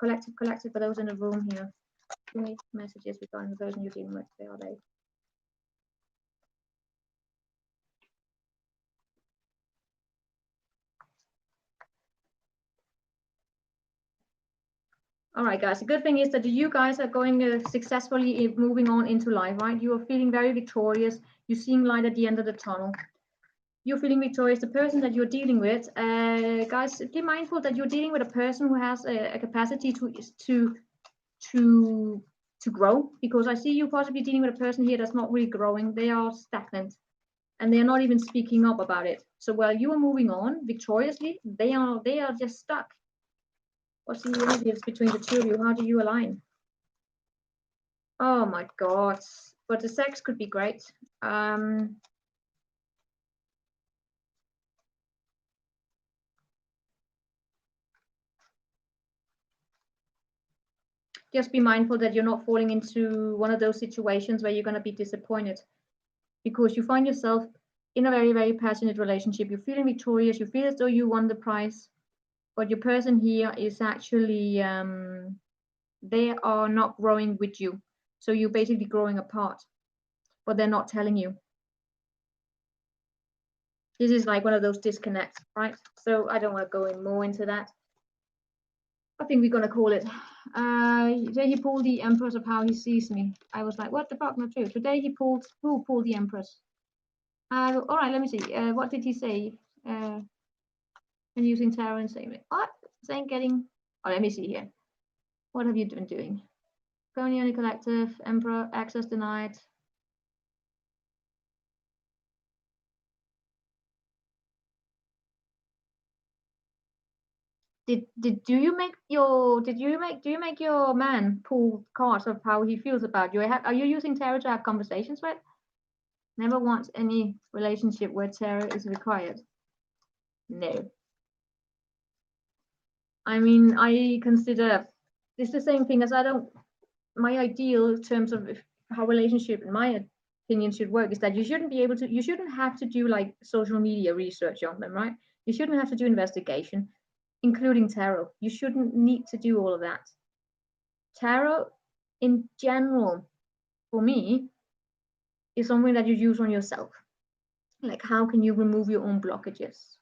collective for those in the room here. Show me messages regarding the person you're dealing with. Where are they? All right, guys. The good thing is that you guys are going successfully moving on into life, right? You are feeling very victorious. You're seeing light at the end of the tunnel. You're feeling victorious. The person that you're dealing with, guys, be mindful that you're dealing with a person who has a capacity to grow. Because I see you possibly dealing with a person here that's not really growing. They are stagnant, and they are not even speaking up about it. So while you are moving on victoriously, they are just stuck. What's the energy between the two of you? How do you align? Oh my God. But the sex could be great. Just be mindful that you're not falling into one of those situations where you're going to be disappointed, because you find yourself in a very, very passionate relationship. You're feeling victorious. You feel as though you won the prize, but your person here is actually, they are not growing with you. So you're basically growing apart, but they're not telling you. This is like one of those disconnects, right? So I don't want to go in more into that. I think we're going to call it. Today he pulled the Empress of how he sees me. I was like, what the fuck, not true. Today he pulled, who pulled the Empress? All right, let me see. What did he say? And using tarot and saying, what? Saying getting, oh, let me see here. What have you been doing? Going on the collective, Emperor, access denied. Do you make your man pull cards of how he feels about you? Are you using tarot to have conversations with? Never want any relationship where tarot is required. No. I mean, I consider it's the same thing as my ideal in terms of how relationship, in my opinion, should work is that you shouldn't have to do like social media research on them, right? You shouldn't have to do investigation, including tarot. You shouldn't need to do all of that. Tarot, in general, for me, is something that you use on yourself. Like, how can you remove your own blockages?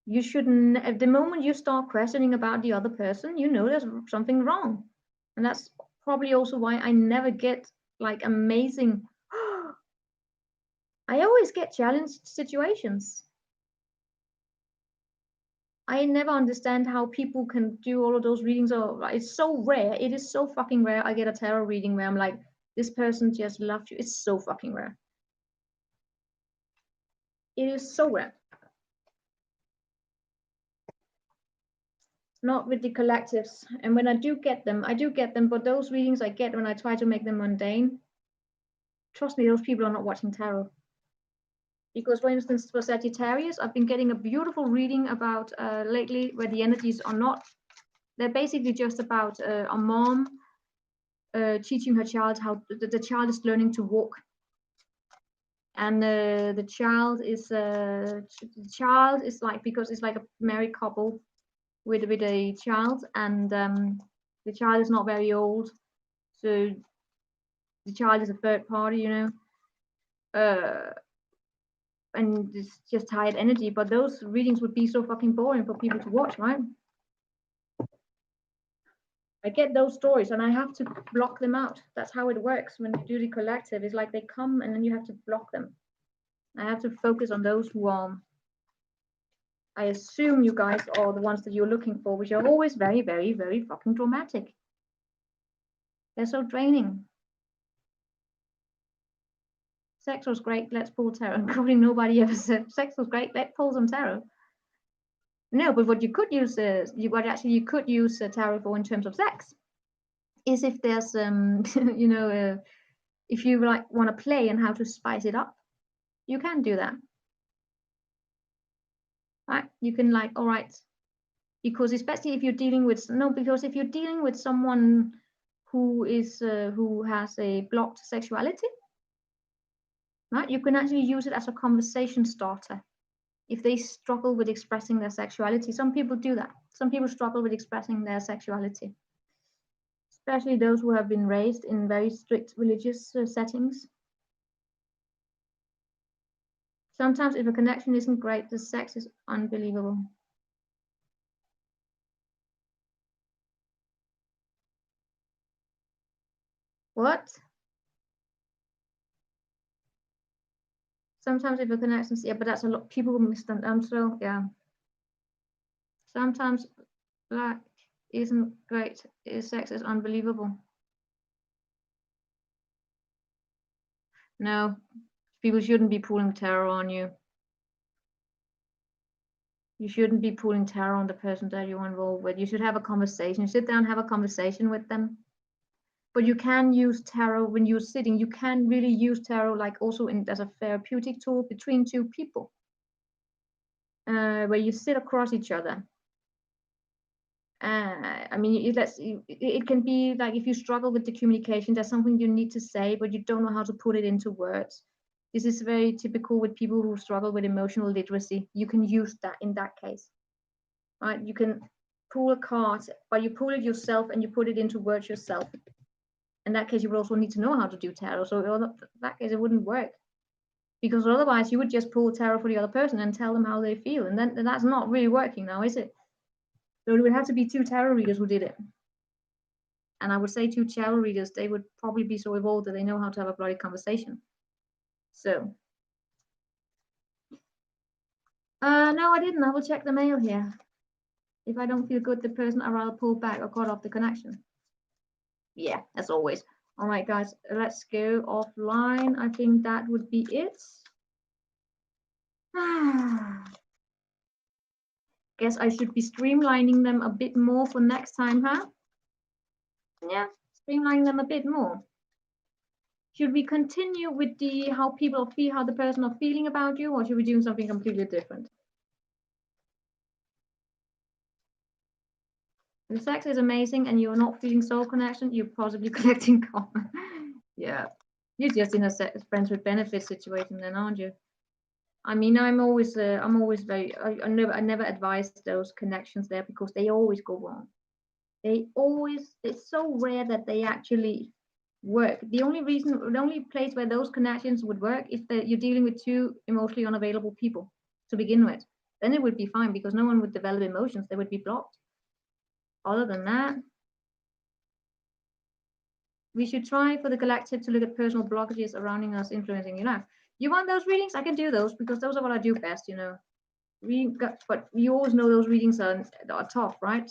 You shouldn't, at the moment you start questioning about the other person, you know there's something wrong. And that's probably also why I never get like amazing, I always get challenged situations. I never understand how people can do all of those readings. It's so rare. It is so fucking rare. I get a tarot reading where I'm like, this person just loved you. It's so fucking rare. It is so rare. Not with the collectives. And when I do get them, but those readings I get when I try to make them mundane, trust me, those people are not watching tarot. Because, for instance, for Sagittarius, I've been getting a beautiful reading about lately where the energies are not, they're basically just about a mom teaching her child how the child is learning to walk. And the child is like, because it's like a married couple with a child, and the child is not very old, so the child is a third party, you know, and it's just tired energy. But those readings would be so fucking boring for people to watch, right? I get those stories and I have to block them out. That's how it works when you do the collective. It's like they come and then you have to block them. I have to focus on those who are, I assume you guys are the ones that you're looking for, which are always very, very, very fucking dramatic. They're so draining. Sex was great, let's pull tarot. Probably nobody ever said sex was great, let's pull some tarot. No, but what you could use you could use tarot for in terms of sex is if there's you know, if you like want to play and how to spice it up, you can do that. Right? You can like, all right, because especially if you're dealing with someone who is who has a blocked sexuality, right? You can actually use it as a conversation starter. If they struggle with expressing their sexuality, some people do that. Some people struggle with expressing their sexuality, especially those who have been raised in very strict religious settings. Sometimes if a connection isn't great, the sex is unbelievable. What? Sometimes if a connection, yeah, but that's a lot. People misunderstand. So yeah. Sometimes like isn't great. Sex is unbelievable. No, people shouldn't be pulling tarot on you. You shouldn't be pulling tarot on the person that you're involved with. You should have a conversation. Sit down, have a conversation with them. But you can use tarot when you're sitting. You can really use tarot like also as a therapeutic tool between two people, where you sit across each other. I mean, it can be like if you struggle with the communication, there's something you need to say, but you don't know how to put it into words. This is very typical with people who struggle with emotional literacy. You can use that in that case, right? You can pull a card, but you pull it yourself and you put it into words yourself. In that case, you would also need to know how to do tarot. So in that case, it wouldn't work. Because otherwise you would just pull tarot for the other person and tell them how they feel, and then that's not really working now, is it? So it would have to be 2 tarot readers who did it. And I would say 2 tarot readers, they would probably be so evolved that they know how to have a bloody conversation. So no, I didn't. I will check the mail here. If I don't feel good, the person, I'd rather pull back or cut off the connection. Yeah, as always. All right, guys, let's go offline. I think that would be it. Guess I should be streamlining them a bit more for next time, huh? Yeah, streamlining them a bit more. Should we continue with the how people feel, how the person are feeling about you, or should we do something completely different? If sex is amazing and you're not feeling soul connection, you're possibly collecting karma. Yeah, you're just in a friends with benefits situation then, aren't you? I mean, I'm always very, I never advise those connections there because they always go wrong. It's so rare that they actually work. The only place where those connections would work is that you're dealing with 2 emotionally unavailable people to begin with. Then it would be fine because no one would develop emotions. They would be blocked. Other than that, we should try for the collective to look at personal blockages surrounding us influencing your life. You want those readings? I can do those because those are what I do best, you know. But you always know those readings are tough, right?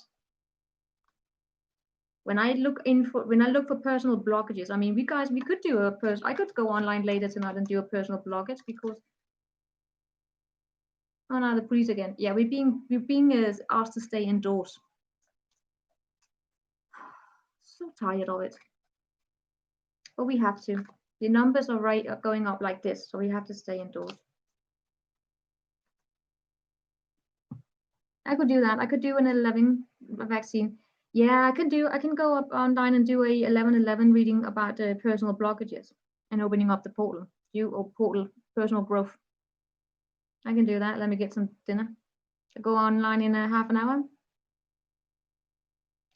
When I look for personal blockages, I mean, we could do I could go online later tonight and do a personal blockage because oh no, the police again. Yeah, we're being asked to stay indoors. So tired of it, but we have to. The numbers are going up like this, so we have to stay indoors. I could do that. I could do an 11 vaccine. Yeah, I can go up online and do a 11/11 reading about personal blockages and opening up the portal. Portal personal growth. I can do that. Let me get some dinner. I'll go online in a half an hour.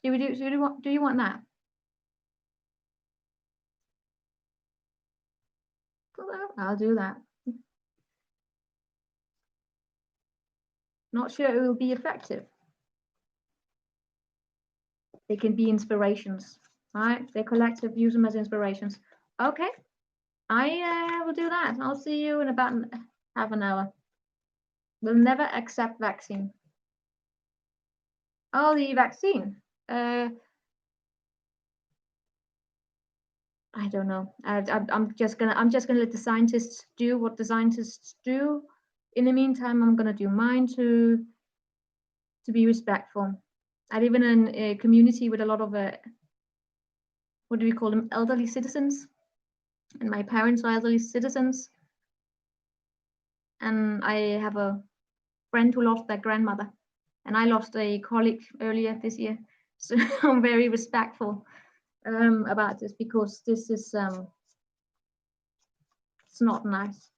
Do you want that? I'll do that. Not sure it will be effective. They can be inspirations, right? They're collective. Use them as inspirations. Okay, I will do that. I'll see you in about half an hour. We'll never accept vaccine. Oh, the vaccine. I don't know. I'm just gonna let the scientists do what the scientists do. In the meantime, I'm gonna do mine to be respectful. I live in a community with a lot of what do we call them? Elderly citizens, and my parents are elderly citizens. And I have a friend who lost their grandmother, and I lost a colleague earlier this year. So I'm very respectful about this because this is it's not nice.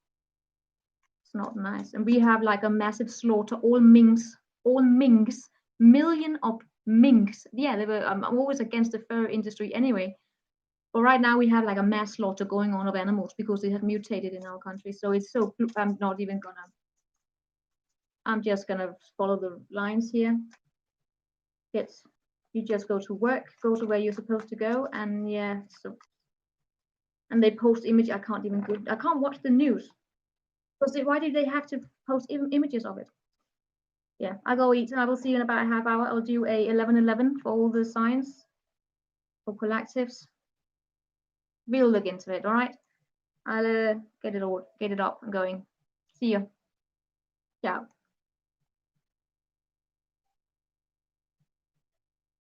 It's not nice. And we have like a massive slaughter, all minks, million of minks. Yeah, they were. I'm always against the fur industry anyway. But right now we have like a mass slaughter going on of animals because they have mutated in our country. So it's so I'm not even gonna. I'm just gonna follow the lines here. Yes, you just go to work, go to where you're supposed to go, and yeah. So, and they post image. I can't watch the news. Because why did they have to post images of it? Yeah, I'll go eat and I will see you in about a half hour. I'll do a 11/11 for all the signs, for collectives. We'll look into it, all right? I'll get it up and going. See you. Ciao.